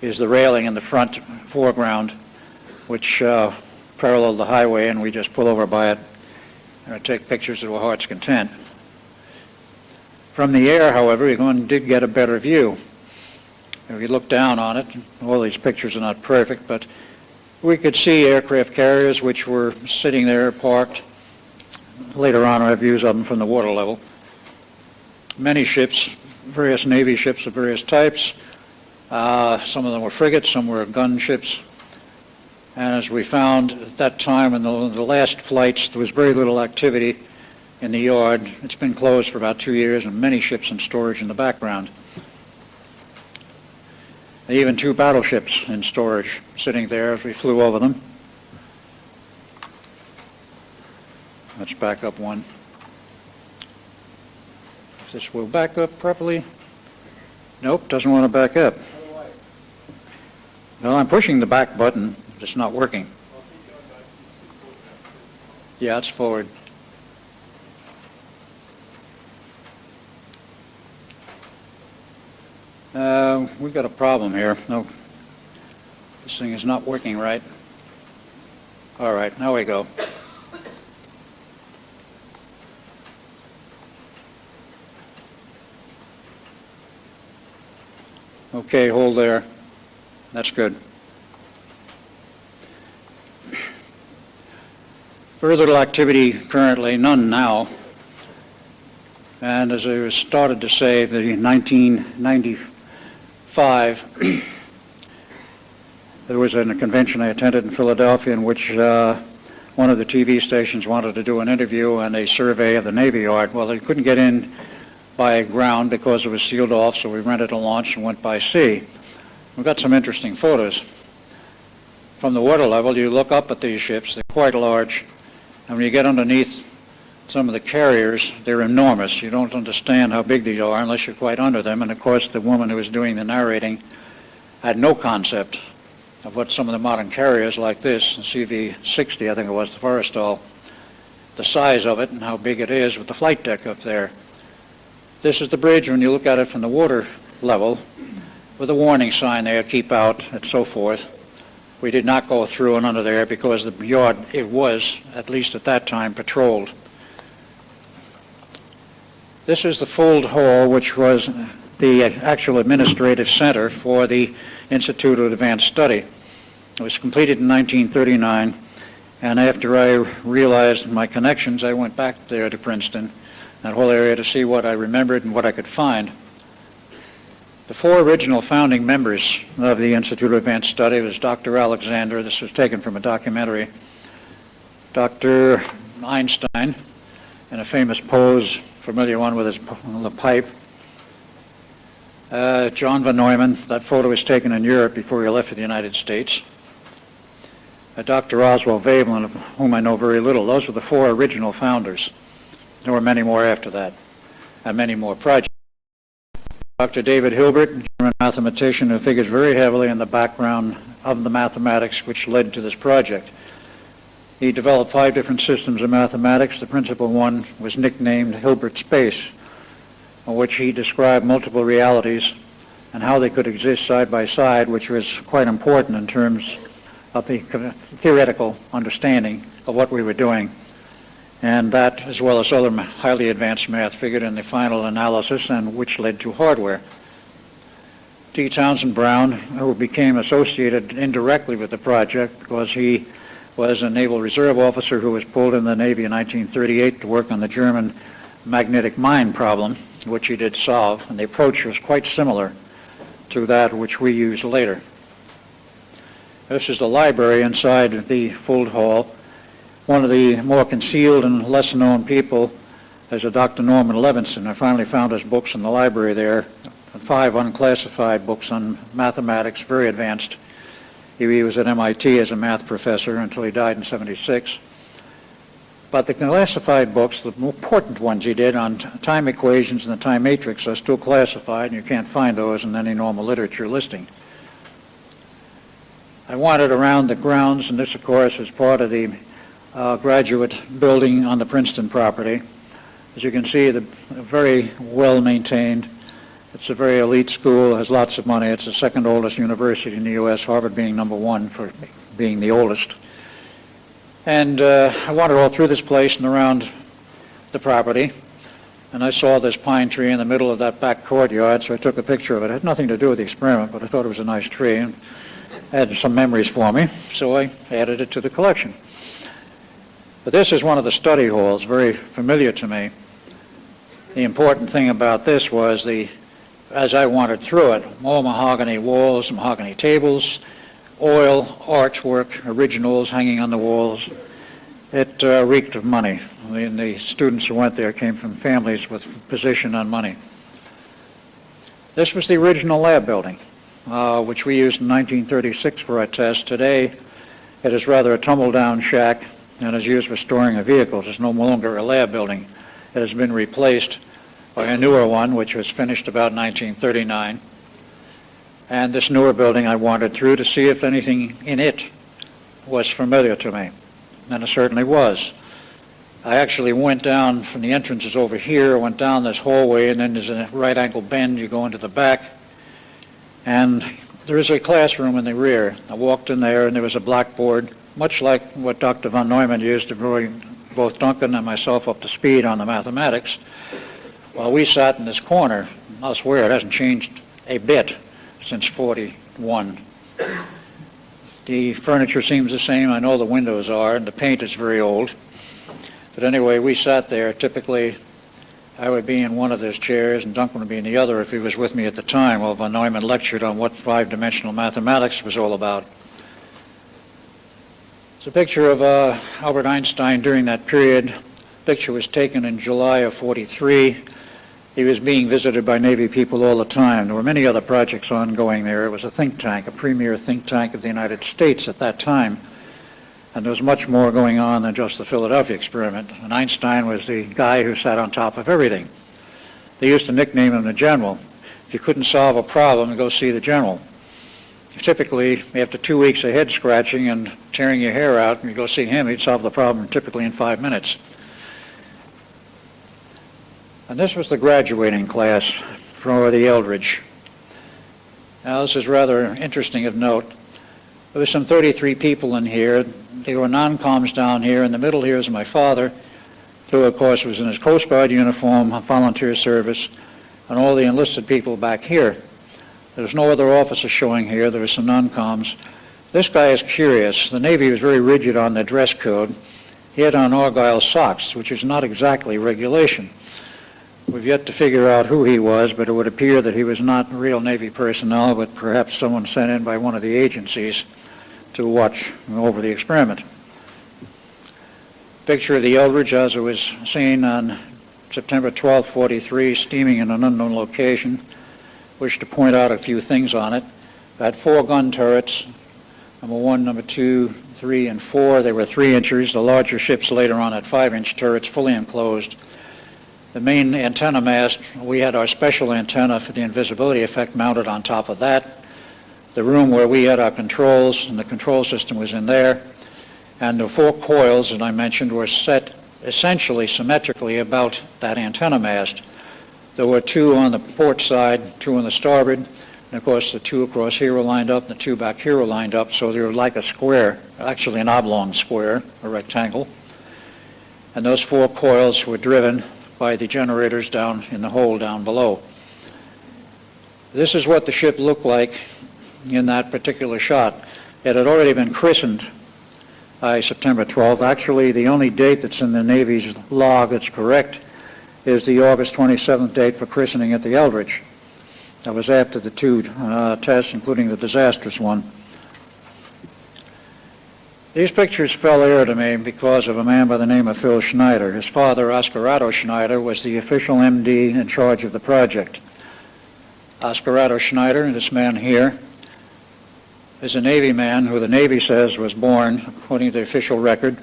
is the railing in the front foreground, which paralleled the highway, and we just pull over by it and take pictures to our heart's content. From the air, however, we did get a better view. If you look down on it, all these pictures are not perfect, but we could see aircraft carriers which were sitting there parked. Later on, I have views of them from the water level. Many ships, various Navy ships of various types. Some of them were frigates, some were gunships. And as we found at that time in the last flights, there was very little activity in the yard. It's been closed for about 2 years, and many ships in storage in the background. Even 2 battleships in storage sitting there as we flew over them. Let's back up one. If this will back up properly. Nope, doesn't want to back up. No, I'm pushing the back button. It's not working. Yeah, it's forward. We've got a problem here. No, this thing is not working right. All right, now we go. Okay, hold there. That's good. Very little activity currently, none now. And as I started to say, the 1995, there was a convention I attended in Philadelphia in which one of the TV stations wanted to do an interview and a survey of the Navy Yard. Well, they couldn't get in by ground because it was sealed off, so we rented a launch and went by sea. We've got some interesting photos. From the water level, you look up at these ships, they're quite large, and when you get underneath some of the carriers, they're enormous. You don't understand how big these are unless you're quite under them, and of course the woman who was doing the narrating had no concept of what some of the modern carriers like this, the CV-60, I think it was, the Forrestal, the size of it and how big it is with the flight deck up there. This is the bridge when you look at it from the water level, with a warning sign there, keep out, and so forth. We did not go through and under there because the yard, it was, at least at that time, patrolled. This is the Fold Hall, which was the actual administrative center for the Institute of Advanced Study. It was completed in 1939, and after I realized my connections, I went back there to Princeton, that whole area, to see what I remembered and what I could find. The 4 original founding members of the Institute of Advanced Study was Dr. Alexander, this was taken from a documentary, Dr. Einstein, in a famous pose, familiar one with his pipe, John von Neumann, that photo was taken in Europe before he left for the United States, Dr. Oswald Veblen, of whom I know very little. Those were the 4 original founders. There were many more after that, and many more projects. Dr. David Hilbert, a German mathematician who figures very heavily in the background of the mathematics which led to this project. He developed 5 different systems of mathematics. The principal one was nicknamed Hilbert Space, in which he described multiple realities and how they could exist side by side, which was quite important in terms of the theoretical understanding of what we were doing. And that, as well as other highly advanced math, figured in the final analysis and which led to hardware. T. Townsend Brown, who became associated indirectly with the project because he was a Naval Reserve officer who was pulled in the Navy in 1938 to work on the German magnetic mine problem, which he did solve, and the approach was quite similar to that which we used later. This is the library inside the Fuld Hall. One of the more concealed and less known people is a Dr. Norman Levinson. I finally found his books in the library there, 5 unclassified books on mathematics, very advanced. He was at MIT as a math professor until he died in '76. But the classified books, the important ones he did on time equations and the time matrix, are still classified, and you can't find those in any normal literature listing. I wandered around the grounds, and this, of course, is part of the graduate building on the Princeton property. As you can see, very well maintained. It's a very elite school, has lots of money. It's the second oldest university in the U.S., Harvard being number 1 for being the oldest. And I wandered all through this place and around the property, and I saw this pine tree in the middle of that back courtyard, so I took a picture of it. It had nothing to do with the experiment, but I thought it was a nice tree and had some memories for me, so I added it to the collection. But this is one of the study halls, very familiar to me. The important thing about this was as I wandered through it, all mahogany walls, mahogany tables, oil, artwork, originals hanging on the walls. It reeked of money. I mean, the students who went there came from families with position on money. This was the original lab building, which we used in 1936 for our test. Today, it is rather a tumble-down shack and is used for storing of vehicles. It's no longer a lab building. It has been replaced by a newer one, which was finished about 1939. And this newer building I wandered through to see if anything in it was familiar to me. And it certainly was. I actually went down from the entrances over here, went down this hallway, and then there's a right angle bend, you go into the back. And there is a classroom in the rear. I walked in there and there was a blackboard, much like what Dr. von Neumann used to bring both Duncan and myself up to speed on the mathematics. While we sat in this corner, I'll swear it hasn't changed a bit since '41. The furniture seems the same. I know the windows are, and the paint is very old. But anyway, we sat there. Typically, I would be in one of those chairs, and Duncan would be in the other if he was with me at the time, while von Neumann lectured on what 5-dimensional mathematics was all about. It's a picture of Albert Einstein during that period. The picture was taken in July of '43. He was being visited by Navy people all the time. There were many other projects ongoing there. It was a think tank, a premier think tank of the United States at that time. And there was much more going on than just the Philadelphia experiment. And Einstein was the guy who sat on top of everything. They used to nickname him the General. If you couldn't solve a problem, go see the General. Typically, after 2 weeks of head scratching and tearing your hair out, you go see him, he'd solve the problem typically in 5 minutes. And this was the graduating class for the Eldridge. Now, this is rather interesting of note. There were some 33 people in here. There were non-coms down here. In the middle here is my father, who, of course, was in his Coast Guard uniform, volunteer service, and all the enlisted people back here. There's no other officer showing here. There were some non-coms. This guy is curious. The Navy was very rigid on their dress code. He had on Argyle socks, which is not exactly regulation. We've yet to figure out who he was, but it would appear that he was not real Navy personnel, but perhaps someone sent in by one of the agencies to watch over the experiment. Picture of the Eldridge as it was seen on September 12, '43, steaming in an unknown location. Wish to point out a few things on it. It had 4 gun turrets, number 1, number 2, 3, and 4. They were 3 inchers. The larger ships later on had 5-inch turrets, fully enclosed. The main antenna mast, we had our special antenna for the invisibility effect mounted on top of that. The room where we had our controls and the control system was in there. And the 4 coils that I mentioned were set essentially symmetrically about that antenna mast. There were 2 on the port side, 2 on the starboard, and of course the 2 across here were lined up and the 2 back here were lined up, so they were like a square, actually an oblong square, a rectangle. And those 4 coils were driven by the generators down in the hold down below. This is what the ship looked like in that particular shot. It had already been christened by September 12th. Actually, the only date that's in the Navy's log that's correct is the August 27th date for christening at the Eldridge. That was after the 2 tests, including the disastrous one. These pictures fell heir to me because of a man by the name of Phil Schneider. His father, Oscarado Schneider, was the official MD in charge of the project. Oscarado Schneider, this man here, is a Navy man who the Navy says was born, according to the official record,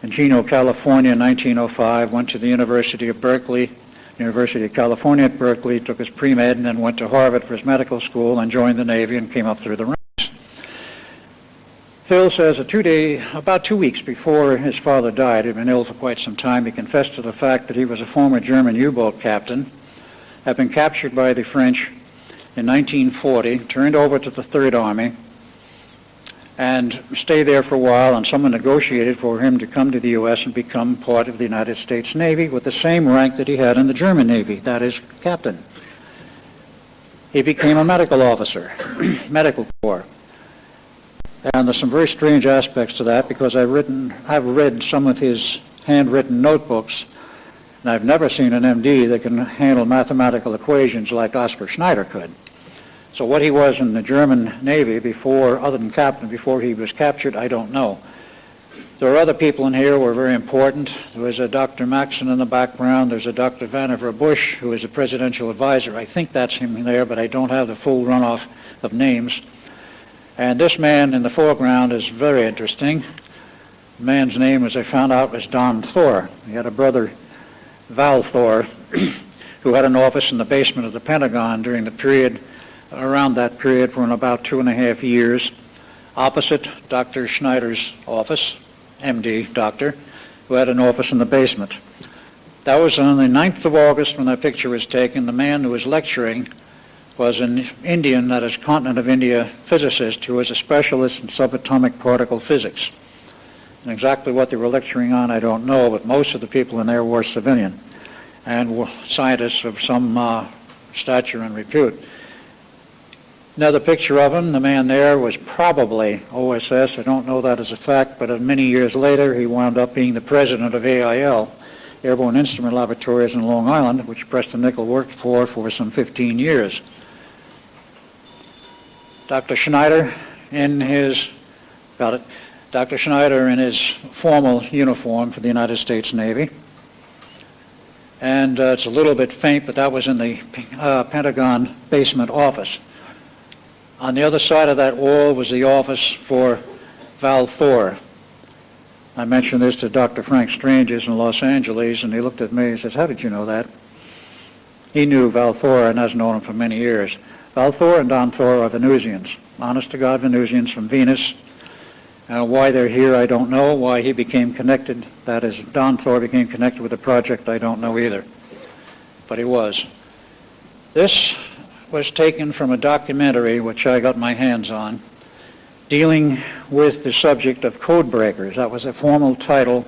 in Chino, California in 1905, went to the University of Berkeley, University of California at Berkeley, took his pre-med, and then went to Harvard for his medical school and joined the Navy and came up through the ranks. Phil says that about 2 weeks before his father died, he'd been ill for quite some time, he confessed to the fact that he was a former German U-boat captain, had been captured by the French in 1940, turned over to the Third Army, and stayed there for a while, and someone negotiated for him to come to the U.S. and become part of the United States Navy with the same rank that he had in the German Navy, that is, captain. He became a medical officer, medical corps. And there's some very strange aspects to that because I've read some of his handwritten notebooks, and I've never seen an MD that can handle mathematical equations like Oscar Schneider could. So what he was in the German Navy before, other than captain, before he was captured, I don't know. There are other people in here who are very important. There was a Dr. Maxson in the background. There's a Dr. Vannevar Bush, who is a presidential advisor. I think that's him there, but I don't have the full runoff of names. And this man in the foreground is very interesting. The man's name, as I found out, was Don Thor. He had a brother, Val Thor, who had an office in the basement of the Pentagon during the period, around that period for about 2.5 years, opposite Dr. Schneider's office, MD doctor, who had an office in the basement. That was on the 9th of August when that picture was taken. The man who was lecturing was an Indian, that is, continent of India physicist, who was a specialist in subatomic particle physics. And exactly what they were lecturing on, I don't know, but most of the people in there were civilian and were scientists of some stature and repute. Another picture of him, the man there was probably OSS, I don't know that as a fact, but many years later he wound up being the president of AIL, Airborne Instrument Laboratories in Long Island, which Preston Nichol worked for some 15 years. Dr. Schneider in his formal uniform for the United States Navy. And it's a little bit faint, but that was in the Pentagon basement office. On the other side of that wall was the office for Val Thor. I mentioned this to Dr. Frank Stranges in Los Angeles, and he looked at me and says, "How did you know that?" He knew Val Thor and has known him for many years. Val Thor and Don Thor are Venusians, honest-to-God Venusians from Venus. Why they're here, I don't know. Why he became connected, that is, Don Thor became connected with the project, I don't know either. But he was. This was taken from a documentary which I got my hands on, dealing with the subject of code breakers. That was a formal title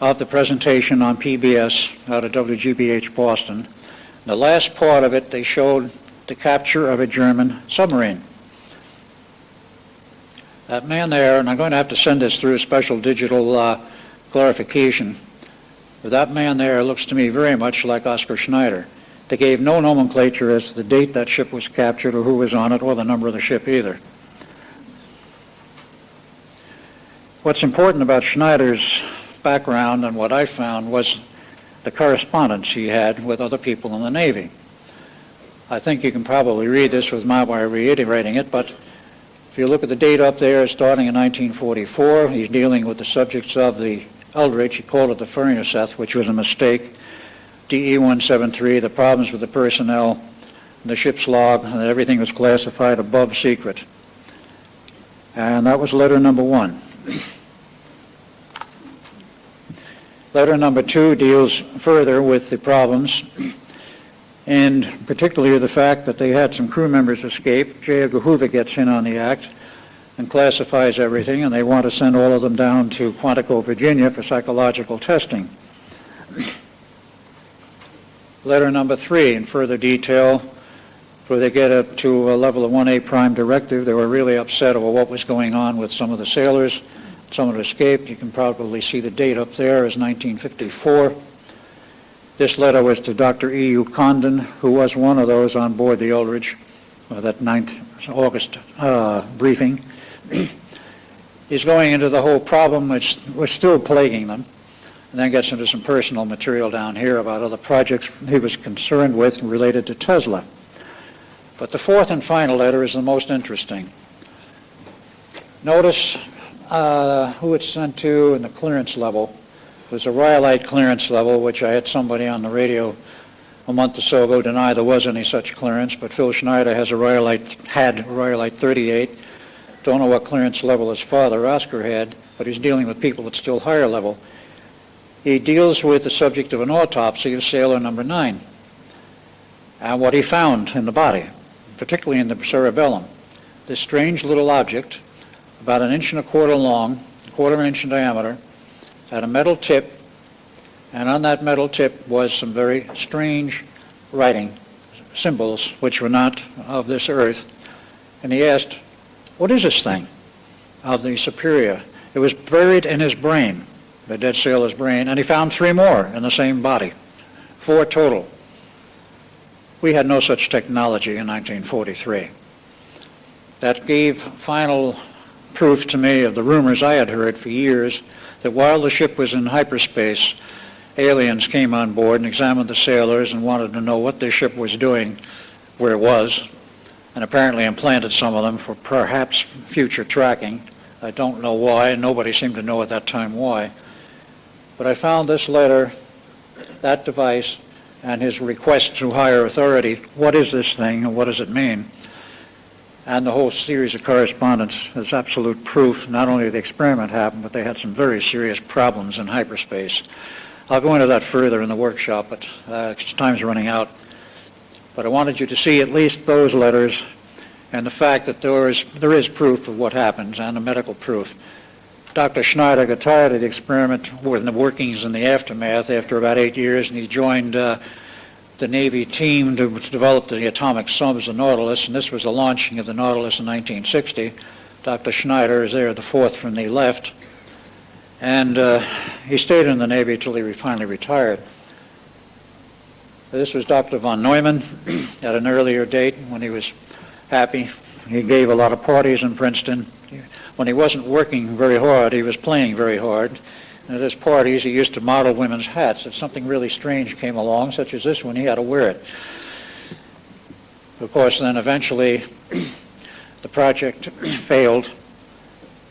of the presentation on PBS out of WGBH Boston. The last part of it, they showed the capture of a German submarine. That man there, and I'm going to have to send this through a special digital clarification, but that man there looks to me very much like Oscar Schneider. They gave no nomenclature as to the date that ship was captured or who was on it or the number of the ship either. What's important about Schneider's background and what I found was the correspondence he had with other people in the Navy. I think you can probably read this without my reiterating it, but if you look at the date up there, starting in 1944, he's dealing with the subjects of the Eldridge. He called it the Furnace, which was a mistake, DE-173, the problems with the personnel, the ship's log, and everything was classified above secret. And that was letter number 1. Letter number 2 deals further with the problems, and particularly the fact that they had some crew members escape. J. Edgar Hoover gets in on the act and classifies everything, and they want to send all of them down to Quantico, Virginia for psychological testing. Letter number 3, in further detail, before they get up to a level of 1A prime directive, they were really upset over what was going on with some of the sailors. Some had escaped. You can probably see the date up there is 1954. This letter was to Dr. E.U. Condon, who was one of those on board the Eldridge, that 9th August briefing. He's going into the whole problem which was still plaguing them, and then gets into some personal material down here about other projects he was concerned with related to Tesla. But the 4th and final letter is the most interesting. Notice who it's sent to and the clearance level. It was a rhyolite clearance level, which I had somebody on the radio a month or so ago deny there was any such clearance, but Phil Schneider had a rhyolite 38. Don't know what clearance level his father, Oscar, had, but he's dealing with people at still higher level. He deals with the subject of an autopsy of sailor number 9 and what he found in the body, particularly in the cerebellum. This strange little object, about 1 1/4 inches long, 1/4 inch in diameter, had a metal tip, and on that metal tip was some very strange writing, symbols which were not of this earth. And he asked, "What is this thing of the Superior?" It was buried in his brain, the dead sailor's brain, and he found 3 more in the same body, 4 total. We had no such technology in 1943. That gave final proof to me of the rumors I had heard for years that while the ship was in hyperspace, aliens came on board and examined the sailors and wanted to know what their ship was doing where it was, and apparently implanted some of them for perhaps future tracking. I don't know why. Nobody seemed to know at that time why. But I found this letter, that device, and his request to higher authority, what is this thing and what does it mean? And the whole series of correspondence is absolute proof not only the experiment happened, but they had some very serious problems in hyperspace. I'll go into that further in the workshop, but time's running out. But I wanted you to see at least those letters and the fact that there is proof of what happens and the medical proof. Dr. Schneider got tired of the experiment with the workings and the aftermath after about 8 years, and he joined the Navy team to develop the atomic subs, the Nautilus, and this was the launching of the Nautilus in 1960. Dr. Schneider is there, the 4th from the left, and he stayed in the Navy until he finally retired. This was Dr. von Neumann at an earlier date when he was happy. He gave a lot of parties in Princeton. When he wasn't working very hard, he was playing very hard. And at his parties, he used to model women's hats. If something really strange came along, such as this one, he had to wear it. Of course, then eventually the project failed,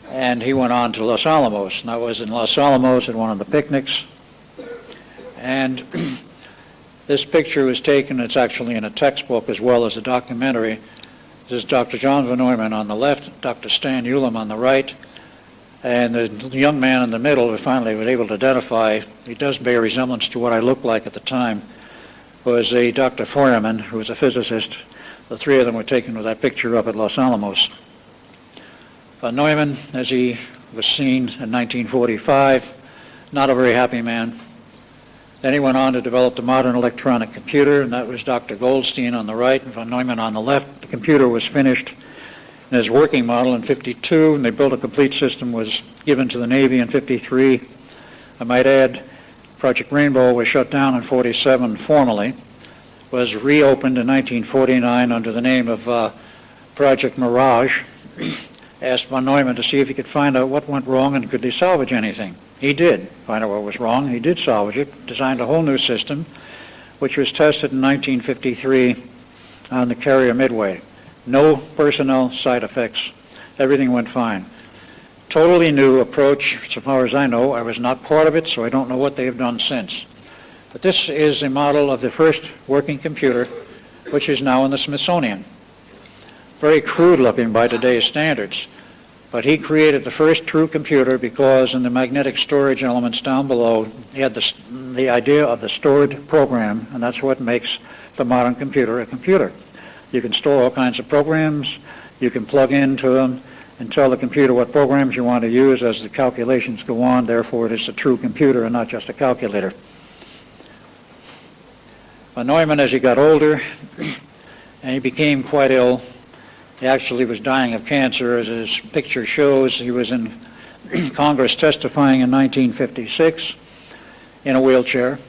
and he went on to Los Alamos. And I was in Los Alamos at one of the picnics, and this picture was taken. It's actually in a textbook as well as a documentary. This is Dr. John von Neumann on the left, Dr. Stan Ulam on the right, and the young man in the middle we finally were able to identify, he does bear resemblance to what I looked like at the time, was a Dr. Feuerman, who was a physicist. The 3 of them were taken with that picture up at Los Alamos. Von Neumann, as he was seen in 1945, not a very happy man. Then he went on to develop the modern electronic computer, and that was Dr. Goldstein on the right and von Neumann on the left. The computer was finished in his working model in 52, and they built a complete system, was given to the Navy in 53. I might add, Project Rainbow was shut down in 47 formally, was reopened in 1949 under the name of Project Mirage. Asked von Neumann to see if he could find out what went wrong and could they salvage anything. He did find out what was wrong. He did salvage it, designed a whole new system, which was tested in 1953 on the carrier Midway. No personnel side effects. Everything went fine. Totally new approach, so far as I know. I was not part of it, so I don't know what they have done since. But this is a model of the first working computer, which is now in the Smithsonian. Very crude looking by today's standards. But he created the first true computer because in the magnetic storage elements down below, he had the idea of the stored program, and that's what makes the modern computer a computer. You can store all kinds of programs, you can plug into them and tell the computer what programs you want to use as the calculations go on, therefore it is a true computer and not just a calculator. Von Neumann, as he got older, and he became quite ill, he actually was dying of cancer, as his picture shows. He was in Congress testifying in 1956 in a wheelchair.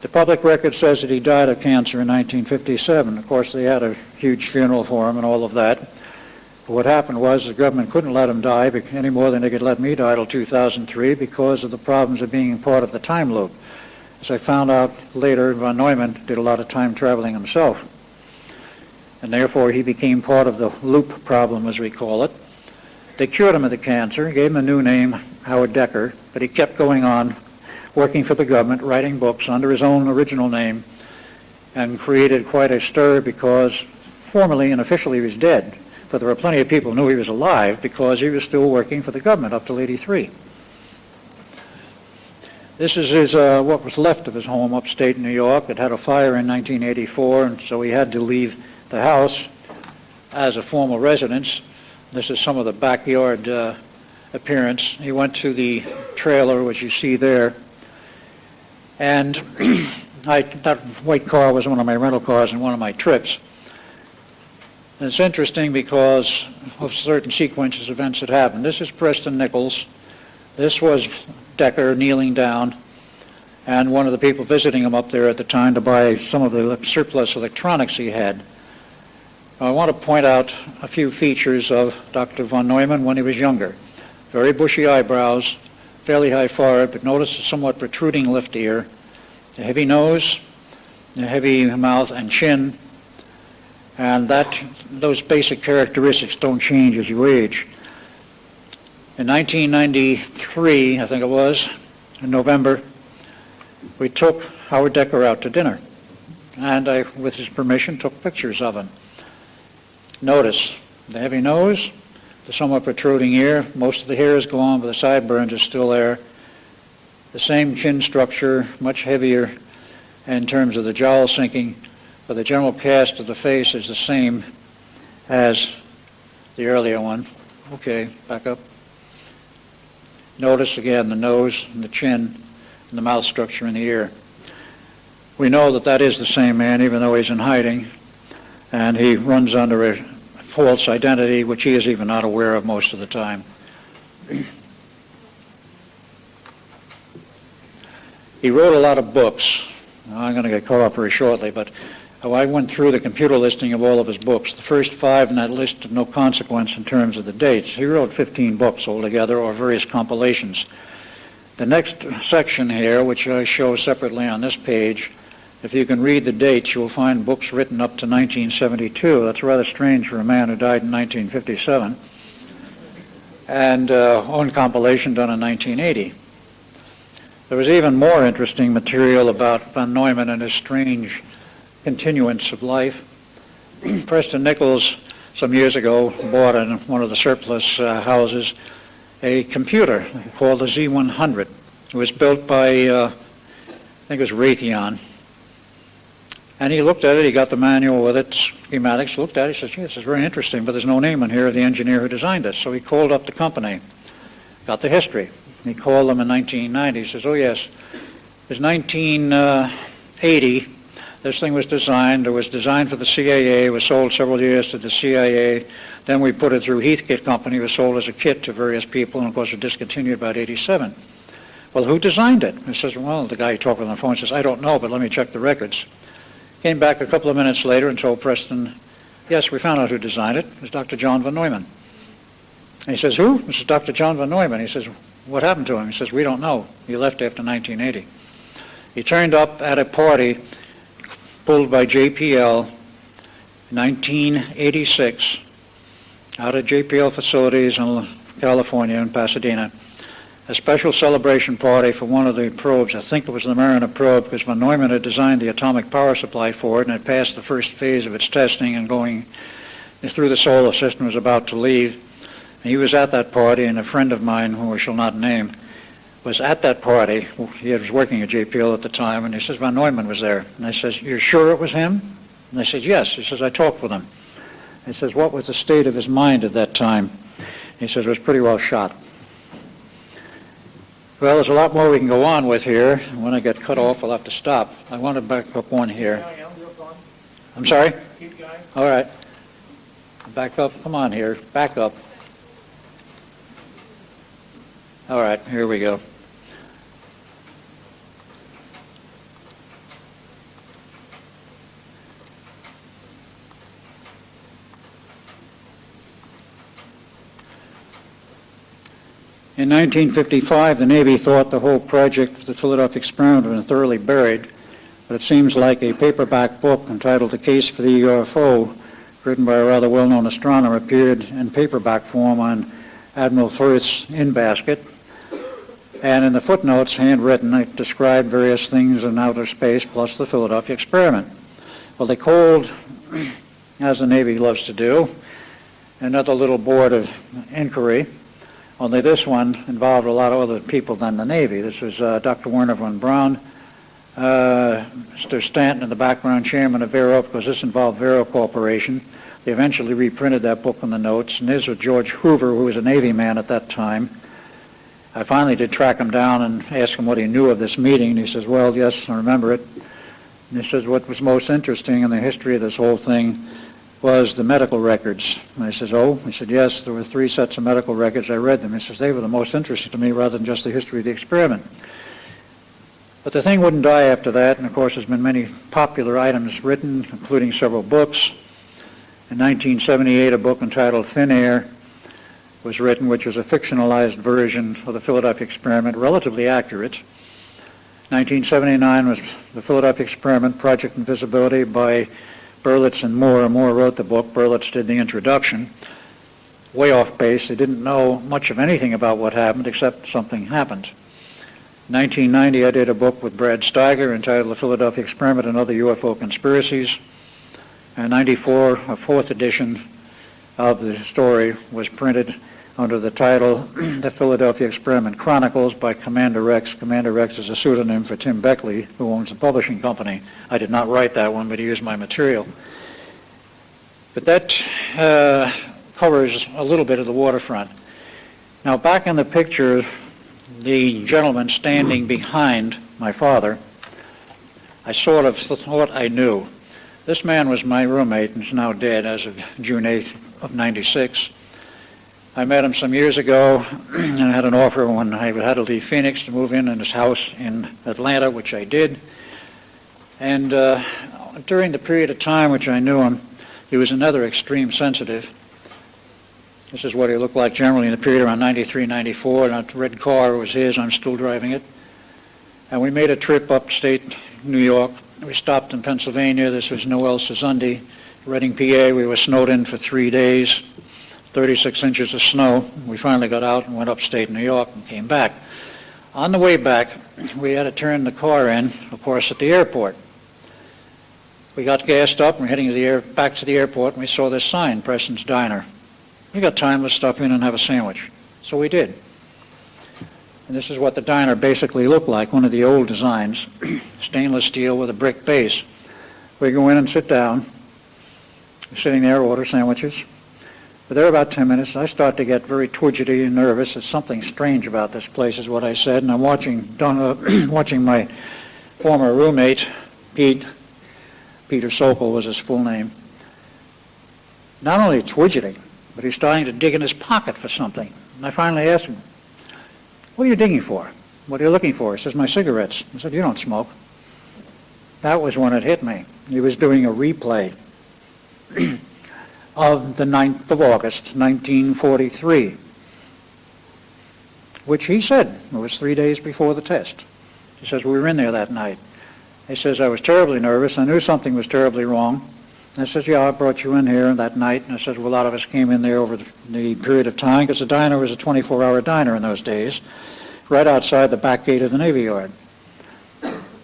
The public record says that he died of cancer in 1957. Of course, they had a huge funeral for him and all of that. But what happened was the government couldn't let him die any more than they could let me die till 2003 because of the problems of being part of the time loop. As I found out later, von Neumann did a lot of time traveling himself. And therefore he became part of the loop problem, as we call it. They cured him of the cancer, gave him a new name, Howard Decker, but he kept going on, working for the government, writing books under his own original name, and created quite a stir because formally and officially he was dead. But there were plenty of people who knew he was alive because he was still working for the government up till '83. This is his, what was left of his home upstate New York. It had a fire in 1984, and so he had to leave the house as a formal residence. This is some of the backyard appearance. He went to the trailer, which you see there, and that white car was one of my rental cars in one of my trips. And it's interesting because of certain sequences of events that happened. This is Preston Nichols. This was Decker kneeling down, and one of the people visiting him up there at the time to buy some of the surplus electronics he had. I want to point out a few features of Dr. von Neumann when he was younger. Very bushy eyebrows, fairly high forehead, but notice a somewhat protruding left ear, a heavy nose, a heavy mouth and chin, and those basic characteristics don't change as you age. In 1993, I think it was, in November, we took Howard Decker out to dinner, and I, with his permission, took pictures of him. Notice the heavy nose, the somewhat protruding ear, most of the hair is gone, but the sideburns are still there. The same chin structure, much heavier in terms of the jowl sinking, but the general cast of the face is the same as the earlier one. Okay, back up. Notice again the nose and the chin and the mouth structure in the ear. We know that that is the same man, even though he's in hiding, and he runs under a false identity, which he is even not aware of most of the time. He wrote a lot of books. I'm going to get caught up very shortly, but I went through the computer listing of all of his books. The first 5 in that list of no consequence in terms of the dates. He wrote 15 books altogether, or various compilations. The next section here, which I show separately on this page, if you can read the dates, you'll find books written up to 1972. That's rather strange for a man who died in 1957. And one compilation done in 1980. There was even more interesting material about von Neumann and his strange continuance of life. Preston Nichols, some years ago, bought in one of the surplus houses a computer called the Z100. It was built by, I think it was Raytheon. And he looked at it, he got the manual with it, schematics, looked at it, he says, gee, this is very interesting, but there's no name in here of the engineer who designed this. So he called up the company, got the history. He called them in 1990, he says, oh yes, it was 1980, this thing was designed. It was designed for the CIA, was sold several years to the CIA. Then we put it through Heathkit Company, it was sold as a kit to various people, and of course it discontinued about 87. Well, who designed it? He says, well, the guy talking on the phone says, I don't know, but let me check the records. Came back a couple of minutes later and told Preston, yes, we found out who designed it. It was Dr. John von Neumann. And he says, who? This is Dr. John von Neumann. He says, what happened to him? He says, we don't know. He left after 1980. He turned up at a party pulled by JPL in 1986 out of JPL facilities in California in Pasadena. a special celebration party for one of the probes. I think it was the Mariner probe, because von Neumann had designed the atomic power supply for it, and had passed the first phase of its testing and going through the solar system, was about to leave. And he was at that party, and a friend of mine, who I shall not name, was at that party. He was working at JPL at the time, and he says, von Neumann was there. And I says, you're sure it was him? And I said, yes. He says, I talked with him. He says, what was the state of his mind at that time? He says, it was pretty well shot. Well, there's a lot more we can go on with here. When I get cut off, I'll have to stop. I want to back up one here. I'm sorry? Keep going. All right. Back up. Come on here. Back up. All right, here we go. In 1955, the Navy thought the whole project, the Philadelphia experiment, had been thoroughly buried, but it seems like a paperback book entitled The Case for the UFO, written by a rather well-known astronomer, appeared in paperback form on Admiral Firth's in-basket. And in the footnotes, handwritten, it described various things in outer space plus the Philadelphia experiment. Well, they called, as the Navy loves to do, another little board of inquiry. Only this one involved a lot of other people than the Navy. This was Dr. Werner von Braun, Mr. Stanton in the background, chairman of Vero, because this involved Vero Corporation. They eventually reprinted that book in the notes, and this was George Hoover, who was a Navy man at that time. I finally did track him down and ask him what he knew of this meeting, and he says, well, yes, I remember it. And he says, what was most interesting in the history of this whole thing was the medical records. And I says, oh? He said, yes, there were 3 sets of medical records. I read them. He says, they were the most interesting to me rather than just the history of the experiment. But the thing wouldn't die after that, and of course there's been many popular items written, including several books. In 1978, a book entitled Thin Air was written, which is a fictionalized version of the Philadelphia experiment, relatively accurate. 1979 was the Philadelphia experiment, Project Invisibility, by Berlitz and Moore. Moore wrote the book. Berlitz did the introduction. Way off base. They didn't know much of anything about what happened, except something happened. In 1990, I did a book with Brad Steiger entitled The Philadelphia Experiment and Other UFO Conspiracies. And in 94, a 4th edition of the story was printed under the title The Philadelphia Experiment Chronicles by Commander Rex. Commander Rex is a pseudonym for Tim Beckley, who owns the publishing company. I did not write that one, but he used my material. But that covers a little bit of the waterfront. Now, back in the picture, the gentleman standing behind my father, I sort of thought I knew. This man was my roommate and is now dead as of June 8th of 96. I met him some years ago, and I had an offer when I had to leave Phoenix to move in his house in Atlanta, which I did. And during the period of time which I knew him, he was another extreme sensitive. This is what he looked like generally in the period around 93, 94. And that red car was his. I'm still driving it. And we made a trip upstate New York. We stopped in Pennsylvania. This was Noel Suzundi, Reading, PA. We were snowed in for 3 days. 36 inches of snow. We finally got out and went upstate New York and came back. On the way back, we had to turn the car in, of course, at the airport. We got gassed up and we're heading back to the airport, and we saw this sign, Preston's Diner. We got time, let's stop in and have a sandwich. So we did. And this is what the diner basically looked like, one of the old designs, stainless steel with a brick base. We go in and sit down. We're sitting there, order sandwiches. But there about 10 minutes, I start to get very twidgety and nervous. There's something strange about this place, is what I said. And I'm watching my former roommate, Peter Sokol was his full name, not only twidgeting, but he's starting to dig in his pocket for something. And I finally asked him, what are you digging for? What are you looking for? He says, my cigarettes. I said, you don't smoke. That was when it hit me. He was doing a replay of the 9th of August, 1943, which he said it was 3 days before the test. He says, we were in there that night. He says, I was terribly nervous. I knew something was terribly wrong. I says, yeah, I brought you in here that night. And I said, well, a lot of us came in there over the period of time, because the diner was a 24-hour diner in those days. right outside the back gate of the Navy Yard.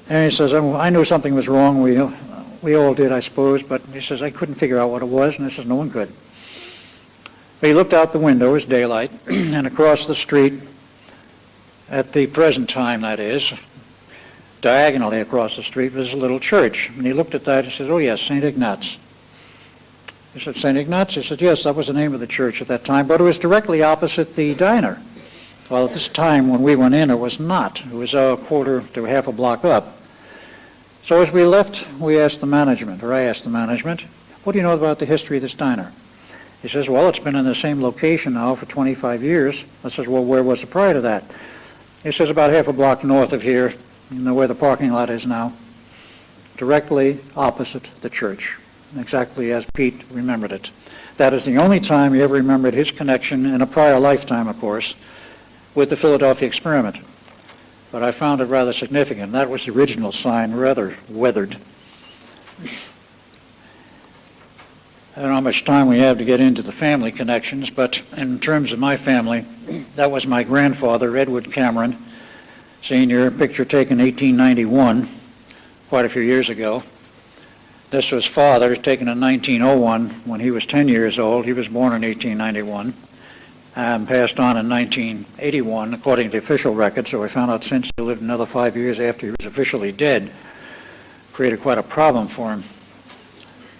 And he says, I knew something was wrong. We all did, I suppose, but he says, I couldn't figure out what it was, and I says, no one could. But he looked out the window, it was daylight, and across the street, at the present time that is, diagonally across the street was a little church. And he looked at that and said, oh yes, St. Ignatz. He said, St. Ignatz? He said, yes, that was the name of the church at that time, but it was directly opposite the diner. Well, at this time when we went in, it was not. It was a quarter to half a block up. So as we left, we asked the management, or I asked the management, what do you know about the history of this diner? He says, well, it's been in the same location now for 25 years. I says, well, where was it prior to that? He says, about half a block north of here, you know where the parking lot is now, directly opposite the church, exactly as Pete remembered it. That is the only time he ever remembered his connection, in a prior lifetime, of course, with the Philadelphia experiment. But I found it rather significant. That was the original sign, rather weathered. I don't know how much time we have to get into the family connections, but in terms of my family, that was my grandfather, Edward Cameron, Sr., picture taken 1891, quite a few years ago. This was father, taken in 1901 when he was 10 years old. He was born in 1891 and passed on in 1981, according to the official record, so I found out since he lived another 5 years after he was officially dead. Created quite a problem for him.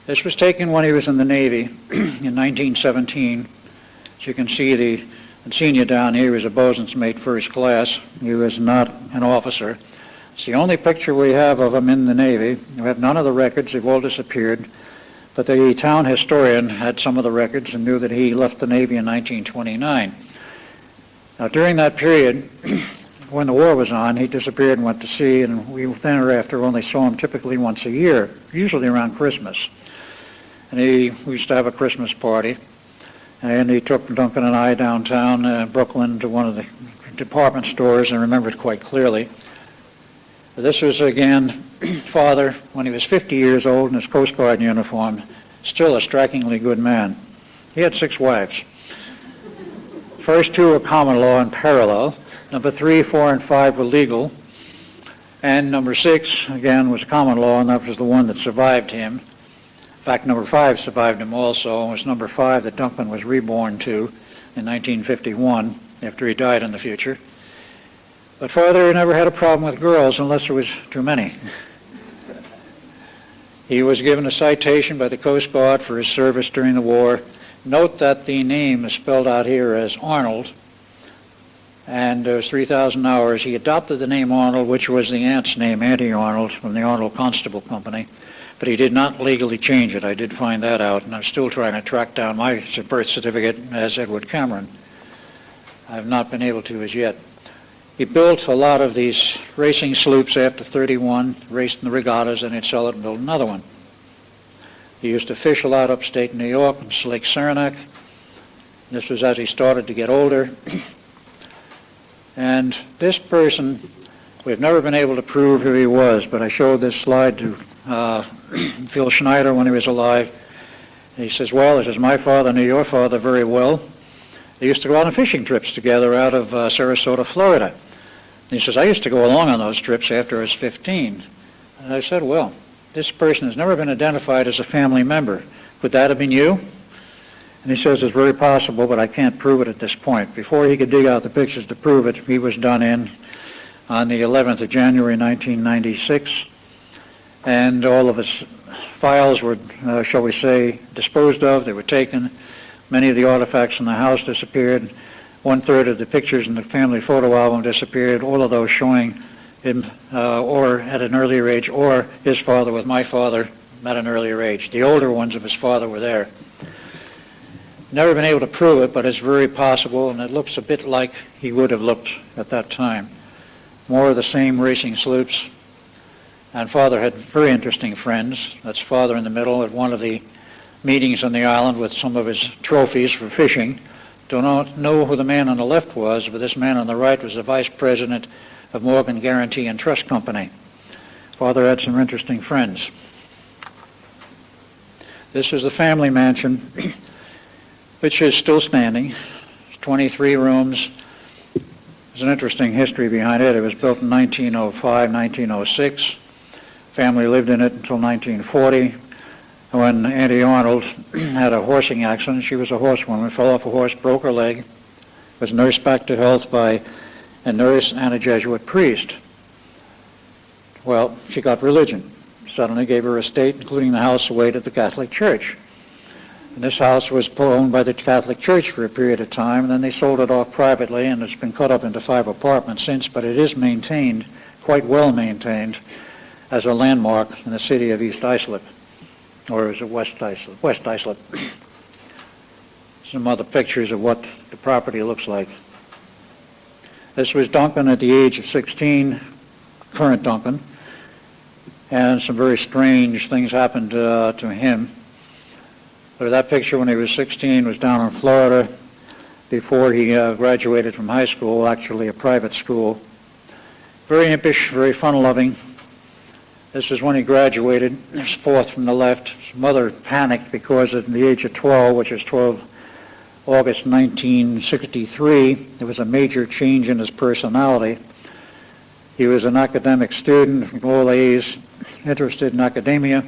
This was taken when he was in the Navy in 1917. As you can see, the senior down here was a bosun's mate first class. He was not an officer. It's the only picture we have of him in the Navy. We have none of the records. They've all disappeared. But the town historian had some of the records and knew that he left the Navy in 1929. Now, during that period, when the war was on, he disappeared and went to sea, and we then or after only saw him typically once a year, usually around Christmas. And we used to have a Christmas party, and he took Duncan and I downtown Brooklyn to one of the department stores, and I remember it quite clearly. This was, again, father when he was 50 years old in his Coast Guard uniform, still a strikingly good man. He had 6 wives. First 2 were common law and parallel. Number 3, 4, and 5 were legal. And number 6, again, was common law, and that was the one that survived him. In fact, number 5 survived him also, and it was number 5 that Duncan was reborn to in 1951, after he died in the future. But father never had a problem with girls unless there was too many. He was given a citation by the Coast Guard for his service during the war. Note that the name is spelled out here as Arnold, and it was 3,000 hours. He adopted the name Arnold, which was the aunt's name, Auntie Arnold, from the Arnold Constable Company, but he did not legally change it. I did find that out, and I'm still trying to track down my birth certificate as Edward Cameron. I've not been able to as yet. He built a lot of these racing sloops after 31, raced in the regattas, and he'd sell it and build another one. He used to fish a lot upstate New York, in Lake Saranac. This was as he started to get older. And this person, we've never been able to prove who he was, but I showed this slide to Phil Schneider when he was alive. And he says, well, this is my father knew your father very well. They used to go on fishing trips together out of Sarasota, Florida. And he says, I used to go along on those trips after I was 15. And I said, well, this person has never been identified as a family member. Could that have been you? And he says, it's very possible, but I can't prove it at this point. Before he could dig out the pictures to prove it, he was done in on the 11th of January, 1996. And all of his files were, shall we say, disposed of. They were taken. Many of the artifacts in the house disappeared. 1/3 of the pictures in the family photo album disappeared, all of those showing him or at an earlier age, or his father with my father at an earlier age. The older ones of his father were there. Never been able to prove it, but it's very possible, and it looks a bit like he would have looked at that time. More of the same racing sloops. And father had very interesting friends. That's father in the middle at one of the meetings on the island with some of his trophies for fishing. Do not know who the man on the left was, but this man on the right was the vice president of Morgan Guarantee and Trust Company. Father had some interesting friends. This is the family mansion, which is still standing. It's 23 rooms. There's an interesting history behind it. It was built in 1905, 1906. Family lived in it until 1940, when Auntie Arnold had a horsing accident. She was a horsewoman, fell off a horse, broke her leg, was nursed back to health by a nurse and a Jesuit priest. Well, she got religion. Suddenly gave her estate, including the house, away to the Catholic Church. And this house was owned by the Catholic Church for a period of time, and then they sold it off privately, and it's been cut up into 5 apartments since, but it is maintained, quite well maintained, as a landmark in the city of East Islip, or is it West Islip? West Islip. Some other pictures of what the property looks like. This was Duncan at the age of 16, current Duncan, and some very strange things happened to him. But that picture when he was 16 was down in Florida before he graduated from high school, actually a private school. Very impish, very fun-loving. This is when he graduated. There's 4th from the left. His mother panicked because at the age of 12, which is 12 August 1963, there was a major change in his personality. He was an academic student, all A's, interested in academia.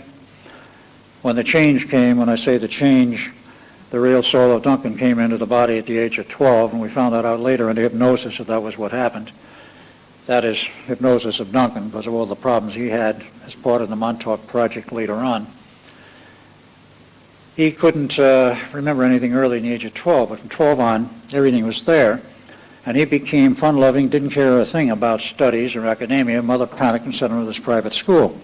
When the change came, when I say the change, the real soul of Duncan came into the body at the age of 12, and we found that out later in the hypnosis that was what happened. That is hypnosis of Duncan because of all the problems he had as part of the Montauk Project later on. He couldn't remember anything early in the age of 12, but from 12 on, everything was there. And he became fun-loving, didn't care a thing about studies or academia. Mother panicked and sent him to this private school.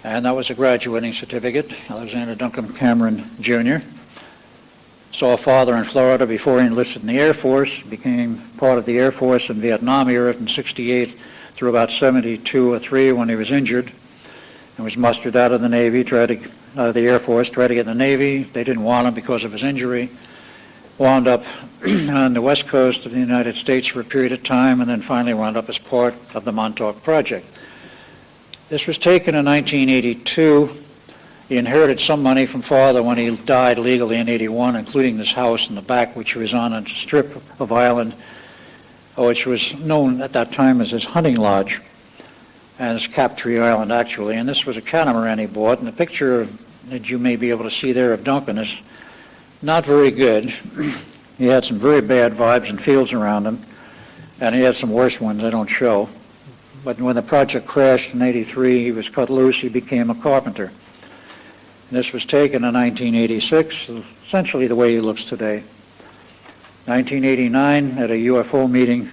And that was a graduating certificate, Alexander Duncan Cameron, Jr. Saw a father in Florida before he enlisted in the Air Force, became part of the Air Force in Vietnam era from 68 through about 72 or 3 when he was injured, and was mustered out of the Navy, the Air Force, tried to get in the Navy. They didn't want him because of his injury. Wound up on the west coast of the United States for a period of time, and then finally wound up as part of the Montauk Project. This was taken in 1982. He inherited some money from father when he died legally in 81, including this house in the back, which was on a strip of island, which was known at that time as his hunting lodge, and it's Captree Island actually. And this was a catamaran he bought, and the picture that you may be able to see there of Duncan is not very good. He had some very bad vibes and feels around him, and he had some worse ones I don't show. But when the project crashed in 83, he was cut loose, he became a carpenter. And this was taken in 1986, essentially the way he looks today. 1989, at a UFO meeting,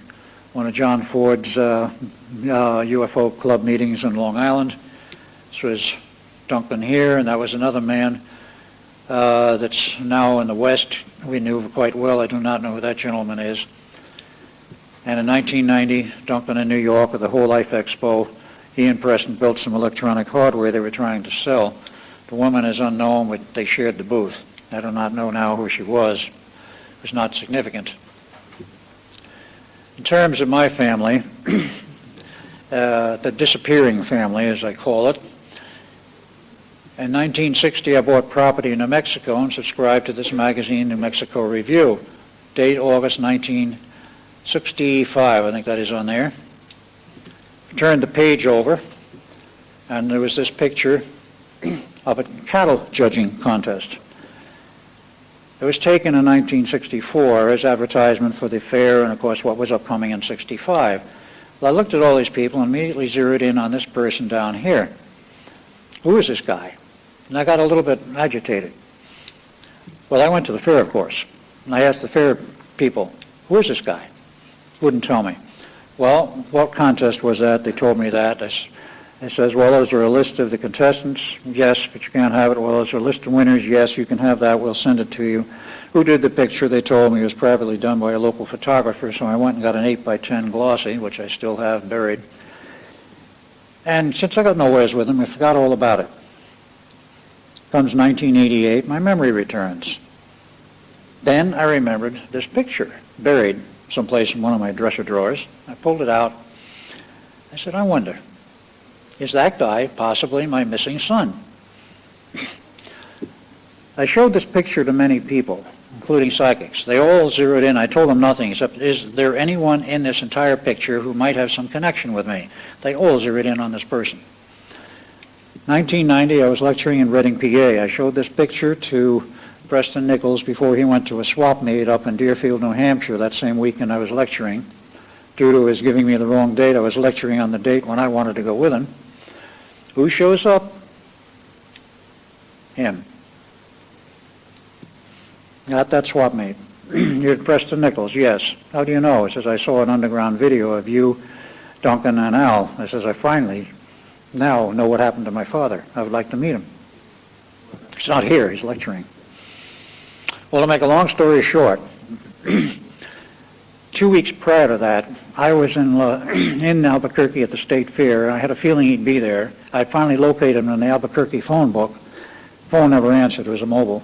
one of John Ford's UFO club meetings in Long Island. This was Duncan here, and that was another man that's now in the West. We knew quite well. I do not know who that gentleman is. And in 1990, Duncan in New York at the Whole Life Expo, he and Preston built some electronic hardware they were trying to sell. The woman is unknown, but they shared the booth. I do not know now who she was. It was not significant. In terms of my family, the disappearing family, as I call it, in 1960 I bought property in New Mexico and subscribed to this magazine, New Mexico Review. Date August 1965, I think that is on there. Turned the page over, and there was this picture of a cattle judging contest. It was taken in 1964 as advertisement for the fair and, of course, what was upcoming in 65. Well, I looked at all these people and immediately zeroed in on this person down here. Who is this guy? And I got a little bit agitated. Well, I went to the fair, of course, and I asked the fair people, who is this guy? Wouldn't tell me. Well, what contest was that? They told me that. It says, well, is there a list of the contestants? Yes, but you can't have it. Well, is there a list of winners? Yes, you can have that. We'll send it to you. Who did the picture? They told me it was privately done by a local photographer, so I went and got an 8x10 glossy, which I still have buried. And since I got nowheres with them, I forgot all about it. Comes 1988, my memory returns. Then I remembered this picture, buried someplace in one of my dresser drawers. I pulled it out. I said, I wonder, is that guy possibly my missing son? I showed this picture to many people, including psychics. They all zeroed in. I told them nothing except, is there anyone in this entire picture who might have some connection with me? They all zeroed in on this person. 1990, I was lecturing in Reading, PA. I showed this picture to Preston Nichols before he went to a swap meet up in Deerfield, New Hampshire that same weekend I was lecturing. Due to his giving me the wrong date, I was lecturing on the date when I wanted to go with him. Who shows up? Him. At that swap meet. You're Preston Nichols? Yes. How do you know? He says, I saw an underground video of you, Duncan, and Al. I says, I finally now know what happened to my father. I would like to meet him. He's not here. He's lecturing. Well, to make a long story short, 2 weeks prior to that, I was in Albuquerque at the State Fair. I had a feeling he'd be there. I finally located him in the Albuquerque phone book. Phone never answered. It was a mobile.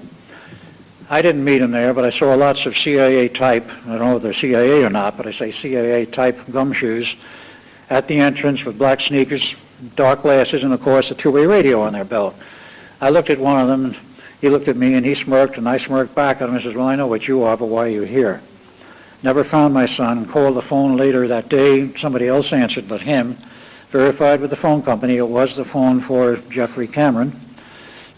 I didn't meet him there, but I saw lots of CIA type, I don't know if they're CIA or not, but I say CIA type gumshoes at the entrance with black sneakers, dark glasses, and of course a two-way radio on their belt. I looked at one of them, and he looked at me, and he smirked, and I smirked back at him and says, well, I know what you are, but why are you here? Never found my son. Called the phone later that day. Somebody else answered but him. Verified with the phone company. It was the phone for Jeffrey Cameron.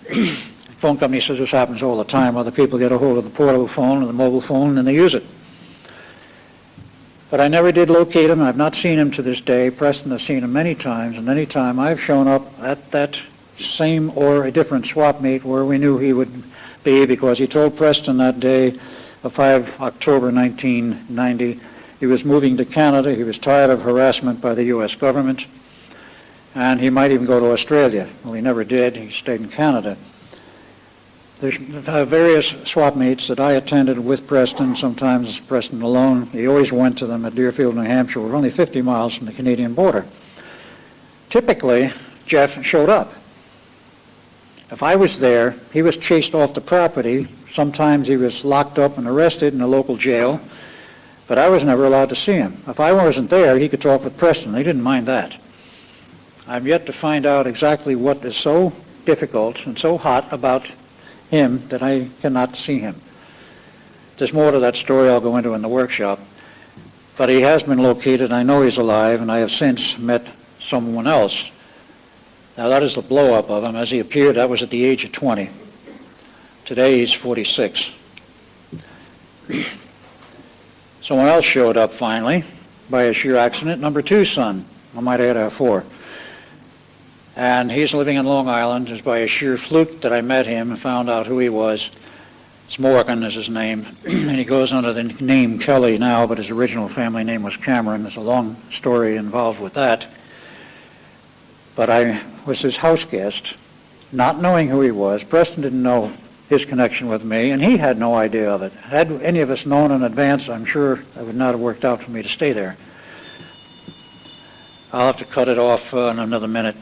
The phone company says this happens all the time. Other people get a hold of the portable phone or the mobile phone and they use it. But I never did locate him. I've not seen him to this day. Preston has seen him many times, and any time I've shown up at that same or a different swap meet where we knew he would be, because he told Preston that day of 5 October 1990, he was moving to Canada. He was tired of harassment by the U.S. government, and he might even go to Australia. Well, he never did. He stayed in Canada. There's various swap meets that I attended with Preston, sometimes Preston alone. He always went to them at Deerfield, New Hampshire. We're only 50 miles from the Canadian border. Typically, Jeff showed up. If I was there, he was chased off the property. Sometimes he was locked up and arrested in a local jail, but I was never allowed to see him. If I wasn't there, he could talk with Preston. They didn't mind that. I've yet to find out exactly what is so difficult and so hot about him that I cannot see him. There's more to that story I'll go into in the workshop, but he has been located. I know he's alive, and I have since met someone else. Now that is the blow-up of him. As he appeared, that was at the age of 20. Today he's 46. Someone else showed up finally by a sheer accident, number 2's son. I might add I have 4. And he's living in Long Island. It's by a sheer fluke that I met him and found out who he was. It's Morgan is his name, and he goes under the name Kelly now, but his original family name was Cameron. There's a long story involved with that. But I was his house guest, not knowing who he was. Preston didn't know his connection with me, and he had no idea of it. Had any of us known in advance, I'm sure it would not have worked out for me to stay there. I'll have to cut it off in another minute.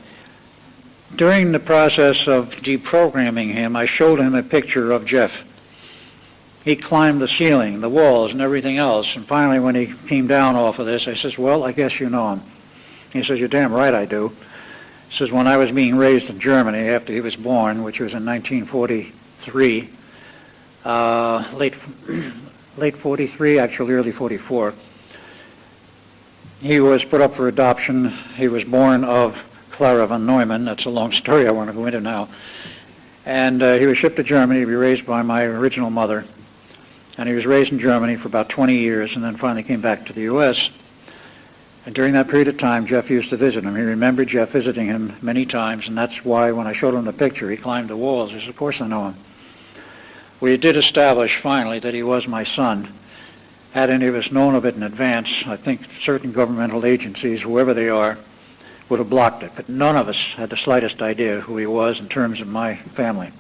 During the process of deprogramming him, I showed him a picture of Jeff. He climbed the ceiling, the walls, and everything else, and finally when he came down off of this, I says, well, I guess you know him. He says, you're damn right I do. He says, when I was being raised in Germany after he was born, which was in 1943, late 43, actually early 44, he was put up for adoption. He was born of Clara von Neumann. That's a long story I want to go into now. And he was shipped to Germany to be raised by my original mother. And he was raised in Germany for about 20 years and then finally came back to the U.S. And during that period of time, Jeff used to visit him. He remembered Jeff visiting him many times, and that's why when I showed him the picture, he climbed the walls. He said, of course I know him. We did establish finally that he was my son. Had any of us known of it in advance, I think certain governmental agencies, whoever they are, would have blocked it. But none of us had the slightest idea who he was in terms of my family.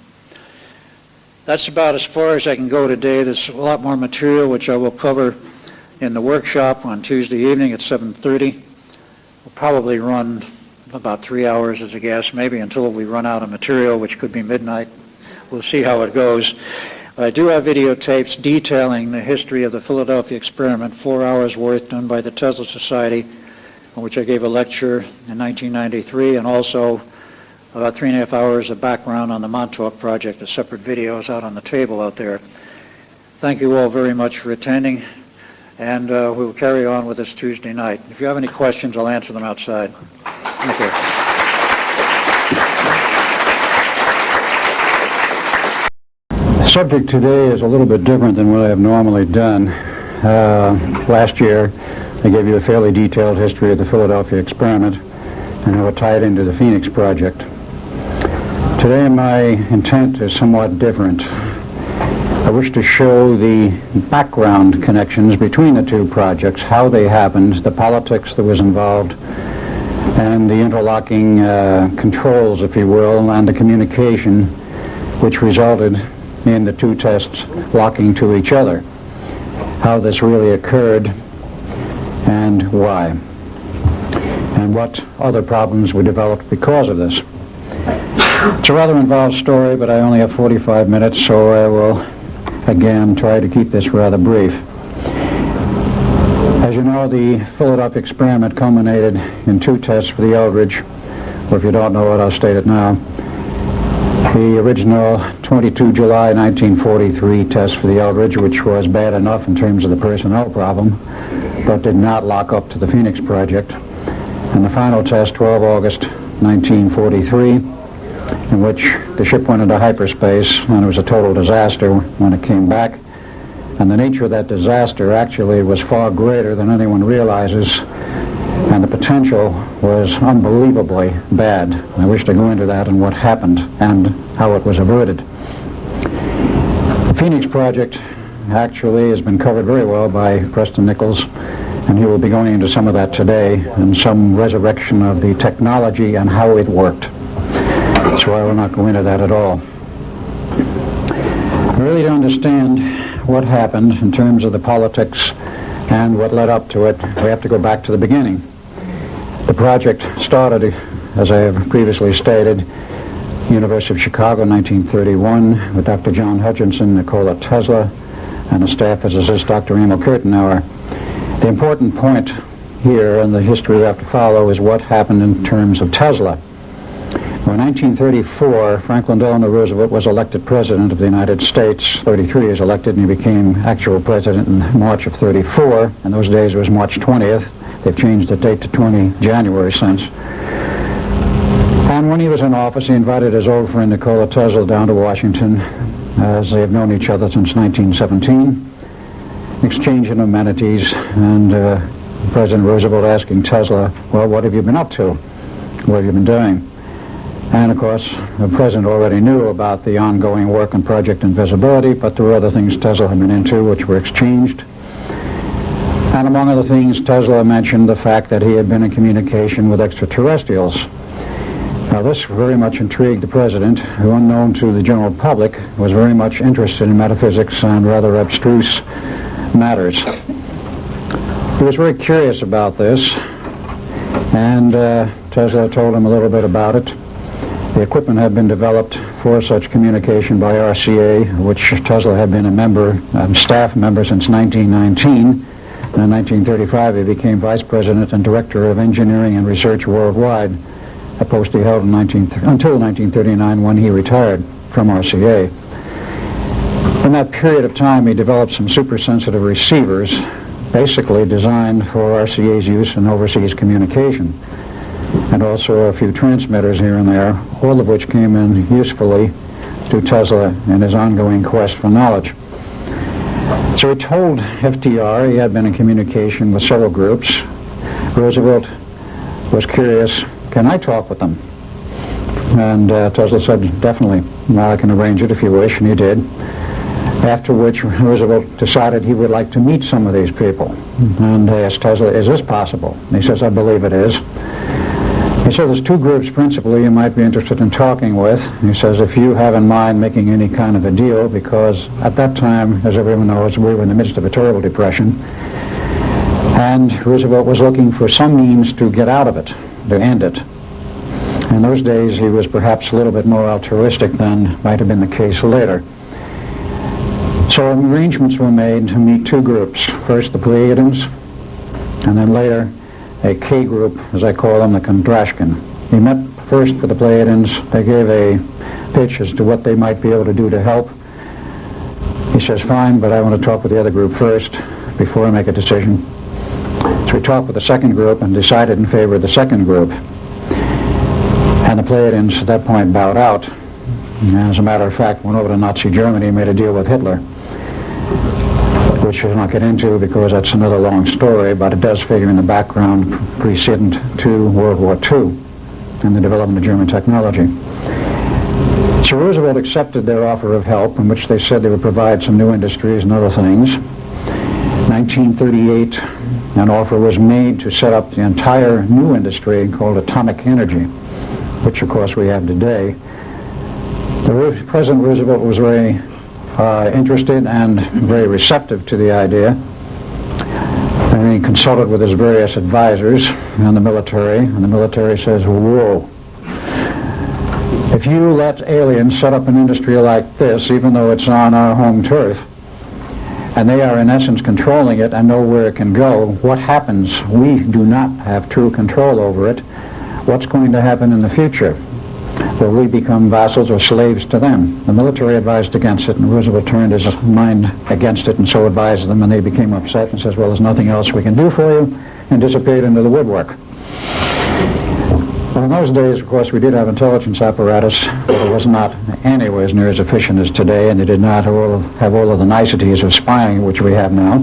That's about as far as I can go today. There's a lot more material which I will cover in the workshop on Tuesday evening at 7:30. We'll probably run about 3 hours as a guess, maybe until we run out of material, which could be midnight. We'll see how it goes. I do have videotapes detailing the history of the Philadelphia experiment, 4 hours worth done by the Tesla Society, on which I gave a lecture in 1993, and also about 3.5 hours of background on the Montauk Project, a separate video is out on the table out there. Thank you all very much for attending, and we'll carry on with this Tuesday night. If you have any questions, I'll answer them outside. Thank you. The subject today is a little bit different than what I have normally done. Last year, I gave you a fairly detailed history of the Philadelphia experiment and how it tied into the Phoenix Project. Today, my intent is somewhat different. I wish to show the background connections between the two projects, how they happened, the politics that was involved, and the interlocking controls, if you will, and the communication which resulted in the two tests locking to each other. How this really occurred and why, and what other problems were developed because of this. It's a rather involved story, but I only have 45 minutes, so I will again try to keep this rather brief. As you know, the Philadelphia experiment culminated in two tests for the Eldridge, or if you don't know it, I'll state it now. The original 22 July 1943 test for the Eldridge, which was bad enough in terms of the personnel problem, but did not lock up to the Phoenix Project. And the final test, 12 August 1943, in which the ship went into hyperspace, and it was a total disaster when it came back. And the nature of that disaster actually was far greater than anyone realizes, and the potential was unbelievably bad. I wish to go into that and what happened and how it was averted. The Phoenix Project actually has been covered very well by Preston Nichols, and he will be going into some of that today and some resurrection of the technology and how it worked. So I will not go into that at all. Really to understand what happened in terms of the politics and what led up to it, we have to go back to the beginning. The project started, as I have previously stated, University of Chicago, 1931, with Dr. John Hutchinson, Nikola Tesla, and a staff physicist, Dr. Emil Kirtenauer. The important point here in the history we have to follow is what happened in terms of Tesla. Well, in 1934, Franklin Delano Roosevelt was elected President of the United States. 33 he was elected, and he became actual President in March of 34. In those days it was March 20th. They've changed the date to 20 January since. And when he was in office, he invited his old friend Nikola Tesla down to Washington, as they have known each other since 1917, exchanging amenities, and President Roosevelt asking Tesla, well, what have you been up to? What have you been doing? And of course, the President already knew about the ongoing work on Project Invisibility, but there were other things Tesla had been into which were exchanged. And among other things, Tesla mentioned the fact that he had been in communication with extraterrestrials. Now this very much intrigued the President, who, unknown to the general public, was very much interested in metaphysics and rather abstruse matters. He was very curious about this, and Tesla told him a little bit about it. The equipment had been developed for such communication by RCA, which Tesla had been a member, staff member since 1919. In 1935, he became Vice President and Director of Engineering and Research Worldwide, a post he held until 1939 when he retired from RCA. In that period of time, he developed some super-sensitive receivers, basically designed for RCA's use in overseas communication, and also a few transmitters here and there, all of which came in usefully to Tesla in his ongoing quest for knowledge. So he told FDR he had been in communication with several groups. Roosevelt was curious, can I talk with them? And Tesla said, definitely, well, I can arrange it if you wish, and he did. After which Roosevelt decided he would like to meet some of these people. And they asked Tesla, is this possible? And he says, I believe it is. He said, there's two groups principally you might be interested in talking with. He says, if you have in mind making any kind of a deal, because at that time, as everyone knows, we were in the midst of a terrible depression, and Roosevelt was looking for some means to get out of it, to end it. In those days, he was perhaps a little bit more altruistic than might have been the case later. So arrangements were made to meet two groups. First, the Pleiadians, and then later, a K group, as I call them, the Kondrashkin. He met first with the Pleiadians. They gave a pitch as to what they might be able to do to help. He says, fine, but I want to talk with the other group first before I make a decision. So we talked with the second group and decided in favor of the second group. And the Pleiadians at that point bowed out. And as a matter of fact, went over to Nazi Germany and made a deal with Hitler, which we'll not get into because that's another long story, but it does figure in the background precedent to World War II and the development of German technology. So Roosevelt accepted their offer of help, in which they said they would provide some new industries and other things. 1938, an offer was made to set up the entire new industry called atomic energy, which of course we have today. President Roosevelt was very interested and very receptive to the idea. And he consulted with his various advisors and the military says, whoa. If you let aliens set up an industry like this, even though it's on our home turf, and they are in essence controlling it and know where it can go, what happens? We do not have true control over it. What's going to happen in the future? Will we become vassals or slaves to them? The military advised against it, and Roosevelt turned his mind against it and so advised them, and they became upset and says, well, there's nothing else we can do for you, and disappeared into the woodwork. Well, in those days, of course, we did have intelligence apparatus, but it was not anywhere as near as efficient as today, and they did not have all of the niceties of spying, which we have now.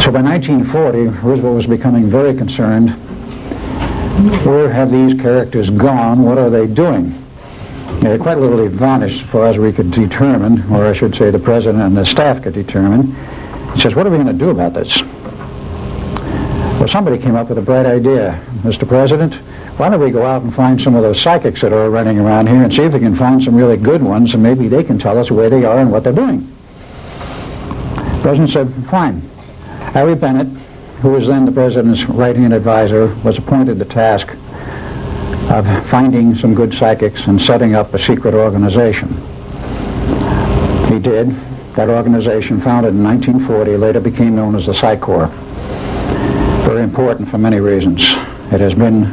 So by 1940, Roosevelt was becoming very concerned. Where have these characters gone? What are they doing? They quite literally vanished as far as we could determine, or I should say the president and the staff could determine. He says, what are we going to do about this? Well, somebody came up with a bright idea. Mr. President, why don't we go out and find some of those psychics that are running around here and see if we can find some really good ones, and maybe they can tell us where they are and what they're doing. The president said, fine. Harry Bennett, who was then the president's right-hand advisor, was appointed the task of finding some good psychics and setting up a secret organization. He did. That organization, founded in 1940, later became known as the Psi Corps. Very important for many reasons. It has been,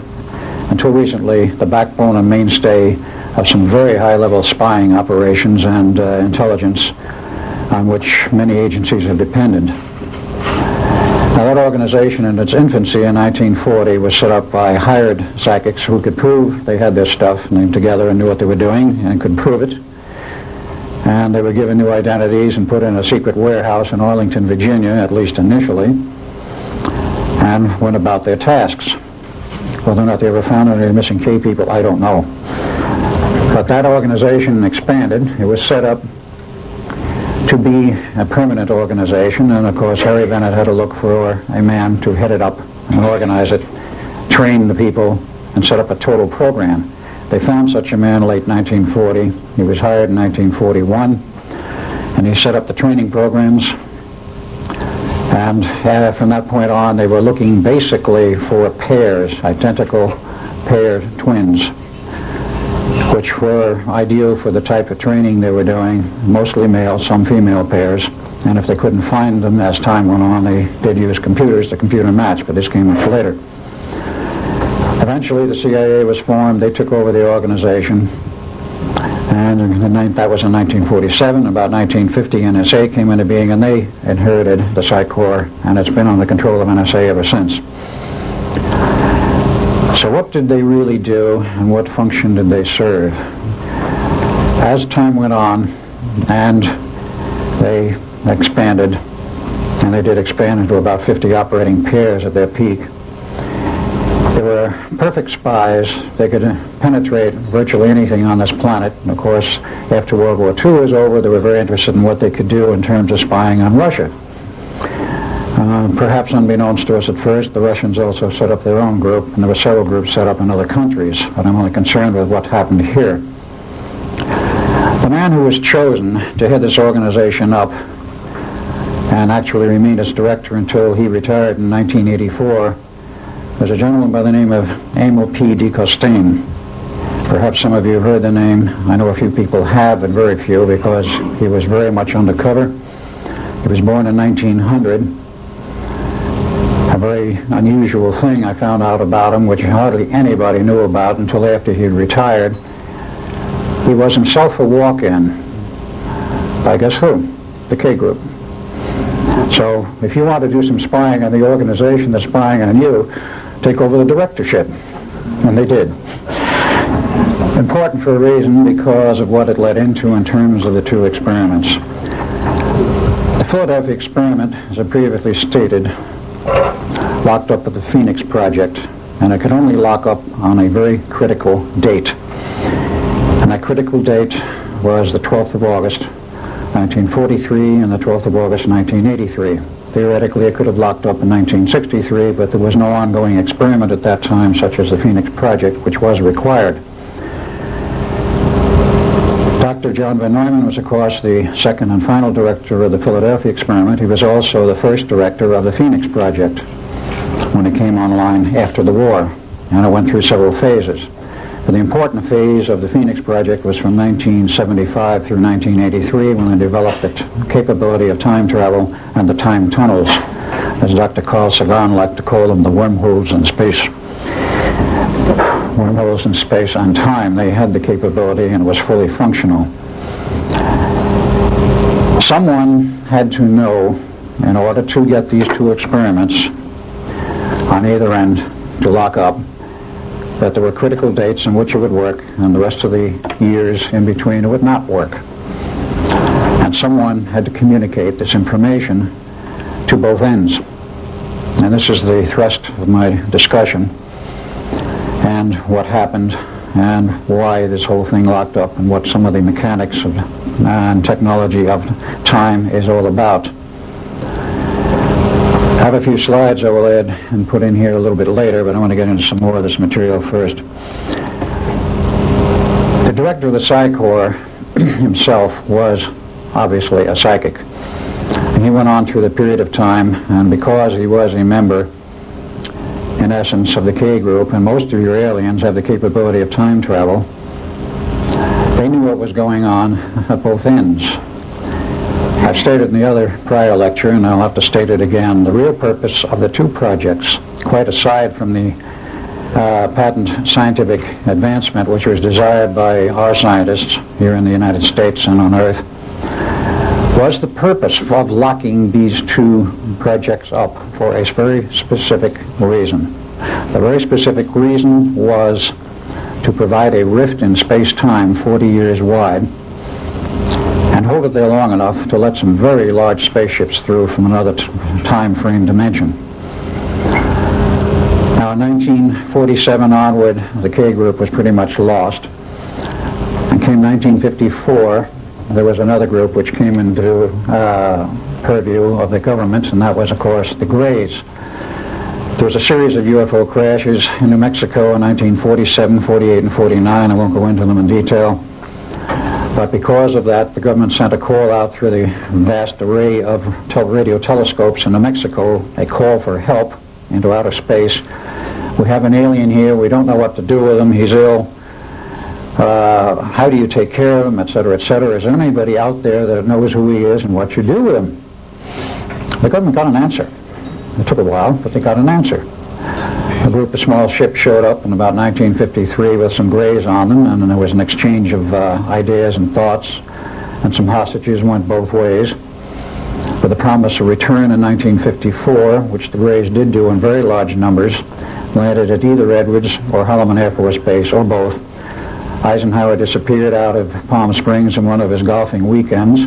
until recently, the backbone and mainstay of some very high-level spying operations and intelligence on which many agencies have depended. Now, that organization in its infancy in 1940 was set up by hired psychics who could prove they had their stuff named together and knew what they were doing and could prove it. And they were given new identities and put in a secret warehouse in Arlington, Virginia, at least initially, and went about their tasks. Whether or not they ever found any missing key people, I don't know. But that organization expanded. It was set up to be a permanent organization, and of course Harry Bennett had to look for a man to head it up and organize it, train the people, and set up a total program. They found such a man late 1940. He was hired in 1941, and he set up the training programs. And from that point on, they were looking basically for pairs, identical paired twins, which were ideal for the type of training they were doing, mostly male, some female pairs. And if they couldn't find them as time went on, they did use computers to computer match, but this came much later. Eventually, the CIA was formed. They took over the organization. And that was in 1947. About 1950, NSA came into being, and they inherited the Psi Corps, and it's been under control of NSA ever since. So what did they really do, and what function did they serve? As time went on, and they expanded, and they did expand into about 50 operating pairs at their peak. They were perfect spies. They could penetrate virtually anything on this planet. And of course, after World War II was over, they were very interested in what they could do in terms of spying on Russia. Perhaps unbeknownst to us at first, the Russians also set up their own group, and there were several groups set up in other countries, but I'm only concerned with what happened here. The man who was chosen to head this organization up and actually remained its director until he retired in 1984 was a gentleman by the name of Emil P. de Costain. Perhaps some of you have heard the name. I know a few people have, but very few, because he was very much undercover. He was born in 1900. A very unusual thing I found out about him, which hardly anybody knew about until after he had retired. He was himself a walk-in. By guess who? The K Group. So if you want to do some spying on the organization that's spying on you, take over the directorship. And they did. Important for a reason, because of what it led into in terms of the two experiments. The Philadelphia experiment, as I previously stated, locked up with the Phoenix Project, and it could only lock up on a very critical date. And that critical date was the 12th of August, 1943, and the 12th of August, 1983. Theoretically, it could have locked up in 1963, but there was no ongoing experiment at that time, such as the Phoenix Project, which was required. Dr. John Van Neumann was, of course, the second and final director of the Philadelphia experiment. He was also the first director of the Phoenix Project when it came online after the war, and it went through several phases. But the important phase of the Phoenix Project was from 1975 through 1983, when they developed the capability of time travel and the time tunnels, as Dr. Carl Sagan liked to call them, the wormholes in space. Wormholes in space and time. They had the capability, and it was fully functional. Someone had to know, in order to get these two experiments on either end to lock up, that there were critical dates in which it would work, and the rest of the years in between it would not work. And someone had to communicate this information to both ends. And this is the thrust of my discussion, and what happened, and why this whole thing locked up, and what some of the mechanics of, and technology of time is all about. I have a few slides I will add and put in here a little bit later, but I want to get into some more of this material first. The director of the Psi Corps himself was obviously a psychic. And he went on through the period of time, and because he was a member, in essence, of the K Group, and most of your aliens have the capability of time travel, they knew what was going on at both ends. I've stated in the other prior lecture, and I'll have to state it again, the real purpose of the two projects, quite aside from the patent scientific advancement which was desired by our scientists here in the United States and on Earth, was the purpose of locking these two projects up for a very specific reason. The very specific reason was to provide a rift in space-time 40 years wide and hold it there long enough to let some very large spaceships through from another time frame dimension. Now, in 1947 onward, the K Group was pretty much lost. And came 1954, there was another group which came into purview of the government, and that was, of course, the Greys. There was a series of UFO crashes in New Mexico in 1947, 48, and 49. I won't go into them in detail. But because of that, the government sent a call out through the vast array of radio telescopes in New Mexico, a call for help into outer space. We have an alien here. We don't know what to do with him. He's ill. How do you take care of him, et cetera, et cetera? Is there anybody out there that knows who he is and what you do with him? The government got an answer. It took a while, but they got an answer. A group of small ships showed up in about 1953 with some Greys on them, and then there was an exchange of ideas and thoughts, and some hostages went both ways, with the promise of return in 1954, which the Greys did do in very large numbers, landed at either Edwards or Holloman Air Force Base, or both. Eisenhower disappeared out of Palm Springs in one of his golfing weekends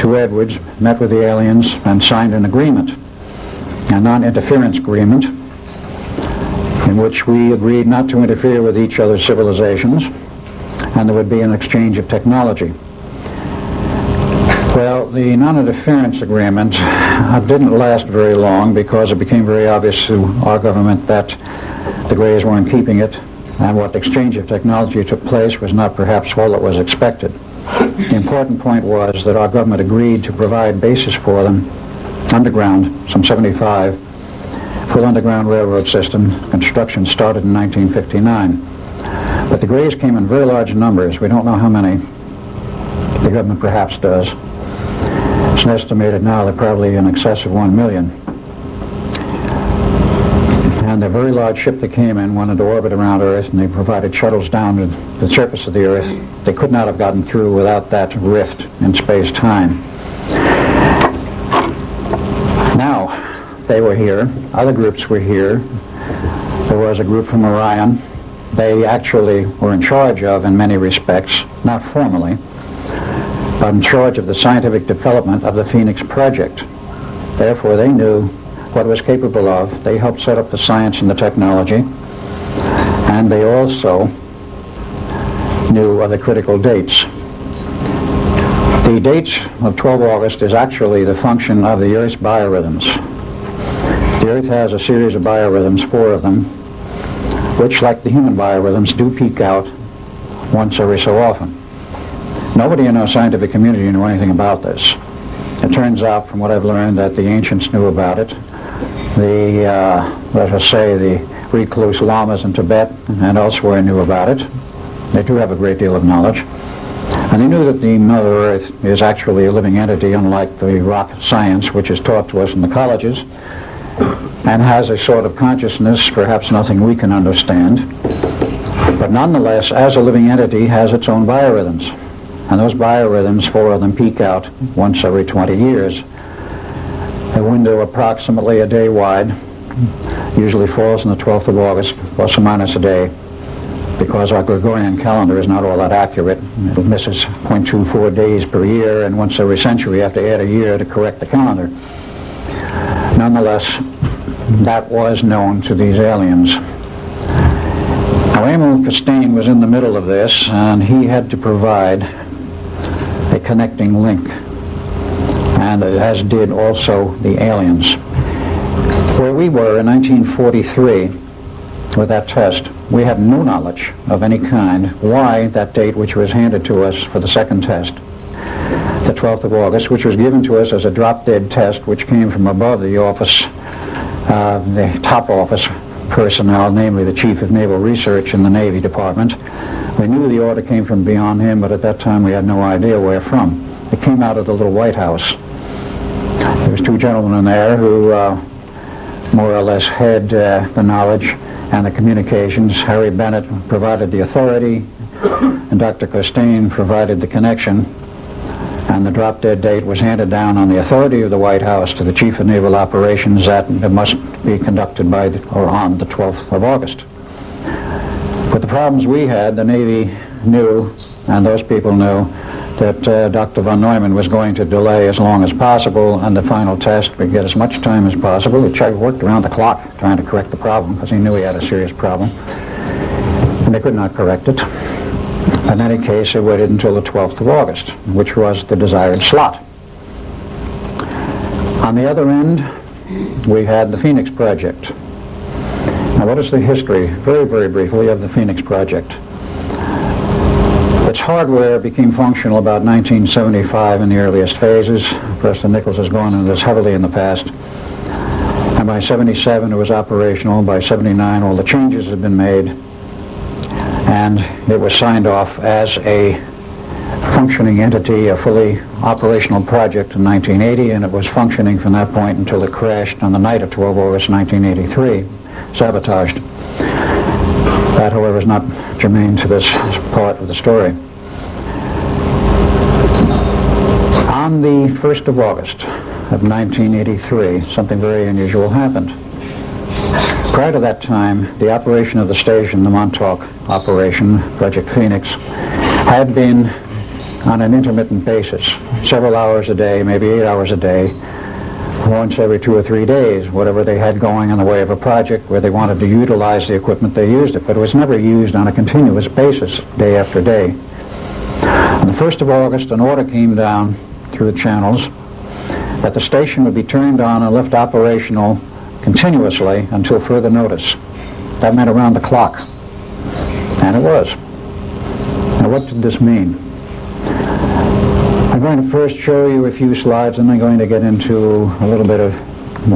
to Edwards, met with the aliens, and signed an agreement, a non-interference agreement, in which we agreed not to interfere with each other's civilizations, and there would be an exchange of technology. Well, the non-interference agreement didn't last very long, because it became very obvious to our government that the Greys weren't keeping it, and what exchange of technology took place was not perhaps all that was expected. The important point was that our government agreed to provide bases for them underground, some 75, full underground railroad system. Construction started in 1959. But the Greys came in very large numbers. We don't know how many. The government perhaps does. It's estimated now they're probably in excess of 1 million. And the very large ship that came in wanted to orbit around Earth, and they provided shuttles down to the surface of the Earth. They could not have gotten through without that rift. in space-time. Now, they were here, other groups were here. There was a group from Orion. They actually were in charge of, in many respects, not formally, but in charge of the scientific development of the Phoenix Project. Therefore, they knew what it was capable of. They helped set up the science and the technology, and they also knew of the critical dates. The date of 12 August is actually the function of the Earth's biorhythms. The Earth has a series of biorhythms, 4 of them, which, like the human biorhythms, do peak out once every so often. Nobody in our scientific community knew anything about this. It turns out, from what I've learned, that the ancients knew about it. Let us say, the recluse lamas in Tibet and elsewhere knew about it. They do have a great deal of knowledge. And they knew that the Mother Earth is actually a living entity, unlike the rock science, which is taught to us in the colleges, and has a sort of consciousness, perhaps nothing we can understand, but nonetheless, as a living entity, has its own biorhythms. And those biorhythms, 4 of them, peak out once every 20 years. A window approximately a day wide, usually falls on the 12th of August, plus or minus a day, because our Gregorian calendar is not all that accurate. It misses 0.24 days per year, and once every century you have to add a year to correct the calendar. Nonetheless, that was known to these aliens. Now, Emil Costain was in the middle of this, and he had to provide a connecting link, and as did also the aliens. Where we were in 1943 with that test, we had no knowledge of any kind why that date, which was handed to us for the second test, the 12th of August, which was given to us as a drop-dead test, which came from above the office, the top office personnel, namely the Chief of Naval Research in the Navy Department. We knew the order came from beyond him, but at that time we had no idea where from. It came out of the little White House. There was 2 gentlemen in there who more or less had the knowledge and the communications. Harry Bennett provided the authority, and Dr. Costain provided the connection. And the drop-dead date was handed down on the authority of the White House to the Chief of Naval Operations that it must be conducted by or on the 12th of August. With the problems we had, the Navy knew, and those people knew, that Dr. von Neumann was going to delay as long as possible, and the final test would get as much time as possible. He worked around the clock trying to correct the problem, because he knew he had a serious problem, and they could not correct it. In any case, it waited until the 12th of August, which was the desired slot. On the other end, we had the Phoenix Project. Now, what is the history, very, very briefly, of the Phoenix Project? Its hardware became functional about 1975 in the earliest phases. Preston Nichols has gone into this heavily in the past. And by 77, it was operational. By 79, all the changes had been made. And it was signed off as a functioning entity, a fully operational project in 1980, and it was functioning from that point until it crashed on the night of 12 August 1983, sabotaged. That, however, is not germane to this part of the story. On the 1st of August of 1983, something very unusual happened. Prior to that time, the operation of the station, the Montauk operation, Project Phoenix, had been on an intermittent basis, several hours a day, maybe 8 hours a day, once every 2 or 3 days, whatever they had going in the way of a project where they wanted to utilize the equipment, they used it, but it was never used on a continuous basis, day after day. On the 1st of August, an order came down through the channels that the station would be turned on and left operational continuously until further notice. That meant around the clock, and it was. Now, what did this mean? I'm going to first show you a few slides, and I'm going to get into a little bit of,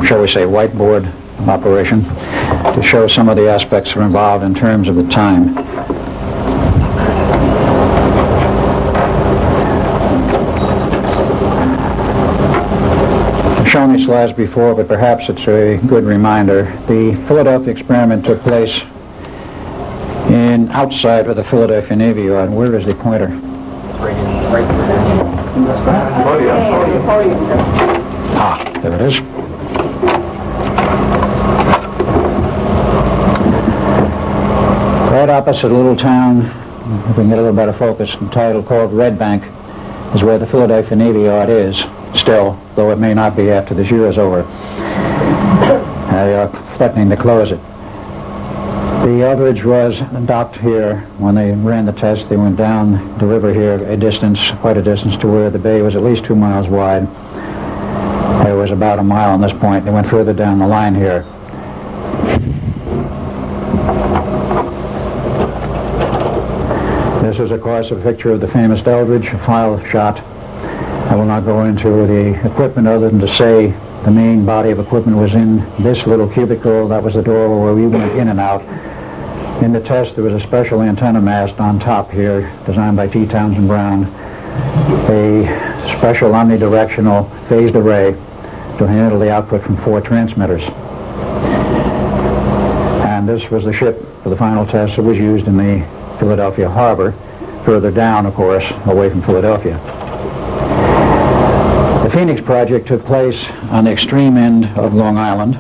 shall we say, whiteboard operation to show some of the aspects that are involved in terms of the time. I've shown these slides before, but perhaps it's a good reminder. The Philadelphia experiment took place outside of the Philadelphia Navy Yard. Where is the pointer? It's right there. Ah, there it is. Right opposite a little town, if we can get a little better focus, a title called Red Bank, is where the Philadelphia Navy Yard is, still, though it may not be after this year is over. They are threatening to close it. The Eldridge was docked here when they ran the test. They went down the river here a distance, quite a distance, to where the bay was at least 2 miles wide. It was about a mile on this point. They went further down the line here. This is, of course, a picture of the famous Eldridge, a file shot. I will not go into the equipment other than to say the main body of equipment was in this little cubicle. That was the door where we went in and out. In the test, there was a special antenna mast on top here, designed by T. Townsend Brown, a special omnidirectional phased array to handle the output from 4 transmitters. And this was the ship for the final test that was used in the Philadelphia harbor, further down, of course, away from Philadelphia. The Phoenix project took place on the extreme end of Long Island,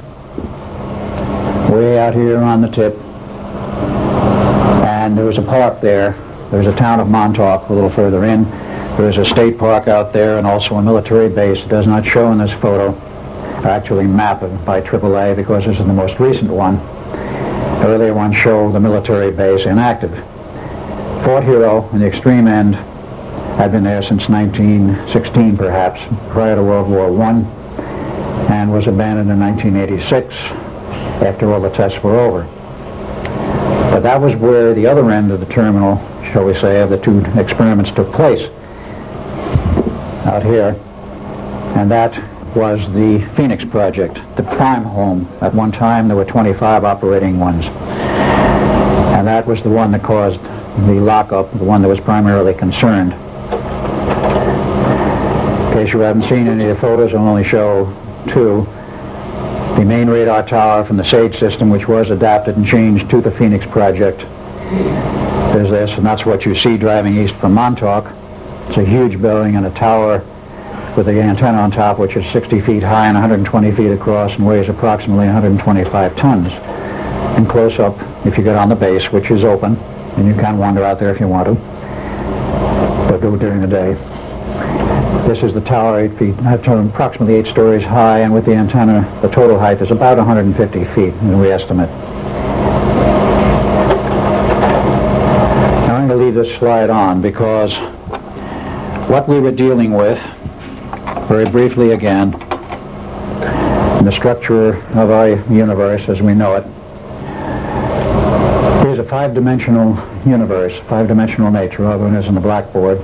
way out here on the tip. And there was a park there. There was a town of Montauk a little further in. There was a state park out there and also a military base. It does not show in this photo, or actually mapped by AAA, because this is the most recent one. Earlier ones show the military base inactive. Fort Hero, in the extreme end, had been there since 1916, perhaps, prior to World War I, and was abandoned in 1986 after all the tests were over. But that was where the other end of the terminal, shall we say, of the 2 experiments took place, out here. And that was the Phoenix project, the prime home. At one time, there were 25 operating ones. And that was the one that caused the lockup, the one that was primarily concerned. In case you haven't seen any of the photos, I'll only show 2. The main radar tower from the SAGE system, which was adapted and changed to the Phoenix project. There's this, and that's what you see driving east from Montauk. It's a huge building and a tower with the antenna on top, which is 60 feet high and 120 feet across and weighs approximately 125 tons. And close up, if you get on the base, which is open, and you can wander out there if you want to, but do it during the day. This is the tower, 8 feet, approximately 8 stories high, and with the antenna, the total height is about 150 feet, we estimate. Now I'm going to leave this slide on because what we were dealing with, very briefly again, in the structure of our universe as we know it, is a 5-dimensional universe, 5-dimensional nature, other than is in the blackboard.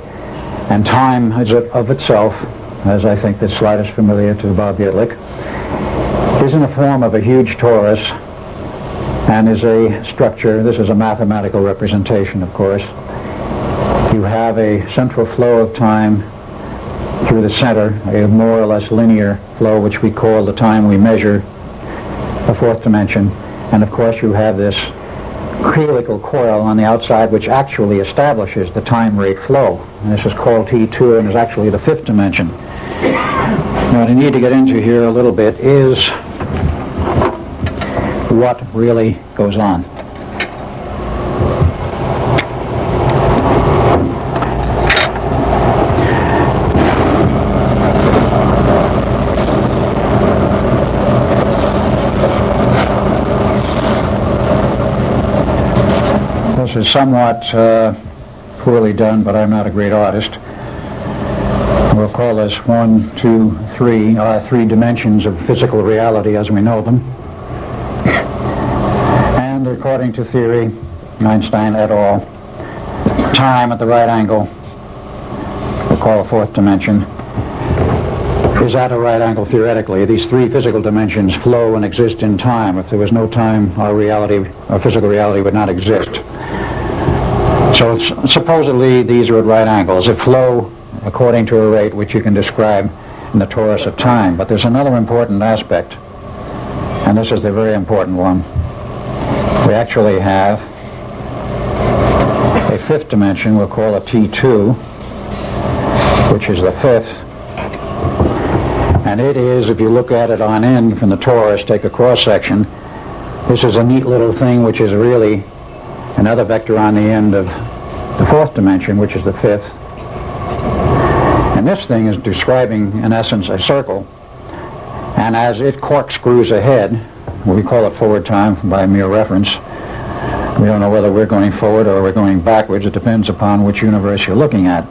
And time is of itself, as I think this slide is familiar to Bob Yetlick, is in the form of a huge torus and is a structure. This is a mathematical representation, of course. You have a central flow of time through the center, a more or less linear flow, which we call the time we measure, a 4th dimension. And of course you have this helical coil on the outside, which actually establishes the time rate flow. And this is called T2 and is actually the 5th dimension. Now what I need to get into here a little bit is what really goes on. This is somewhat poorly done, but I'm not a great artist. We'll call this 1, 2, 3, 3 dimensions of physical reality as we know them. And according to theory, Einstein et al., time at the right angle, we'll call a 4th dimension, is at a right angle theoretically. These 3 physical dimensions flow and exist in time. If there was no time, our physical reality would not exist. So supposedly these are at right angles. They flow according to a rate which you can describe in the torus of time. But there's another important aspect, and this is the very important one. We actually have a 5th dimension we'll call a T2, which is the fifth. And it is, if you look at it on end from the torus, take a cross-section, this is a neat little thing which is really another vector on the end of the fourth dimension, which is the fifth. And this thing is describing, in essence, a circle. And as it corkscrews ahead, we call it forward time by mere reference. We don't know whether we're going forward or we're going backwards. It depends upon which universe you're looking at.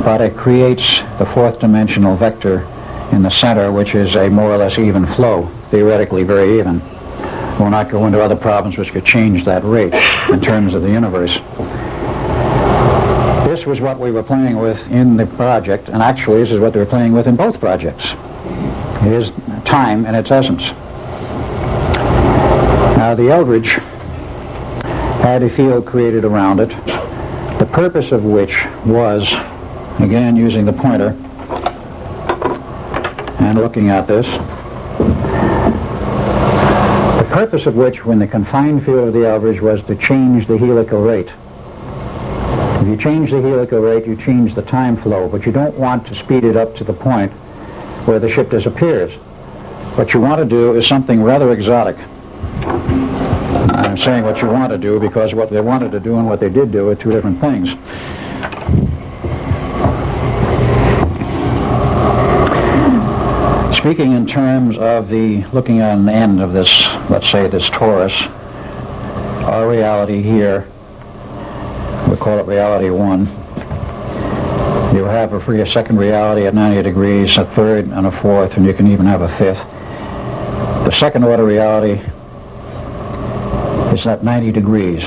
But it creates the fourth dimensional vector in the center, which is a more or less even flow, theoretically very even. We'll not go into other problems which could change that rate in terms of the universe. This was what we were playing with in the project, and actually this is what they were playing with in both projects. It is time in its essence. Now the Eldridge had a field created around it, the purpose of which was, again using the pointer and looking at this, the purpose of which, when the confined field of the Eldridge, was to change the helical rate. If you change the helical rate, you change the time flow, but you don't want to speed it up to the point where the ship disappears. What you want to do is something rather exotic. I'm saying what you want to do because what they wanted to do and what they did do are two different things. Speaking in terms of looking on the end of this, let's say this torus, our reality here, we'll call it reality 1. You have a second reality at 90 degrees, a third and a fourth, and you can even have a fifth. The second order reality is at 90 degrees.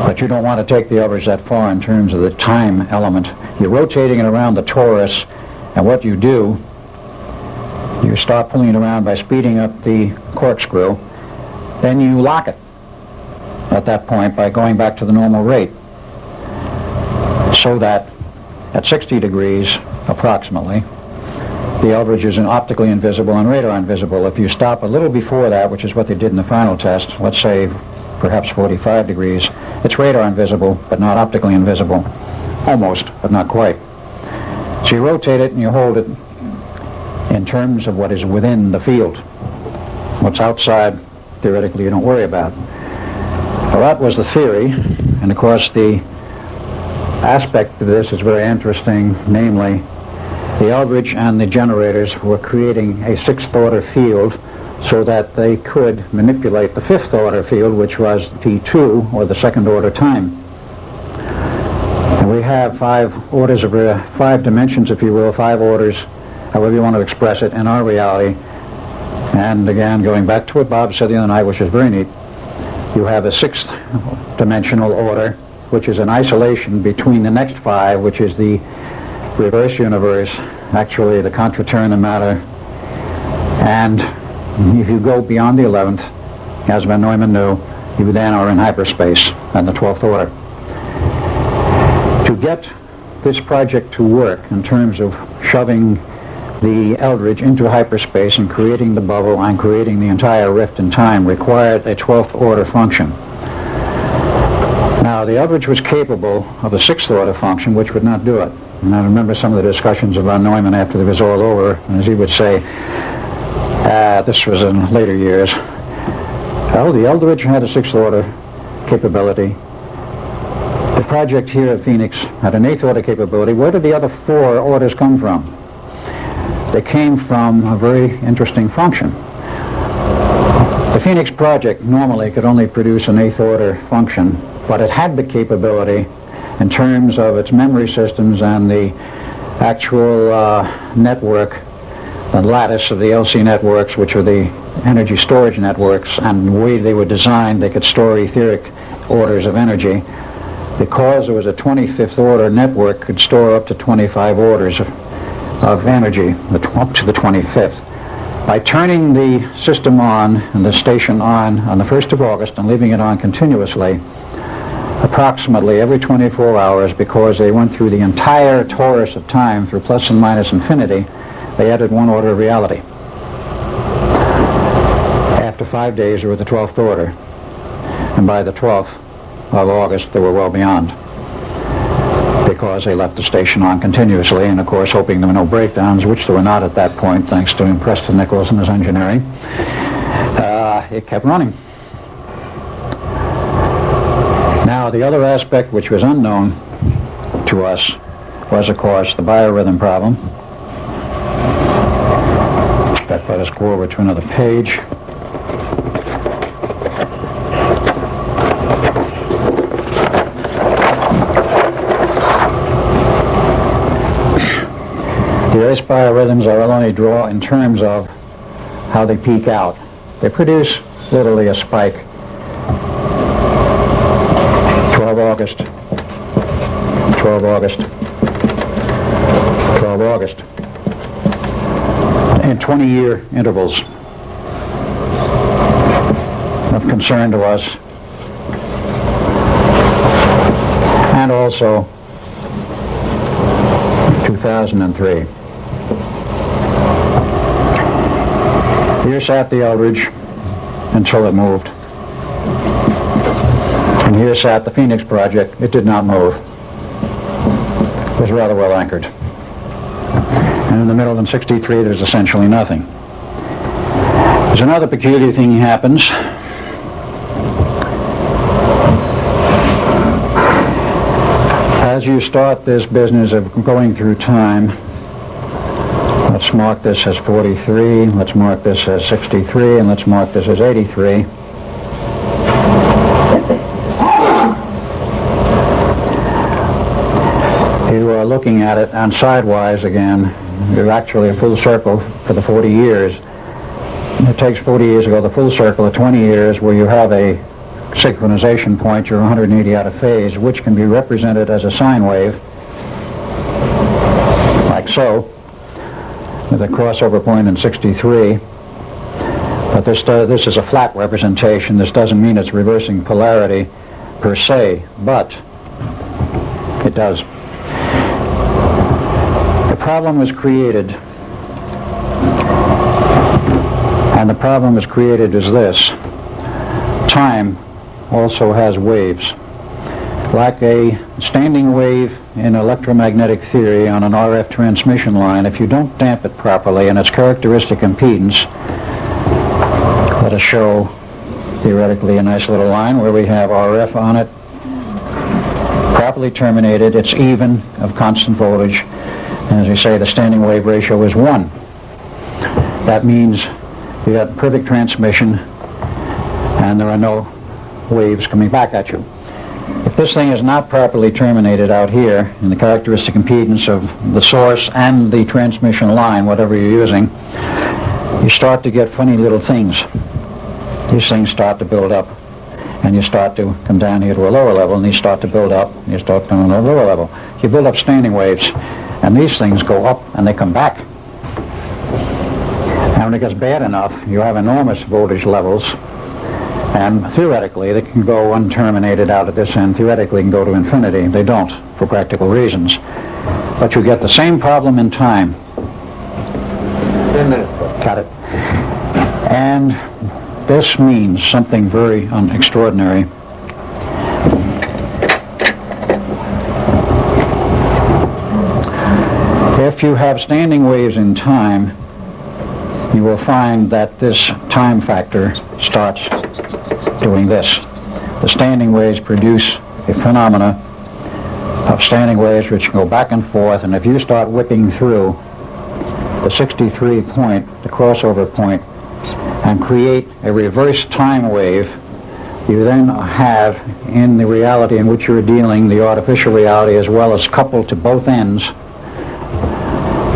But you don't want to take the Eldridge that far in terms of the time element. You're rotating it around the torus, and what you do, you start pulling it around by speeding up the corkscrew, then you lock it at that point by going back to the normal rate, so that at 60 degrees approximately the Eldridge is optically invisible and radar invisible. If you stop a little before that, which is what they did in the final test, let's say perhaps 45 degrees, it's radar invisible but not optically invisible. Almost, but not quite. So you rotate it and you hold it in terms of what is within the field. What's outside, theoretically, you don't worry about. Well, that was the theory, and of course the aspect of this is very interesting, namely the Eldridge and the generators were creating a sixth order field so that they could manipulate the fifth order field, which was T2, or the second order time. And we have five dimensions, if you will, 5 orders, however you want to express it, in our reality. And again, going back to what Bob said the other night, which is very neat, you have a 6th dimensional order, which is an isolation between the next 5, which is the reverse universe, actually the contraturn matter. And if you go beyond the 11th, as Van Neumann knew, you then are in hyperspace and the 12th order. To get this project to work in terms of shoving the Eldridge into hyperspace and creating the bubble and creating the entire rift in time required a 12th order function. Now the Eldridge was capable of a 6th order function which would not do it. And I remember some of the discussions of Von Neumann after it was all over, and as he would say, this was in later years, well, the Eldridge had a 6th order capability. The project here at Phoenix had an 8th order capability. Where did the other 4 orders come from? They came from a very interesting function. The Phoenix project normally could only produce an 8th order function, but it had the capability in terms of its memory systems and the actual network, the lattice of the LC networks, which are the energy storage networks, and the way they were designed, they could store etheric orders of energy. Because there was a 25th order network, could store up to 25 orders of energy, up to the 25th. By turning the system on and the station on the 1st of August and leaving it on continuously, approximately every 24 hours, because they went through the entire torus of time through plus and minus infinity, they added 1 order of reality. After 5 days, they were the 12th order. And by the 12th of August, they were well beyond. because they left the station on continuously, and of course hoping there were no breakdowns, which there were not at that point, thanks to Preston Nichols and his engineering. It kept running. Now, the other aspect which was unknown to us was, of course, the biorhythm problem. In fact, let us go over to another page. The Earth's biorhythms I will only draw in terms of how they peak out. They produce literally a spike. 12 August, 12 August, 12 August, in 20-year intervals of concern to us, and also 2003. Here sat the Eldridge until it moved. And here sat the Phoenix project. It did not move. It was rather well anchored. And in the middle in '63, there's essentially nothing. There's another peculiar thing happens. As you start this business of going through time, let's mark this as 43, let's mark this as 63, and let's mark this as 83. You are looking at it on sidewise again. You're actually a full circle for the 40 years. It takes 40 years to go the full circle of 20 years where you have a synchronization point, you're 180 out of phase, which can be represented as a sine wave, like so, with a crossover point in 63. But this is a flat representation. This doesn't mean it's reversing polarity per se, but it does. The problem was created, and the problem was created is this. Time also has waves. Like a standing wave in electromagnetic theory on an RF transmission line, if you don't damp it properly and its characteristic impedance, let us show theoretically a nice little line where we have RF on it, properly terminated, it's even, of constant voltage, and as we say, the standing wave ratio is 1. That means you got perfect transmission and there are no waves coming back at you. If this thing is not properly terminated out here in the characteristic impedance of the source and the transmission line, whatever you're using, you start to get funny little things. These things start to build up, and you start to come down here to a lower level, and these start to build up, and you start down to a lower level. You build up standing waves, and these things go up and they come back. And when it gets bad enough, you have enormous voltage levels. And theoretically, they can go unterminated out at this end. Theoretically, can go to infinity. They don't, for practical reasons. But you get the same problem in time. 10 minutes. Got it. And this means something very extraordinary. If you have standing waves in time, you will find that this time factor starts doing this. The standing waves produce a phenomena of standing waves which go back and forth, and if you start whipping through the 63 point, the crossover point, and create a reverse time wave, you then have, in the reality in which you're dealing, the artificial reality as well as coupled to both ends,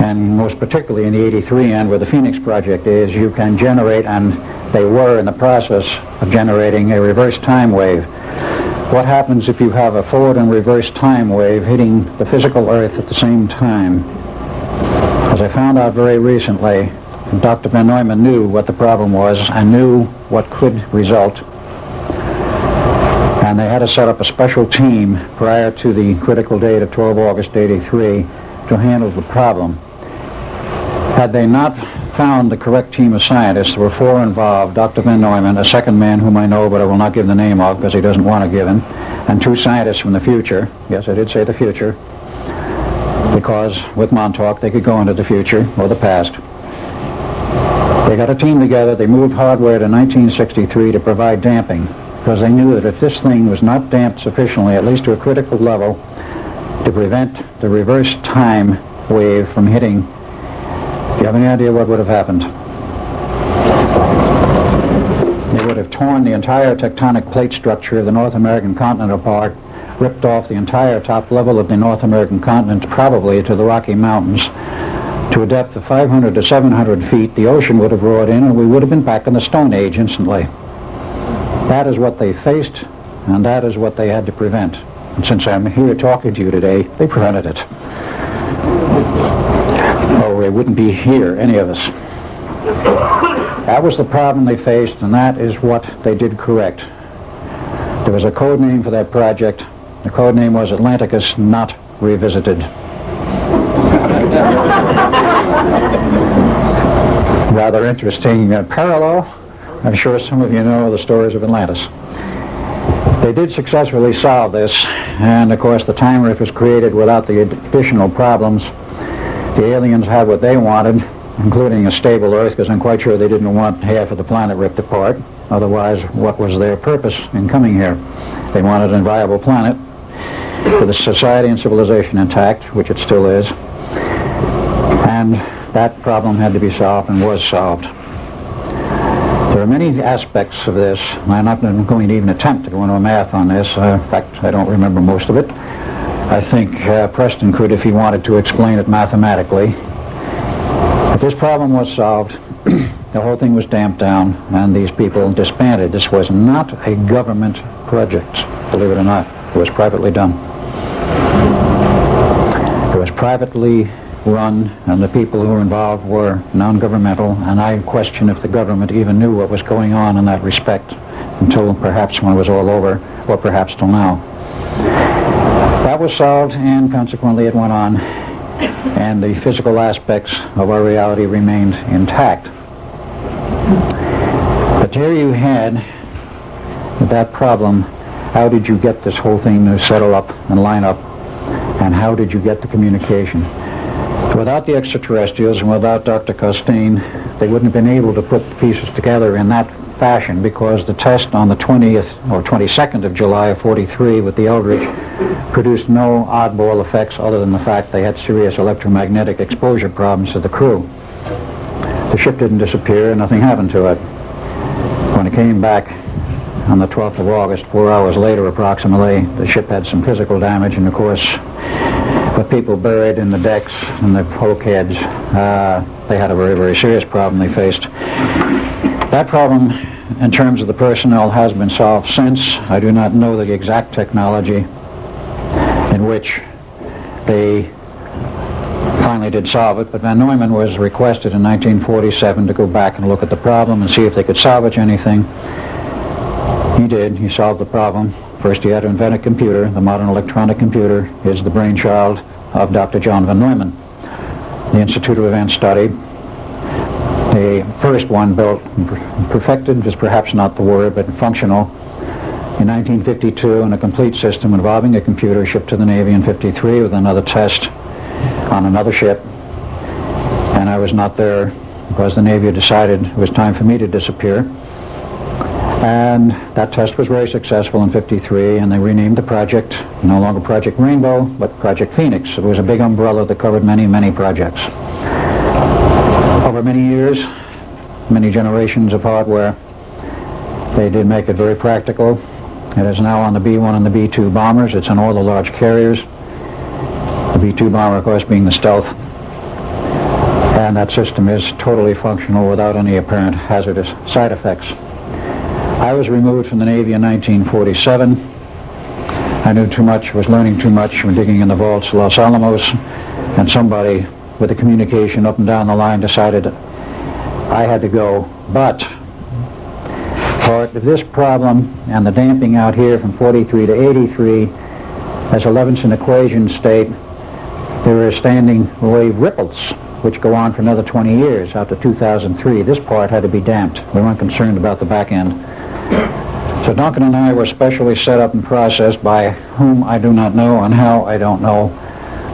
and most particularly in the 83 end where the Phoenix project is, you can generate, and they were in the process of generating a reverse time wave. What happens if you have a forward and reverse time wave hitting the physical Earth at the same time? As I found out very recently, Dr. Van Neumann knew what the problem was and knew what could result. And they had to set up a special team prior to the critical date of 12 August 83 to handle the problem. Had they not found the correct team of scientists, there were 4 involved: Dr. Van Neumann, a second man whom I know but I will not give the name of because he doesn't want to give him, and 2 scientists from the future. Yes, I did say the future. because with Montauk they could go into the future or the past. They got a team together. They moved hardware to 1963 to provide damping, because they knew that if this thing was not damped sufficiently, at least to a critical level, to prevent the reverse time wave from hitting, do you have any idea what would have happened? It would have torn the entire tectonic plate structure of the North American continent apart, ripped off the entire top level of the North American continent, probably to the Rocky Mountains. To a depth of 500 to 700 feet, the ocean would have roared in, and we would have been back in the Stone Age instantly. That is what they faced, and that is what they had to prevent. And since I'm here talking to you today, they prevented it. Or we wouldn't be here, any of us. That was the problem they faced, and that is what they did correct. There was a code name for that project. The code name was Atlanticus Not Revisited. Rather interesting parallel. I'm sure some of you know the stories of Atlantis. They did successfully solve this, and of course the time rift was created without the additional problems. The aliens had what they wanted, including a stable Earth, because I'm quite sure they didn't want half of the planet ripped apart. Otherwise, what was their purpose in coming here? They wanted a viable planet with a society and civilization intact, which it still is. And that problem had to be solved, and was solved. There are many aspects of this. I'm not going to even attempt to go into math on this. In fact, I don't remember most of it. I think Preston could if he wanted to explain it mathematically. But this problem was solved. The whole thing was damped down, and these people disbanded. This was not a government project, believe it or not. It was privately done. It was privately run, and the people who were involved were non-governmental, and I question if the government even knew what was going on in that respect until perhaps when it was all over, or perhaps till now. That was solved, and consequently it went on, and the physical aspects of our reality remained intact. But here you had that problem. How did you get this whole thing to settle up and line up, and how did you get the communication? Without the extraterrestrials and without Dr. Costain, they wouldn't have been able to put the pieces together in that fashion, because the test on the 20th or 22nd of July of 43 with the Eldridge produced no oddball effects other than the fact they had serious electromagnetic exposure problems to the crew. The ship didn't disappear, and nothing happened to it. When it came back on the 12th of August, 4 hours later approximately, the ship had some physical damage, and of course, with people buried in the decks and the bulkheads, they had a very, very serious problem they faced. That problem, in terms of the personnel, has been solved since. I do not know the exact technology in which they finally did solve it, but Van Neumann was requested in 1947 to go back and look at the problem and see if they could salvage anything. He did. He solved the problem. First, he had to invent a computer. The modern electronic computer is the brainchild of Dr. John Van Neumann. The Institute of Advanced Study, the first one built, perfected is perhaps not the word, but functional, in 1952, and a complete system involving a computer shipped to the Navy in 53 with another test on another ship. And I was not there because the Navy decided it was time for me to disappear. And that test was very successful in 53, and they renamed the project, no longer Project Rainbow, but Project Phoenix. It was a big umbrella that covered many, many projects. Over many years, many generations of hardware, they did make it very practical. It is now on the B-1 and the B-2 bombers. It's on all the large carriers. The B-2 bomber, of course, being the stealth. And that system is totally functional without any apparent hazardous side effects. I was removed from the Navy in 1947. I knew too much, was learning too much when digging in the vaults of Los Alamos, and somebody with the communication up and down the line decided I had to go. But part of this problem and the damping out here from 43 to 83, as a Levinson equation state, there are standing wave ripples which go on for another 20 years out to 2003. This part had to be damped. We weren't concerned about the back end. So Duncan and I were specially set up and processed by whom I do not know and how I don't know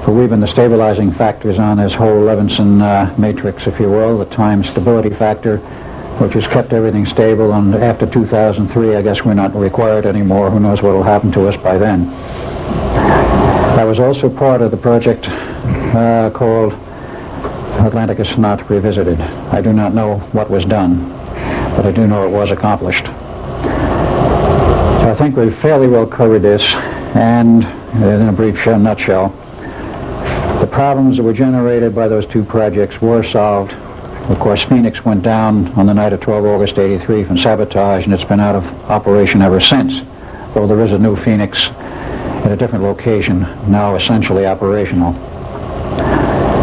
for weaving the stabilizing factors on this whole Levinson matrix, if you will, the time stability factor, which has kept everything stable. And after 2003, I guess we're not required anymore. Who knows what will happen to us by then. I was also part of the project called Atlanticus Not Revisited. I do not know what was done, but I do know it was accomplished. So I think we've fairly well covered this, and in a brief nutshell, the problems that were generated by those two projects were solved. Of course, Phoenix went down on the night of 12 August 83 from sabotage, and it's been out of operation ever since, though there is a new Phoenix at a different location, now essentially operational.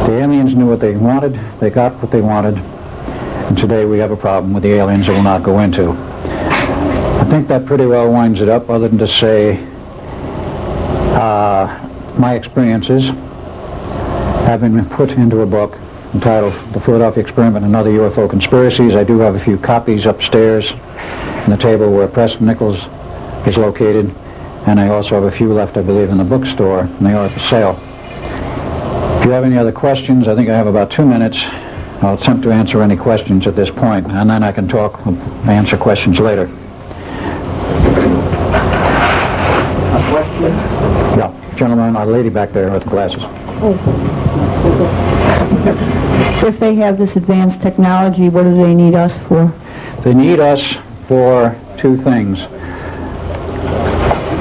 The aliens knew what they wanted, they got what they wanted, and today we have a problem with the aliens that we'll not go into. I think that pretty well winds it up, other than to say my experiences have been put into a book entitled The Philadelphia Experiment and Other UFO Conspiracies. I do have a few copies upstairs on the table where Preston Nichols is located, and I also have a few left, I believe, in the bookstore, and they are at the sale. If you have any other questions, I think I have about 2 minutes. I'll attempt to answer any questions at this point, and then I can answer questions later. A question? Yeah, gentleman, a lady back there with the glasses. If they have this advanced technology, what do they need us for? They need us for two things.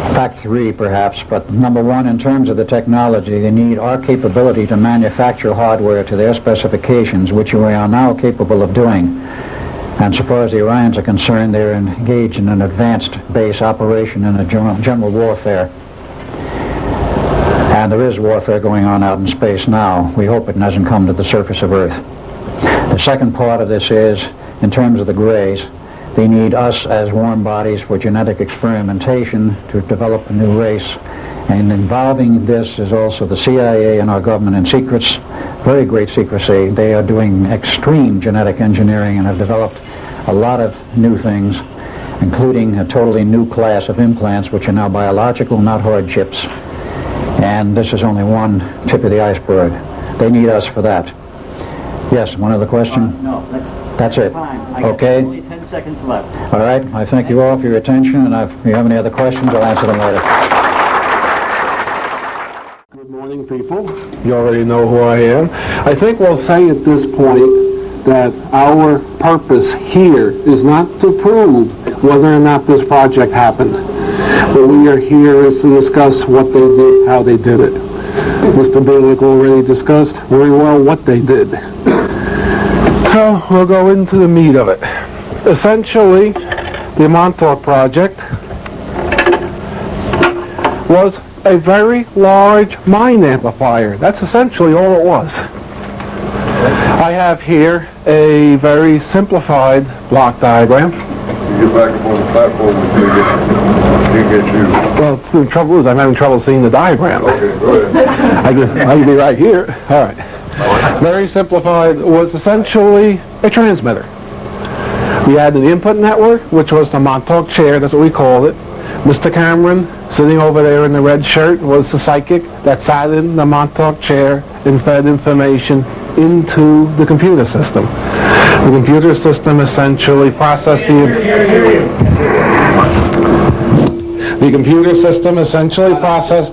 In fact, three perhaps, but number one, in terms of the technology, they need our capability to manufacture hardware to their specifications, which we are now capable of doing. And so far as the Orions are concerned, they're engaged in an advanced base operation in a general warfare. And there is warfare going on out in space now. We hope it doesn't come to the surface of Earth. The second part of this is, in terms of the Greys, they need us as warm bodies for genetic experimentation to develop a new race. And involving this is also the CIA and our government in secrets, very great secrecy. They are doing extreme genetic engineering and have developed a lot of new things, including a totally new class of implants, which are now biological, not hard chips. And this is only one tip of the iceberg. They need us for that. Yes, one other question? No, that's it. Fine. I got Okay. only 10 seconds left. All right. I thank you all for your attention, and if you have any other questions, I'll answer them later. Good morning, people. You already know who I am. I think we'll say at this point that our purpose here is not to prove whether or not this project happened. What we are here is to discuss what they did, how they did it. Mr. Bielik already discussed very well what they did. So we'll go into the meat of it. Essentially, the Montauk Project was a very large mine amplifier. That's essentially all it was. I have here a very simplified block diagram. Get back up on the platform and get you. Well, the trouble is I'm having trouble seeing the diagram. Okay, go ahead. I can be right here. All right. Very simplified, was essentially a transmitter. We had an input network, which was the Montauk chair, that's what we called it. Mr. Cameron, sitting over there in the red shirt, was the psychic that sat in the Montauk chair and fed information into the computer system. The computer system essentially processed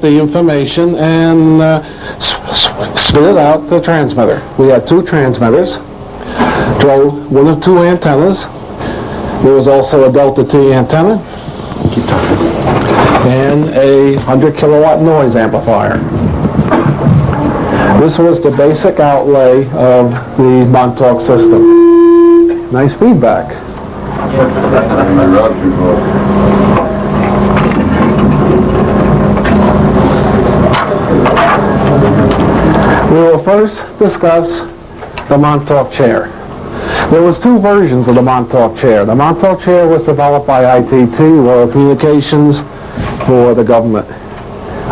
the information and spit it out to the transmitter. We had two transmitters, drove one of two antennas. There was also a Delta T antenna and a 100 kilowatt noise amplifier. This was the basic outlay of the Montauk system. Nice feedback. We will first discuss the Montauk chair. There was two versions of the Montauk chair. The Montauk chair was developed by ITT, Royal Communications, for the government,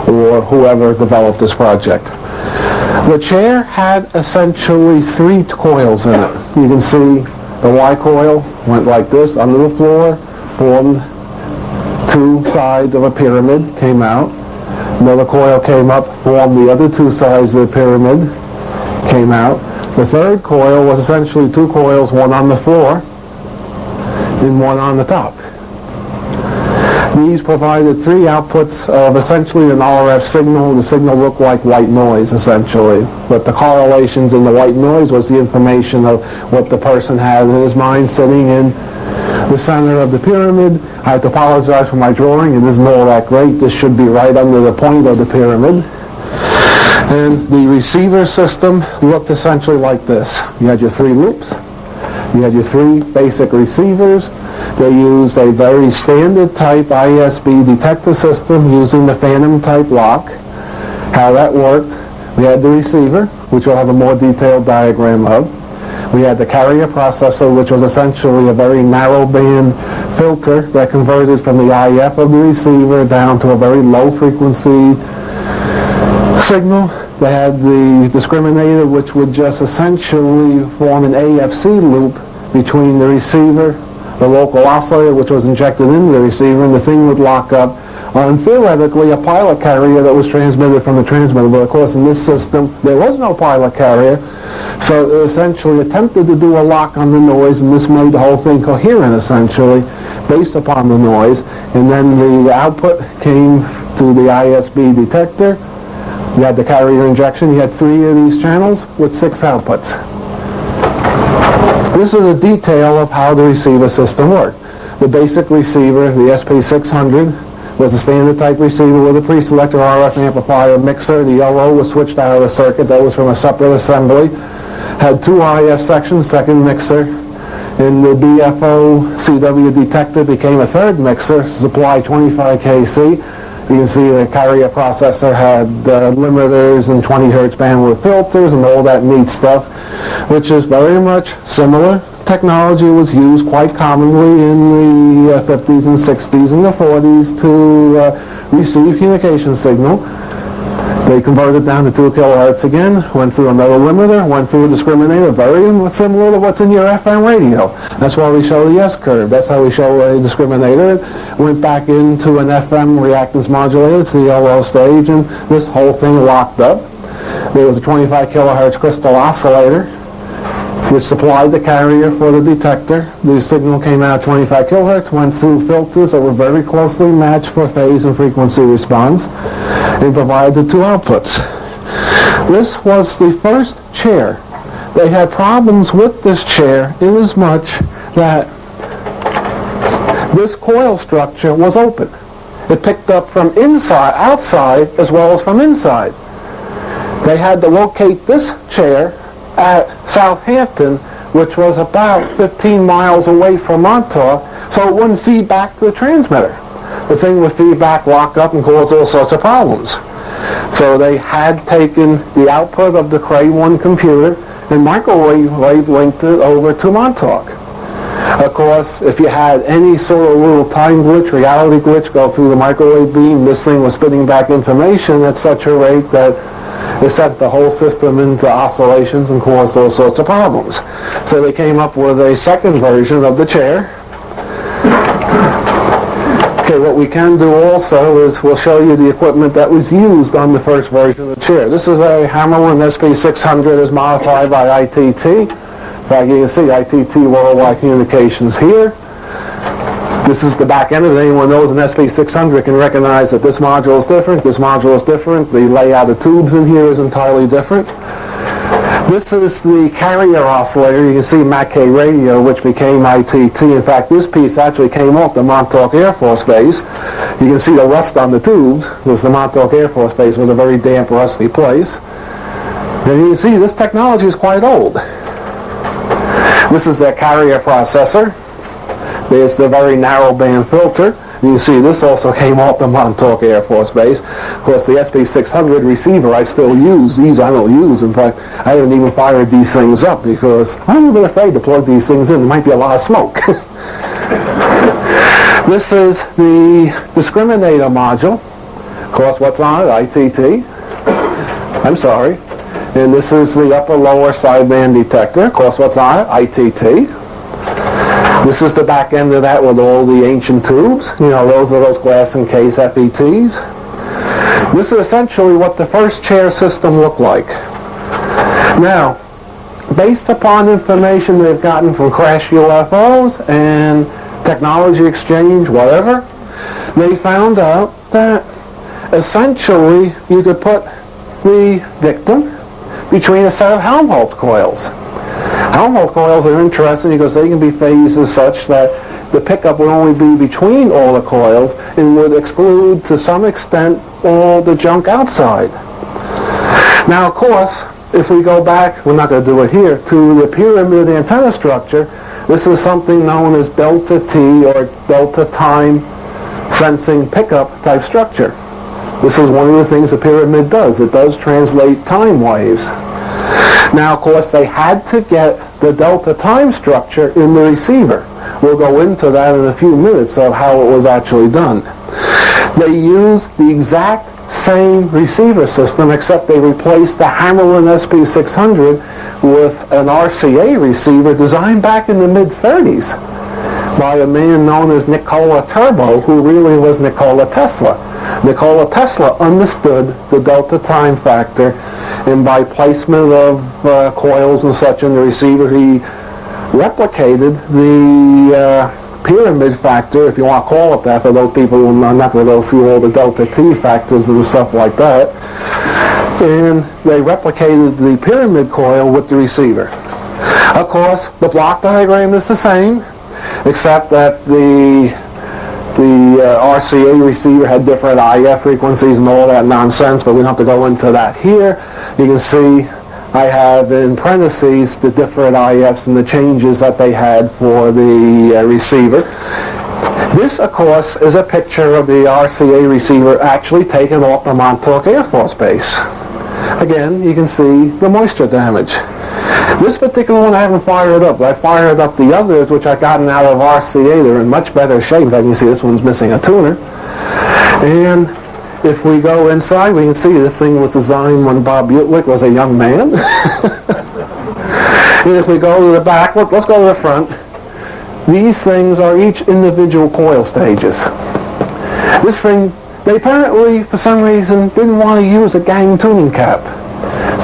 or whoever developed this project. The chair had essentially three coils in it. You can see the Y coil went like this under the floor, formed two sides of a pyramid, came out. Another coil came up, formed the other two sides of the pyramid, came out. The third coil was essentially two coils, one on the floor and one on the top. These provided three outputs of essentially an RF signal. The signal looked like white noise, essentially. But the correlations in the white noise was the information of what the person had in his mind sitting in the center of the pyramid. I have to apologize for my drawing. It isn't all that great. This should be right under the point of the pyramid. And the receiver system looked essentially like this. You had your three loops. You had your three basic receivers. They used a very standard type ISB detector system using the phantom type lock. How that worked, we had the receiver, which we'll have a more detailed diagram of. We had the carrier processor, which was essentially a very narrow band filter that converted from the IF of the receiver down to a very low frequency signal. They had the discriminator, which would just essentially form an AFC loop between the receiver, the local oscillator, which was injected into the receiver, and the thing would lock up on theoretically a pilot carrier that was transmitted from the transmitter. But of course in this system there was no pilot carrier, so it essentially attempted to do a lock on the noise, and this made the whole thing coherent essentially based upon the noise. And then the output came to the ISB detector. You had the carrier injection. You had three of these channels with 6 outputs. This is a detail of how the receiver system worked. The basic receiver, the SP600, was a standard type receiver with a pre-selector RF amplifier mixer. The LO was switched out of the circuit. That was from a separate assembly. Had 2 IF sections, second mixer. And the BFO CW detector became a third mixer, supplied 25 kC. You can see the carrier processor had limiters and 20 hertz bandwidth filters and all that neat stuff, which is very much similar. Technology was used quite commonly in the 50s and 60s and the 40s to receive communication signal. They converted down to 2 kilohertz again, went through another limiter, went through a discriminator, very similar to what's in your FM radio. That's why we show the S-curve. That's how we show a discriminator. It went back into an FM reactance modulator to the LO stage, and this whole thing locked up. There was a 25 kilohertz crystal oscillator, which supplied the carrier for the detector. The signal came out 25 kilohertz, went through filters that were very closely matched for phase and frequency response, and provided 2 outputs. This was the first chair. They had problems with this chair in as much that this coil structure was open. It picked up from outside as well as from inside. They had to locate this chair at Southampton, which was about 15 miles away from Montauk, so it wouldn't feed back to the transmitter. The thing would feedback, lock up, and cause all sorts of problems. So they had taken the output of the Cray 1 computer and microwave linked it over to Montauk. Of course, if you had any sort of little time glitch, reality glitch go through the microwave beam, this thing was spitting back information at such a rate that it sent the whole system into oscillations and caused all sorts of problems. So they came up with a second version of the chair. Okay, what we can do also is we'll show you the equipment that was used on the first version of the chair. This is a Hammerlin SP600 as modified by ITT. In fact, you can see ITT Worldwide Communications here. This is the back end of it. Anyone knows an SP600 can recognize that this module is different, this module is different, the layout of tubes in here is entirely different. This is the carrier oscillator. You can see Mackay Radio, which became ITT. In fact, this piece actually came off the Montauk Air Force Base. You can see the rust on the tubes, because the Montauk Air Force Base was a very damp, rusty place. And you can see this technology is quite old. This is their carrier processor. There's the very narrow band filter. You can see this also came off the Montauk Air Force Base. Of course, the SP600 receiver I still use. These I don't use. In fact, I haven't even fired these things up because I'm a bit afraid to plug these things in. There might be a lot of smoke. This is the discriminator module. Of course, what's on it? ITT. I'm sorry. And this is the upper-lower sideband detector. Of course, what's on it? ITT. This is the back end of that with all the ancient tubes. You know, those are those glass encased FETs. This is essentially what the first chair system looked like. Now, based upon information they've gotten from crash UFOs and technology exchange, whatever, they found out that essentially you could put the victim between a set of Helmholtz coils. Helmholtz coils are interesting because they can be phased as such that the pickup would only be between all the coils and would exclude to some extent all the junk outside. Now, of course, if we go back, we're not going to do it here, to the pyramid antenna structure, this is something known as delta T or delta time sensing pickup type structure. This is one of the things the pyramid does. It does translate time waves. Now, of course, they had to get the delta time structure in the receiver. We'll go into that in a few minutes of how it was actually done. They used the exact same receiver system, except they replaced the Hammerlin SP600 with an RCA receiver designed back in the mid-30s by a man known as Nikola Turbo, who really was Nikola Tesla. Nikola Tesla understood the delta time factor, and by placement of coils and such in the receiver, he replicated the pyramid factor, if you want to call it that, for those people who are not going to go through all the delta T factors and stuff like that. And they replicated the pyramid coil with the receiver. Of course, the block diagram is the same, except that the RCA receiver had different IF frequencies and all that nonsense, but we don't have to go into that here. You can see I have in parentheses the different IFs and the changes that they had for the receiver. This, of course, is a picture of the RCA receiver actually taken off the Montauk Air Force Base. Again, you can see the moisture damage. This particular one I haven't fired up, but I fired up the others which I gotten out of RCA. They're in much better shape. As you can see, this one's missing a tuner. And if we go inside, we can see this thing was designed when Bob Butlick was a young man. And if we go to the back, look, let's go to the front. These things are each individual coil stages. This thing, they apparently, for some reason, didn't want to use a gang tuning cap.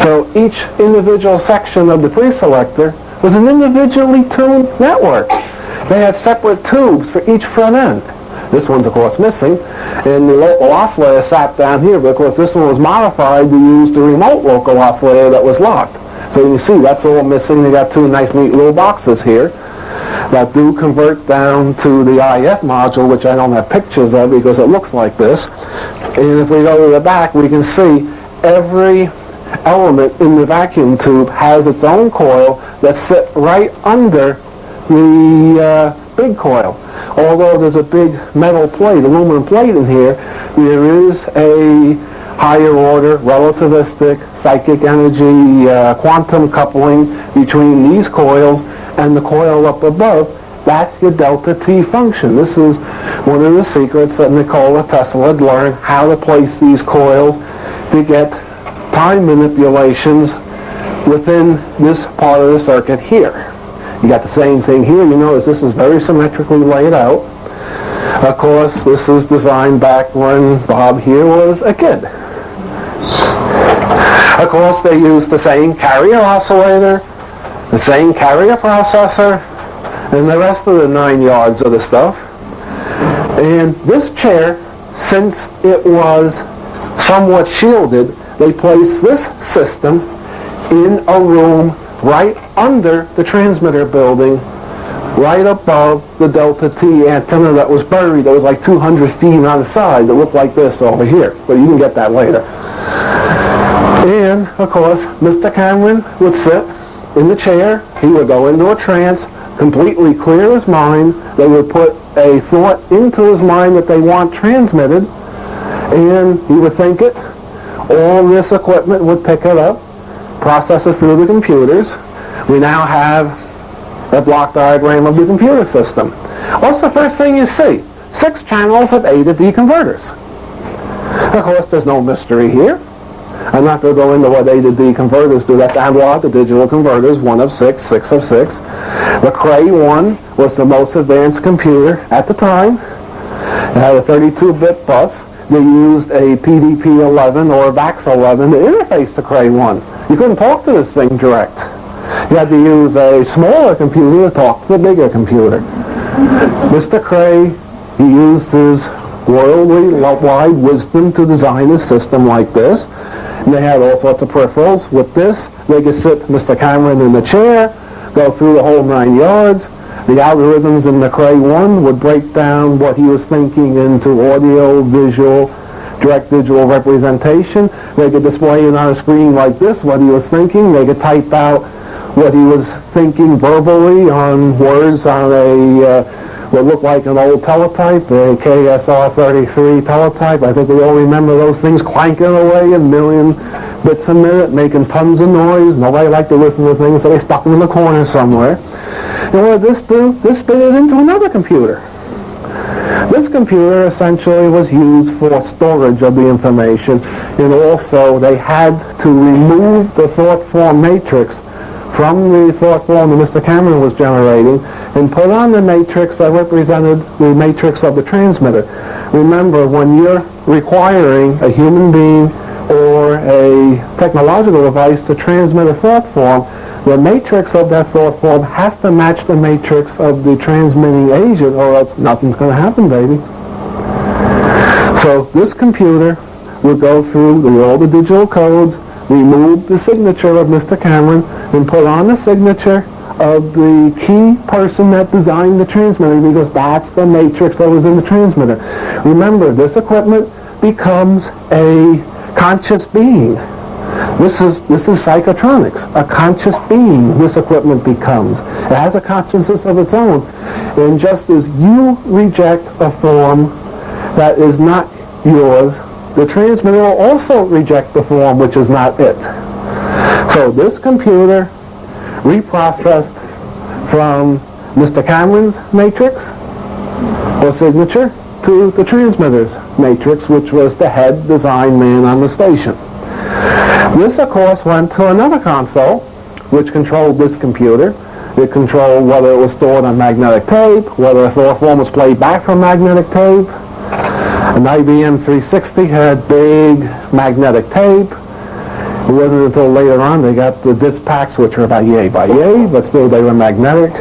So each individual section of the preselector was an individually tuned network. They had separate tubes for each front end. This one's, of course, missing. And the local oscillator sat down here because this one was modified to use the remote local oscillator that was locked. So you can see that's all missing. They got two nice neat little boxes here that do convert down to the IF module, which I don't have pictures of because it looks like this. And if we go to the back, we can see every element in the vacuum tube has its own coil that sits right under the big coil. Although there's a big metal plate, aluminum plate in here, there is a higher order relativistic psychic energy quantum coupling between these coils and the coil up above. That's your delta T function. This is one of the secrets that Nikola Tesla had learned, how to place these coils to get time manipulations within this part of the circuit here. You got the same thing here. You notice this is very symmetrically laid out. Of course, this is designed back when Bob here was a kid. Of course, they used the same carrier oscillator, the same carrier processor, and the rest of the 9 yards of the stuff. And this chair, since it was somewhat shielded, they placed this system in a room right under the transmitter building, right above the delta T antenna that was buried. That was like 200 feet on the side. That looked like this over here, but you can get that later. And, of course, Mr. Cameron would sit in the chair. He would go into a trance, completely clear his mind. They would put a thought into his mind that they want transmitted, and he would think it. All this equipment would pick it up, process it through the computers. We now have a block diagram of the computer system. What's the first thing you see? 6 channels of A to D converters. Of course, there's no mystery here. I'm not going to go into what A to D converters do. That's analog to digital converters, 1 of 6, 6 of 6. The Cray 1 was the most advanced computer at the time. It had a 32-bit bus. they used a PDP-11 or a VAX-11 to interface to Cray 1. You couldn't talk to this thing direct. You had to use a smaller computer to talk to the bigger computer. Mr. Cray, he used his worldly wide wisdom to design a system like this. And they had all sorts of peripherals. With this, they could sit Mr. Cameron in the chair, go through the whole 9 yards. The algorithms in the Cray 1 would break down what he was thinking into audio, visual, direct digital representation. They could display it on a screen like this, what he was thinking. They could type out what he was thinking verbally on words on a what looked like an old teletype, a KSR-33 teletype. I think we all remember those things clanking away a million bits a minute, making tons of noise. Nobody liked to listen to things, so they stuck them in the corner somewhere. And what did this do? This spit it into another computer. This computer essentially was used for storage of the information, and also they had to remove the thought form matrix from the thought form that Mr. Cameron was generating and put on the matrix that represented the matrix of the transmitter. Remember, when you're requiring a human being or a technological device to transmit a thought form, the matrix of that thought form has to match the matrix of the transmitting agent, or else nothing's going to happen, baby. So this computer would go through all the digital codes, remove the signature of Mr. Cameron, and put on the signature of the key person that designed the transmitter, because that's the matrix that was in the transmitter. Remember, this equipment becomes a conscious being. This is psychotronics, a conscious being this equipment becomes. It has a consciousness of its own. And just as you reject a form that is not yours, the transmitter will also reject the form which is not it. So this computer reprocessed from Mr. Cameron's matrix or signature to the transmitter's matrix, which was the head design man on the station. This, of course, went to another console, which controlled this computer. It controlled whether it was stored on magnetic tape, whether a thought form was played back from magnetic tape. An IBM 360 had big magnetic tape. It wasn't until later on they got the disc packs, which were about yay by yay, but still they were magnetic.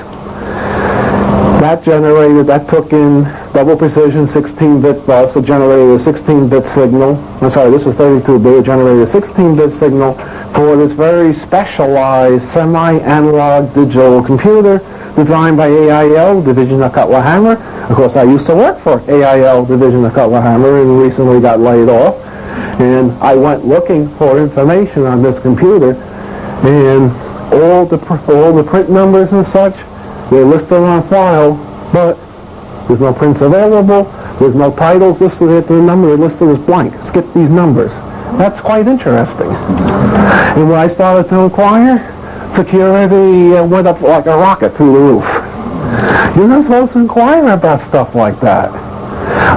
That took in double precision 16-bit bus. It generated a 16-bit signal. I'm sorry, this was 32-bit. It generated a 16-bit signal for this very specialized semi-analog digital computer designed by AIL, division of Cutler Hammer. Of course, I used to work for AIL, division of Cutler Hammer, and recently got laid off. And I went looking for information on this computer, and all the print numbers and such, they're listed on file, but there's no prints available, there's no titles listed at the number, they're listed as blank. Skip these numbers. That's quite interesting. And when I started to inquire, security went up like a rocket through the roof. You're not supposed to inquire about stuff like that.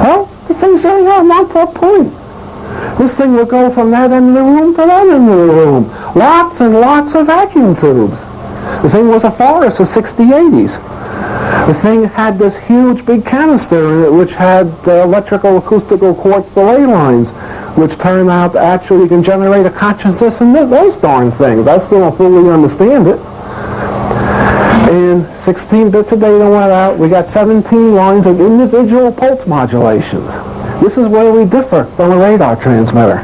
Well, the thing said, yeah, I'm on to a point. This thing will go from that end of the room to that end of the room. Lots and lots of vacuum tubes. The thing was a forest of 6080s. The thing had this huge big canister in it which had electrical acoustical quartz delay lines, which turned out actually can generate a consciousness in those darn things. I still don't fully understand it. And 16 bits of data went out. We got 17 lines of individual pulse modulations. This is where we differ from a radar transmitter.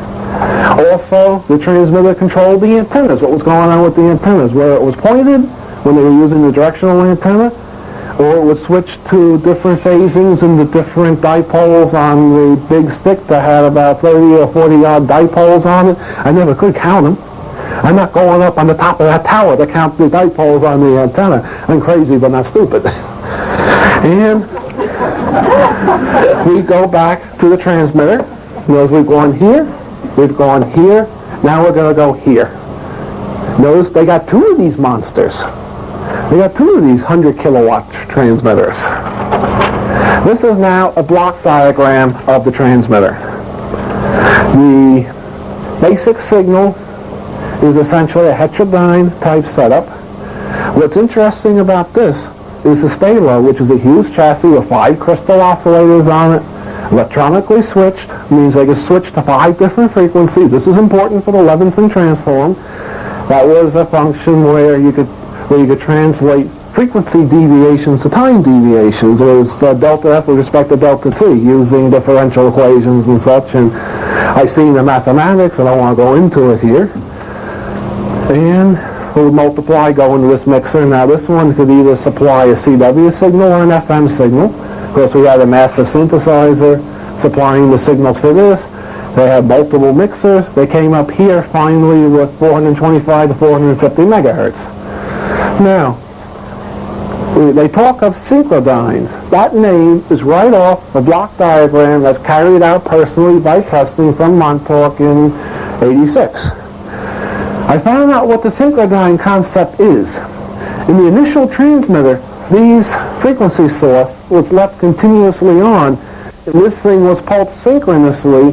Also, the transmitter controlled the antennas, what was going on with the antennas, where it was pointed when they were using the directional antenna, or it would switch to different phasings and the different dipoles on the big stick that had about 30 or 40 odd dipoles on it. I never could count them. I'm not going up on the top of that tower to count the dipoles on the antenna. I'm crazy, but not stupid. And we go back to the transmitter. Notice we've gone here, we've gone here, now we're going to go here. Notice they got two of these monsters. They got two of these 100 kilowatt transmitters. This is now a block diagram of the transmitter. The basic signal is essentially a heterodyne type setup. What's interesting about this is the Stalo, which is a huge chassis with 5 crystal oscillators on it, Electronically switched means they could switch to 5 different frequencies. This is important for the Levinson transform. That was a function where you could translate frequency deviations to time deviations. It was delta F with respect to delta T using differential equations and such. And I've seen the mathematics, and I don't want to go into it here. And we would multiply, go into this mixer. Now this one could either supply a CW signal or an FM signal. Of course, we had a massive synthesizer supplying the signals for this. They had multiple mixers. They came up here finally with 425 to 450 megahertz. Now, they talk of synchrodynes. That name is right off a block diagram that's carried out personally by Preston from Montauk in '86. I found out what the synchrodyne concept is. In the initial transmitter, these frequency source was left continuously on, and this thing was pulsed synchronously,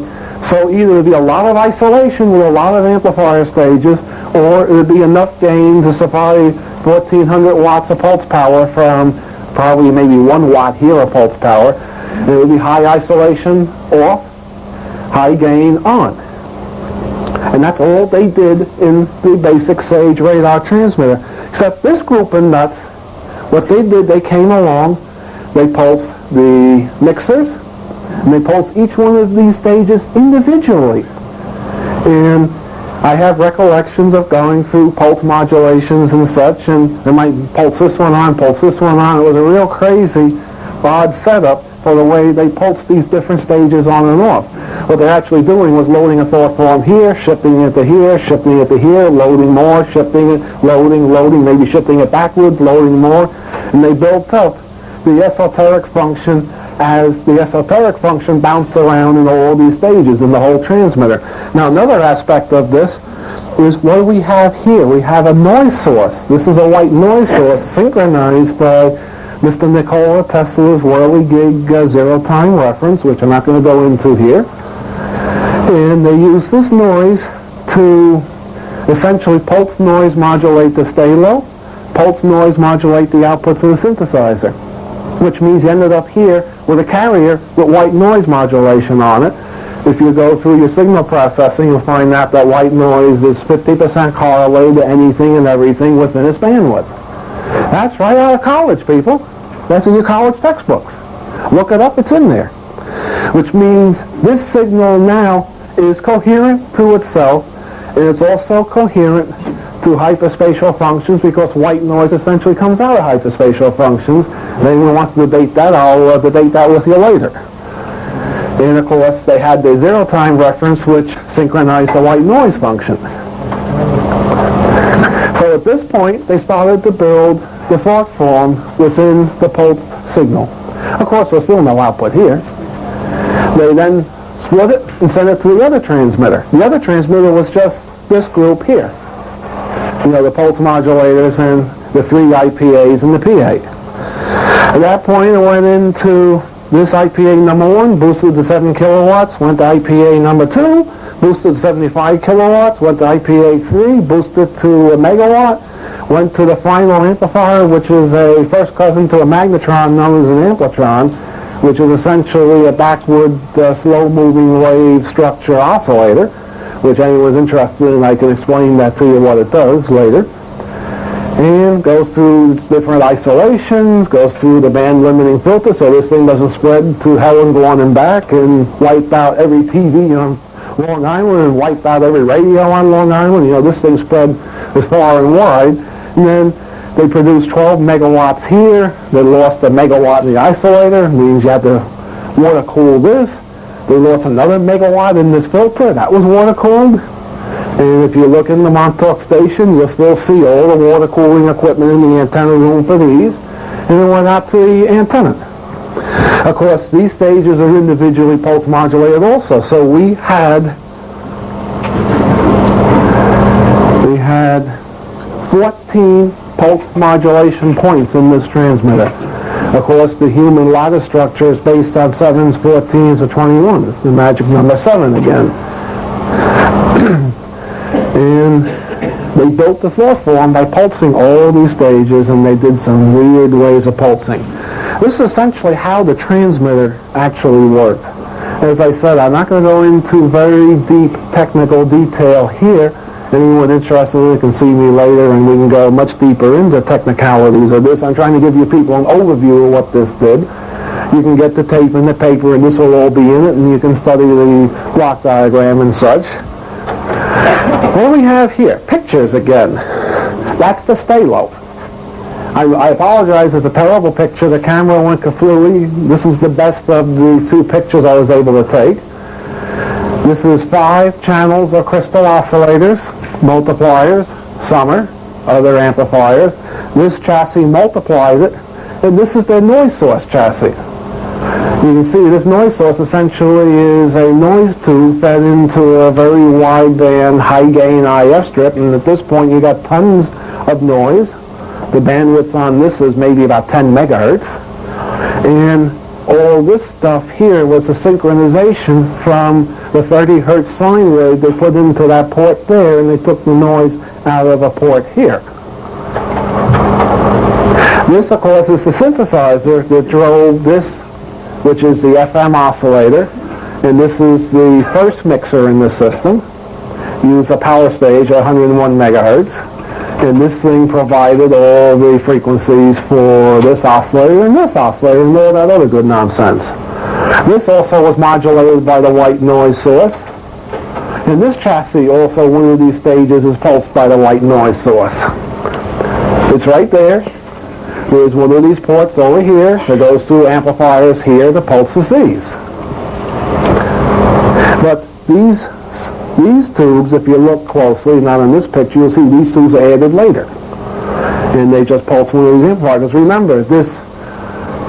so either it would be a lot of isolation with a lot of amplifier stages, or it would be enough gain to supply 1,400 watts of pulse power from probably maybe 1 watt here of pulse power. And it would be high isolation off, high gain on. And that's all they did in the basic Sage radar transmitter. Except this group of nuts, what they did, they came along, they pulsed the mixers, and they pulsed each one of these stages individually. And I have recollections of going through pulse modulations and such, and they might pulse this one on, pulse this one on. It was a real crazy, odd setup for the way they pulsed these different stages on and off. What they're actually doing was loading a thought form here, shifting it to here, shifting it to here, loading more, shifting it, loading, maybe shifting it backwards, loading more, and they built up the esoteric function as the esoteric function bounced around in all these stages in the whole transmitter. Now another aspect of this is what do we have here? We have a noise source. This is a white noise source synchronized by Mr. Nikola Tesla's whirligig zero-time reference, which I'm not going to go into here. And they use this noise to essentially pulse noise modulate the stay low, pulse noise modulate the outputs of the synthesizer, which means you ended up here with a carrier with white noise modulation on it. If you go through your signal processing, you'll find out that white noise is 50% correlated to anything and everything within its bandwidth. That's right out of college, people. That's in your college textbooks. Look it up, it's in there. Which means this signal now is coherent to itself, and it's also coherent to hyperspatial functions because white noise essentially comes out of hyperspatial functions. If anyone wants to debate that, I'll debate that with you later. And of course, they had their zero-time reference, which synchronized the white noise function. So at this point, they started to build the thought form within the pulsed signal. Of course, there's still no output here. They then split it and sent it to the other transmitter. The other transmitter was just this group here. You know, the pulse modulators and the 3 IPAs and the PA. At that point, it went into this IPA number 1, boosted to 7 kilowatts, went to IPA number 2, boosted to 75 kilowatts, went to IPA 3, boosted to a megawatt, went to the final amplifier, which is a first cousin to a magnetron known as an amplitron, which is essentially a backward slow-moving wave structure oscillator, which anyone's interested in, I can explain that to you what it does later. And goes through its different isolations, goes through the band limiting filter so this thing doesn't spread to hell and gone and back and wipe out every TV on Long Island and wipe out every radio on Long Island. You know, this thing spread as far and wide. And then they produced 12 megawatts here. They lost a megawatt in the isolator. It means you had to water cool this. They lost another megawatt in this filter. That was water cooled. And if you look in the Montauk station, you'll still see all the water cooling equipment in the antenna room for these. And it went out to the antenna. Of course, these stages are individually pulse modulated also. So we had 14 pulse modulation points in this transmitter. Of course, the human ladder structure is based on 7s, 14s, or 21s. The magic number 7 again. And they built the thought form by pulsing all these stages, and they did some weird ways of pulsing. This is essentially how the transmitter actually worked. As I said, I'm not going to go into very deep technical detail here. Anyone interested can see me later and we can go much deeper into technicalities of this. I'm trying to give you people an overview of what this did. You can get the tape and the paper and this will all be in it and you can study the block diagram and such. What do we have here? Pictures again. That's the stalo. I apologize, it's a terrible picture. The camera went kaflooey. This is the best of the two pictures I was able to take. This is 5 channels of crystal oscillators, multipliers, some are, other amplifiers. This chassis multiplies it, and this is their noise source chassis. You can see this noise source essentially is a noise tube fed into a very wideband, high-gain IF strip, and at this point you got tons of noise. The bandwidth on this is maybe about 10 megahertz. And all this stuff here was a synchronization from the 30 hertz sine wave they put into that port there, and they took the noise out of a port here. This, of course, is the synthesizer that drove this, which is the FM oscillator, and this is the first mixer in the system. Use a power stage at 101 megahertz. And this thing provided all the frequencies for this oscillator and all that other good nonsense. This also was modulated by the white noise source. And this chassis also, one of these stages, is pulsed by the white noise source. It's right there. There's one of these ports over here that goes through amplifiers here that pulses these. But these tubes, if you look closely, not in this picture, you'll see these tubes are added later. And they just pulse one of these amplifiers. Remember, this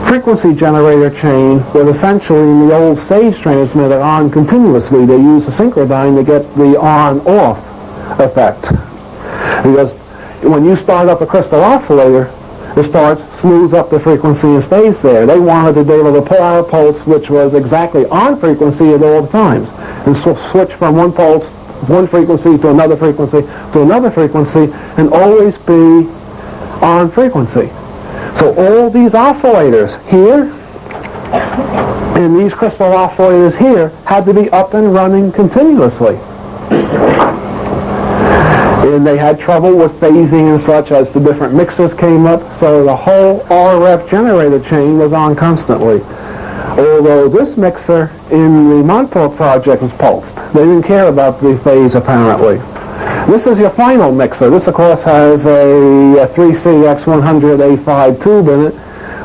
frequency generator chain was essentially in the old stage transmitter on continuously. They used a synchrodyne to get the on-off effect. Because when you start up a crystal oscillator, it starts, smooths up the frequency and stays there. They wanted to be able to pull out a pulse which was exactly on frequency at all times, and switch from one pulse, one frequency to another frequency, and always be on frequency. So all these oscillators here and these crystal oscillators here had to be up and running continuously. And they had trouble with phasing and such as the different mixers came up, so the whole RF generator chain was on constantly. Although this mixer in the Montauk project was pulsed. They didn't care about the phase apparently. This is your final mixer. This of course has a 3CX100A5 tube in it,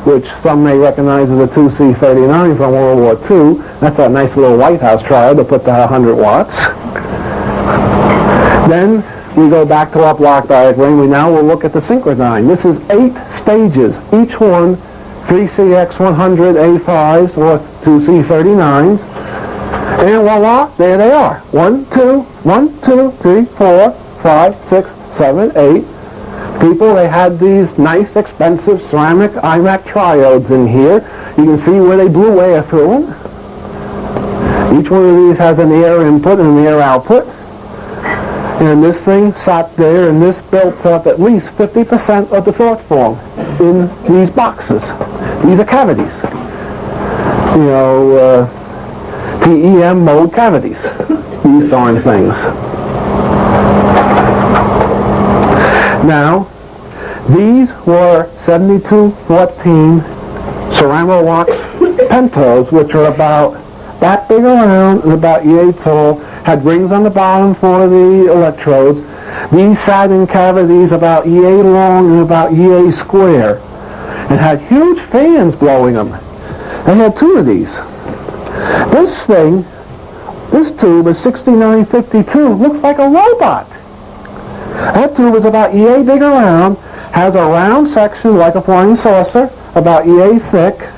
which some may recognize as a 2C39 from World War II. That's that nice little White House triode that puts out 100 watts. Then we go back to our block diagram. We now will look at the synchrodyne. This is 8 stages, each one 3CX100A5s or 2C39s. And voila, there they are. 1, 2, 3, 4, 5, 6, 7, 8. People, they had these nice, expensive ceramic iMac triodes in here. You can see where they blew air through them. Each one of these has an air input and an air output. And this thing sat there, and this built up at least 50% of the thought form in these boxes. These are cavities. You know, TEM mode cavities. These darn things. Now, these were 7214 Ceramo-Wax pentos, which are about that big around and about yay tall, had rings on the bottom for the electrodes. These sat in cavities about yay long and about yay square, and had huge fans blowing them. They had 2 of these. This thing, this tube is 6952, looks like a robot. That tube is about yay big around, has a round section like a flying saucer, about yay thick.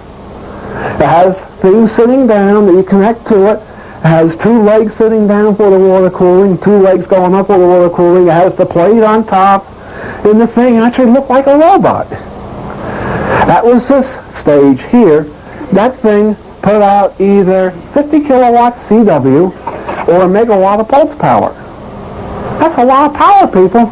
It has things sitting down that you connect to it. It has 2 legs sitting down for the water cooling, 2 legs going up for the water cooling. It has the plate on top, and the thing actually looked like a robot. That was this stage here. That thing put out either 50 kilowatts CW or a megawatt of pulse power. That's a lot of power, people.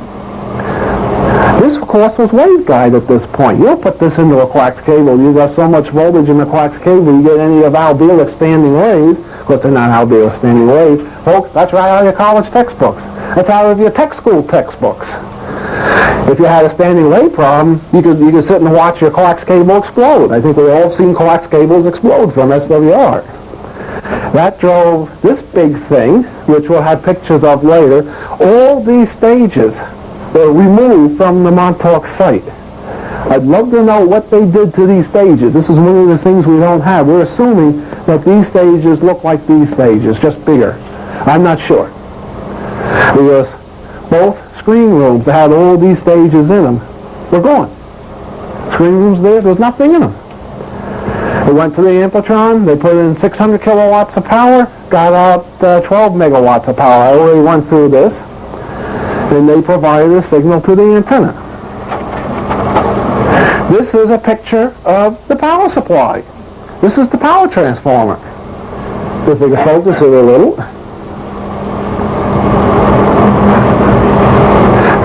This, of course, was waveguide at this point. You don't put this into a coax cable. You got so much voltage in the coax cable, you get any of albeolic standing waves. Of course, they're not albeolic standing waves. Folks, that's right out of your college textbooks. That's out of your tech school textbooks. If you had a standing wave problem, you could sit and watch your coax cable explode. I think we've all seen coax cables explode from SWR. That drove this big thing, which we'll have pictures of later. All these stages were removed from the Montauk site. I'd love to know what they did to these stages. This is one of the things we don't have. We're assuming that these stages look like these stages, just bigger. I'm not sure. Because both screen rooms that had all these stages in them were gone. Screen rooms there's nothing in them. They went to the Ampletron, they put in 600 kilowatts of power, got out 12 megawatts of power. I already went through this. And they provided a signal to the antenna. This is a picture of the power supply. This is the power transformer. If we can focus it a little.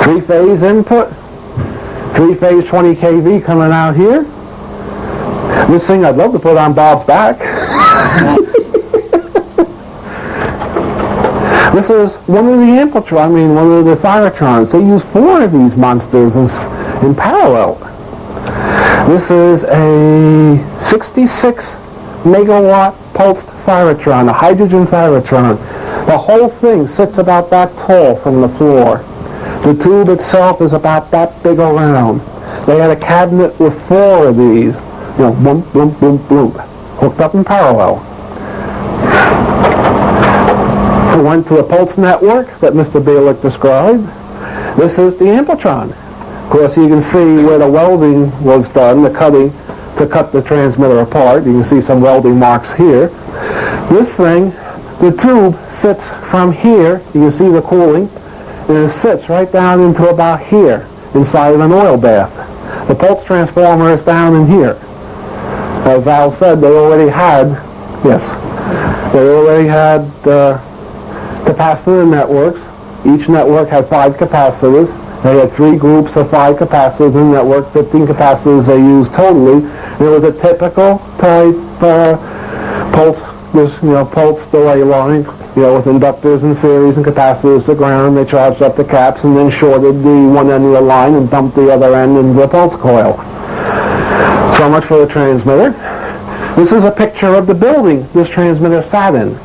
3-phase input, 3-phase 20 kV coming out here. This thing I'd love to put on Bob's back. This is one of the Ampletrons, one of the Thyratrons. They use 4 of these monsters in parallel. This is a 66 megawatt pulsed Thyratron, a hydrogen Thyratron. The whole thing sits about that tall from the floor. The tube itself is about that big around. They had a cabinet with 4 of these, boom, boom, boom, boom, hooked up in parallel. We went to the pulse network that Mr. Bielik described. This is the Ampletron. Of course, you can see where the welding was done, the cutting to cut the transmitter apart. You can see some welding marks here. This thing, the tube sits from here. You can see the cooling. And it sits right down into about here, inside of an oil bath. The pulse transformer is down in here. As Al said, they already had capacitor networks. Each network had 5 capacitors. They had 3 groups of 5 capacitors in the network, 15 capacitors they used totally. And it was a typical type pulse delay line, with inductors in series and capacitors to ground. They charged up the caps and then shorted the one end of the line and dumped the other end into the pulse coil. So much for the transmitter. This is a picture of the building this transmitter sat in.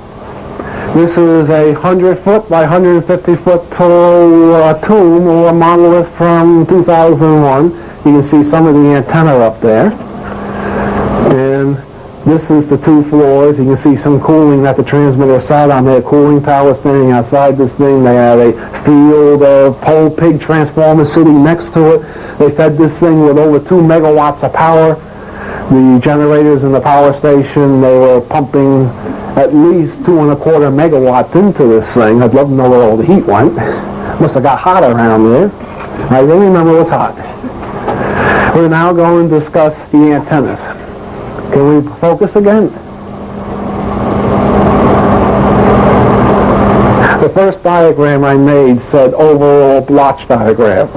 This is a 100-foot by 150-foot tall tomb or a monolith from 2001. You can see some of the antenna up there. And this is the 2 floors. You can see some cooling that the transmitter sat on. They had cooling towers standing outside this thing. They had a field of pole pig transformers sitting next to it. They fed this thing with over 2 megawatts of power. The generators in the power station, they were pumping at least 2¼ megawatts into this thing. I'd love to know where all the heat went. Must have got hot around there. I really remember it was hot. We're now going to discuss the antennas. Can we focus again? The first diagram I made said overall blotch diagram.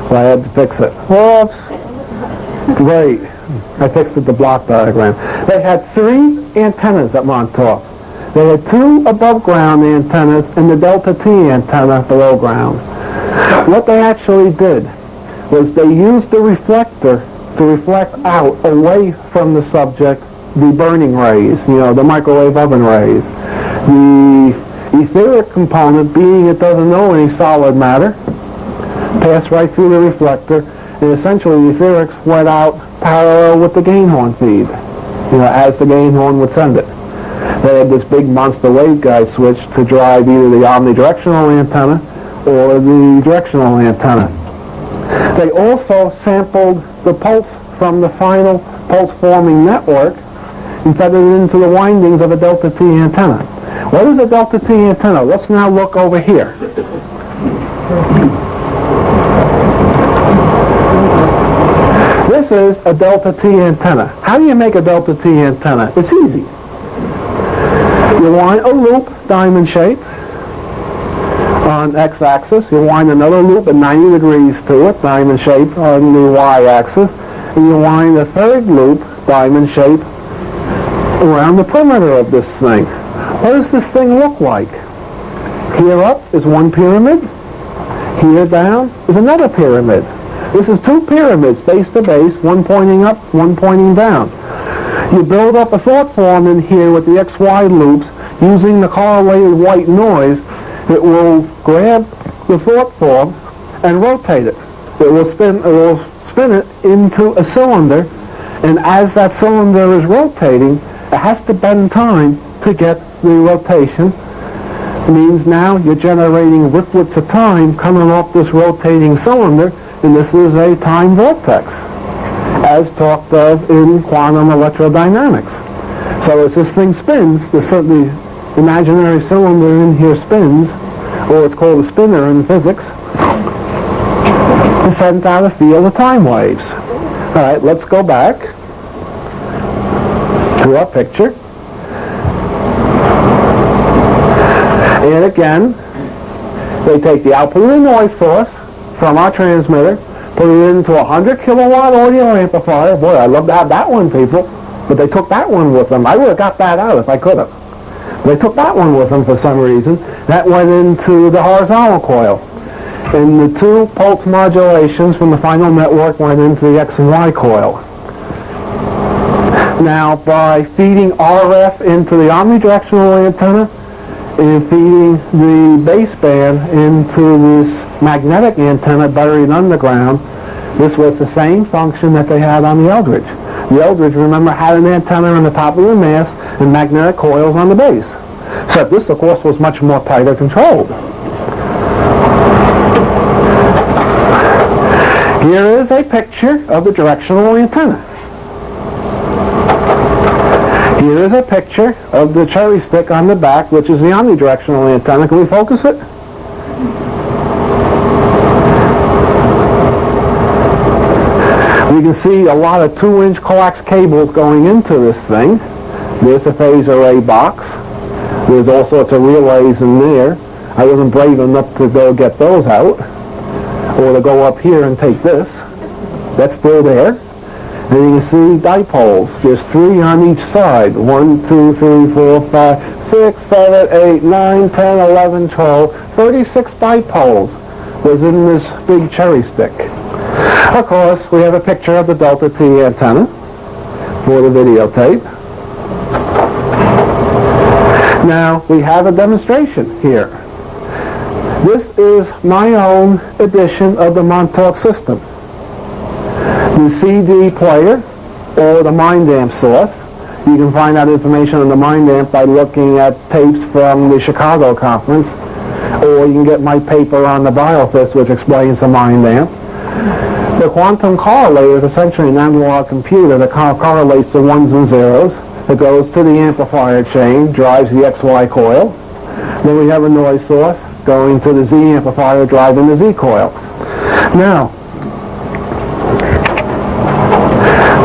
So I had to fix it. Whoops. Great. I fixed it, the block diagram. They had 3 antennas at Montauk. They had 2 above ground antennas and the Delta T antenna below ground. What they actually did was they used the reflector to reflect out away from the subject the burning rays, the microwave oven rays. The etheric component, being it doesn't know any solid matter, passed right through the reflector, and essentially the etherics went out parallel with the gain horn feed, as the gain horn would send it. They had this big monster waveguide switch to drive either the omnidirectional antenna or the directional antenna. They also sampled the pulse from the final pulse-forming network and fed it into the windings of a Delta T antenna. What is a Delta T antenna? Let's now look over here. This is a Delta T antenna. How do you make a Delta T antenna? It's easy. You want a loop, diamond shape, on x-axis. You wind another loop at 90 degrees to it, diamond shape, on the y-axis. And you wind a third loop, diamond shape, around the perimeter of this thing. What does this thing look like? Here up is one pyramid. Here down is another pyramid. This is two pyramids, base to base, one pointing up, one pointing down. You build up a thought form in here with the XY loops using the correlated white noise. It will grab the thought form and rotate it. It will spin it into a cylinder, and as that cylinder is rotating, it has to bend time to get the rotation. It means now you're generating ricklets of time coming off this rotating cylinder, and this is a time vortex, as talked of in quantum electrodynamics. So as this thing spins, the imaginary cylinder in here spins, or it's called a spinner in physics. It sends out a field of time waves. All right, let's go back to our picture. And again, they take the output of the noise source from our transmitter, put it into a 100 kilowatt audio amplifier. Boy, I'd love to have that one, people. But they took that one with them. I would have got that out if I could have. They took that one with them for some reason. That went into the horizontal coil. And the two pulse modulations from the final network went into the X and Y coil. Now, by feeding RF into the omnidirectional antenna and feeding the baseband into this magnetic antenna buried underground, this was the same function that they had on the Eldridge. The Eldridge, remember, had an antenna on the top of the mast and magnetic coils on the base. Except this, of course, was much more tighter controlled. Here is a picture of the directional antenna. Here is a picture of the cherry stick on the back, which is the omnidirectional antenna. Can we focus it? We can see a lot of 2-inch coax cables going into this thing. There's a phase array box. There's all sorts of relays in there. I wasn't brave enough to go get those out, or to go up here and take this. That's still there. And you can see dipoles. There's 3 on each side. 1, 2, 3, 4, 5, 6, 7, 8, 9, 10, 11, 12. 36 dipoles was in this big cherry stick. Of course, we have a picture of the Delta T antenna for the videotape. Now, we have a demonstration here. This is my own edition of the Montauk system. The CD player, or the mind amp source. You can find out information on the mind amp by looking at tapes from the Chicago conference, or you can get my paper on the BioFist, which explains the mind amp. The quantum correlator is essentially an analog computer that correlates the ones and zeros. It goes to the amplifier chain, drives the XY coil. Then we have a noise source going to the Z amplifier, driving the Z coil. Now,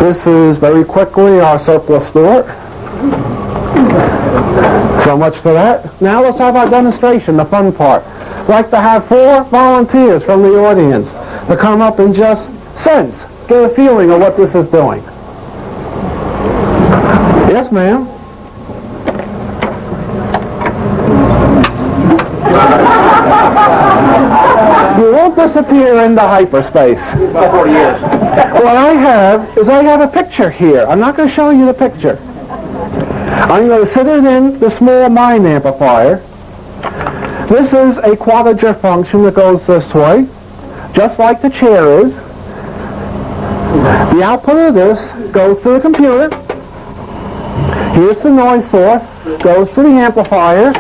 this is very quickly our surplus store. So much for that. Now let's have our demonstration, the fun part. I'd like to have 4 volunteers from the audience to come up and just sense, get a feeling of what this is doing. Yes, ma'am. You won't disappear into hyperspace. About 40 years. What I have is I have a picture here. I'm not going to show you the picture. I'm going to sit it in the small mind amplifier. This is a quadrature function that goes this way, just like the chair is. The output of this goes to the computer. Here's the noise source, goes to the amplifiers.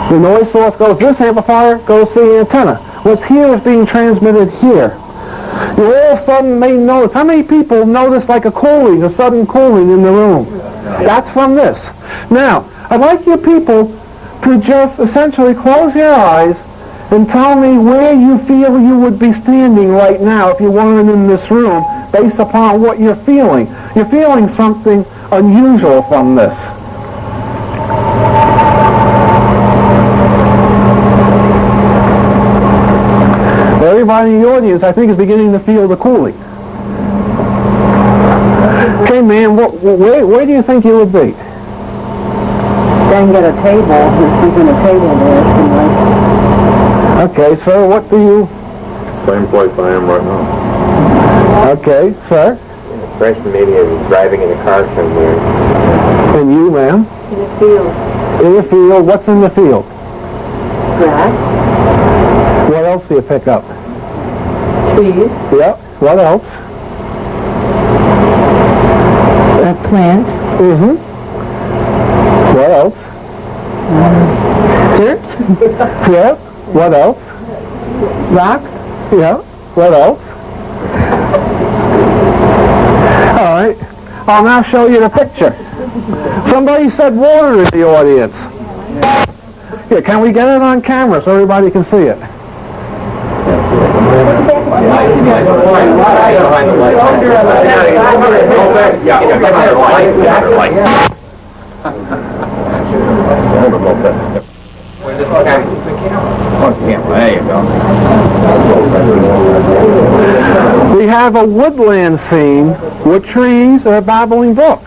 The noise source goes to this amplifier, goes to the antenna. What's here is being transmitted here. You all of a sudden may notice, how many people notice like a sudden cooling in the room? That's from this. Now, I'd like you people to just essentially close your eyes and tell me where you feel you would be standing right now if you weren't in this room, based upon what you're feeling. You're feeling something unusual from this. everybody in the audience, I think, is beginning to feel the cooling. Okay, man, where do you think you would be? Staying at a table, you're sleeping at a table there, it seems like. Okay, sir, what do you... Same place I am right now. Okay, sir. Fresh media driving in a car somewhere. And you, ma'am? In the field. In the field. What's in the field? Grass. What else do you pick up? Trees. Yep. What else? Plants. Mm-hmm. What else? Dirt. Yep. What else? Rocks. Yeah. What else? All right. I'll now show you the picture. Somebody said water in the audience. Yeah, can we get it on camera so everybody can see it? We have a woodland scene with trees and a babbling brook.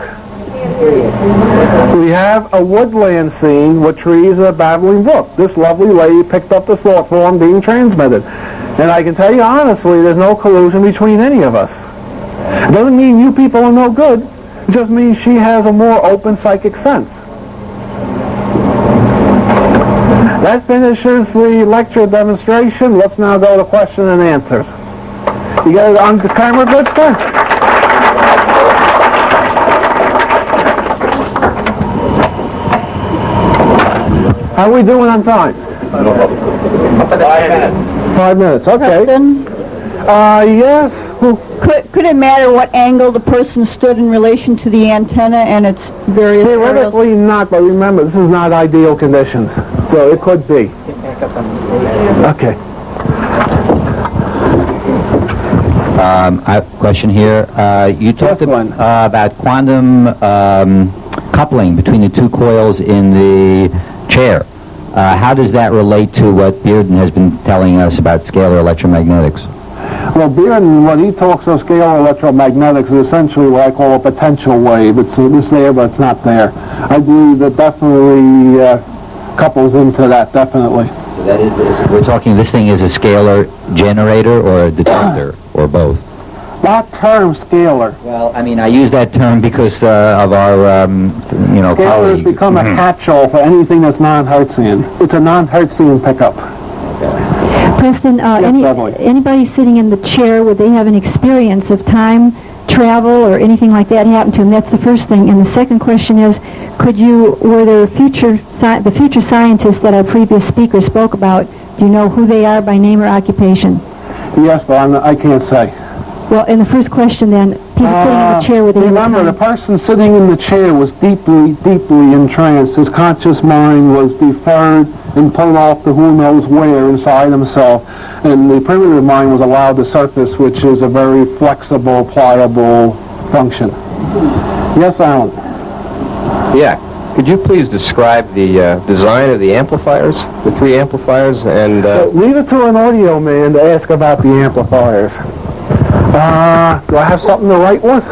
We have a woodland scene with trees and a babbling brook. This lovely lady picked up the thought form being transmitted. And I can tell you honestly, there's no collusion between any of us. It doesn't mean you people are no good. It just means she has a more open psychic sense. That finishes the lecture demonstration. Let's now go to question and answers. You got it on the camera, good, sir? How are we doing on time? 5 minutes. 5 minutes, okay. Yes. Could it matter what angle the person stood in relation to the antenna and its various Theoretically not, but remember, this is not ideal conditions, so it could be. Okay. I have a question here. You talked about quantum coupling between the two coils in the chair. How does that relate to what Bearden has been telling us about scalar electromagnetics? Well, Bearden, when he talks of scalar electromagnetics, is essentially what I call a potential wave. It's there, but it's not there. I believe that definitely couples into that, definitely. So that is, we're talking, this thing is a scalar generator or a detector, or both? That term, scalar. Well, I mean, I use that term because of our, Scalar has colleague. become a catch-all for anything that's non-Hertzian. It's a non-Hertzian pickup. Preston, anybody sitting in the chair, would they have an experience of time travel or anything like that happen to them? That's the first thing. And the second question is, were there the future scientists that our previous speaker spoke about, do you know who they are by name or occupation? Yes, but I can't say. Well, in the first question then, people sitting in the chair, were they remember, the person sitting in the chair was deeply, deeply entranced. His conscious mind was deferred and pulled off to who knows where inside himself. And the primitive mind was allowed to surface, which is a very flexible, pliable function. Yes, Alan? Yeah. Could you please describe the design of the amplifiers, the 3 amplifiers, and... Leave it to an audio man to ask about the amplifiers. Do I have something to write with?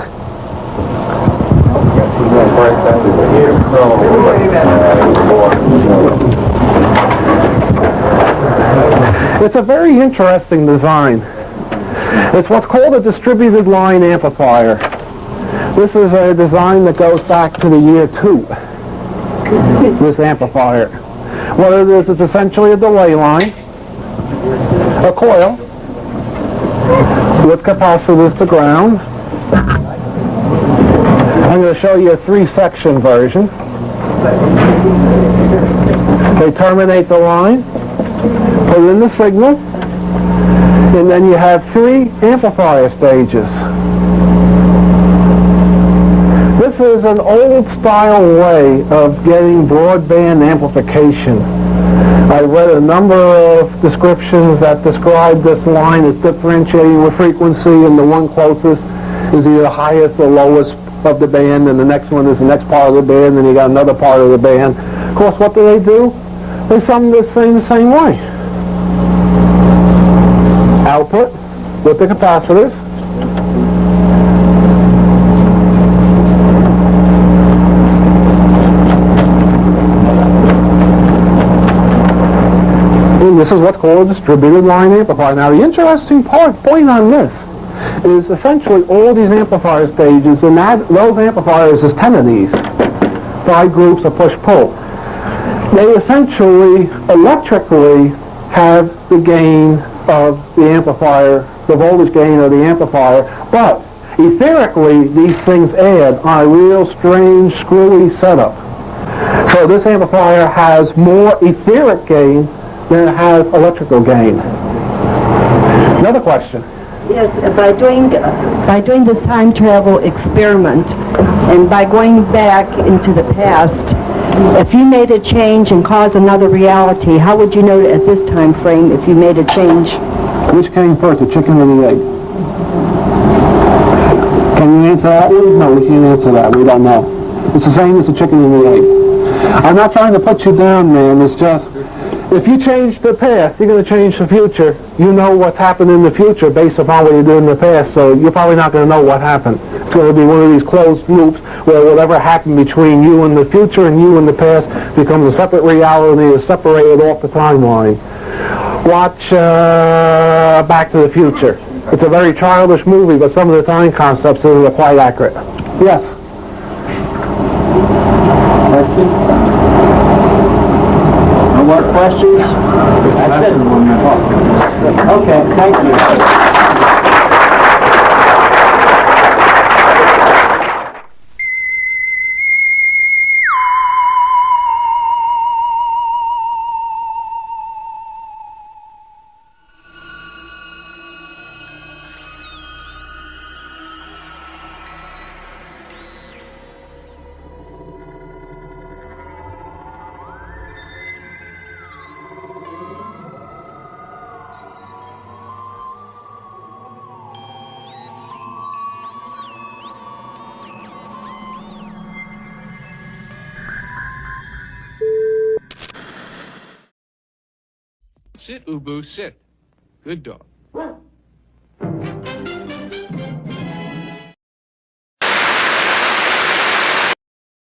It's a very interesting design. It's what's called a distributed line amplifier. This is a design that goes back to the year 2, this amplifier. What it is, it's essentially a delay line, a coil, with capacitors to ground. I'm going to show you a 3-section version. They terminate the line, put in the signal, and then you have 3 amplifier stages. This is an old-style way of getting broadband amplification. I read a number of descriptions that describe this line as differentiating with frequency, and the one closest is either the highest or lowest of the band, and the next one is the next part of the band, and you got another part of the band. Of course, what do? They sum this thing the same way. Out with the capacitors. And this is what's called a distributed line amplifier. Now the interesting point on this is essentially all these amplifier stages, and those amplifiers is 10 of these, 5 groups of push-pull. They essentially electrically have the gain of the amplifier, the voltage gain of the amplifier, but etherically these things add on a real strange screwy setup. So this amplifier has more etheric gain than it has electrical gain. Another question. Yes, by doing this time travel experiment and by going back into the past, if you made a change and caused another reality, how would you know at this time frame if you made a change? Which came first, the chicken or the egg? Can you answer that one? No, we can't answer that. We don't know. It's the same as the chicken and the egg. I'm not trying to put you down, man. It's just, if you change the past, you're going to change the future. You know what's happened in the future based upon what you did in the past, so you're probably not going to know what happened. It's going to be one of these closed loops where whatever happened between you and the future and you and the past becomes a separate reality that's separated off the timeline. Watch Back to the Future. It's a very childish movie, but some of the time concepts are quite accurate. Yes? No more questions? That's it. Okay, thank you. Sit, Ubu, sit. Good dog.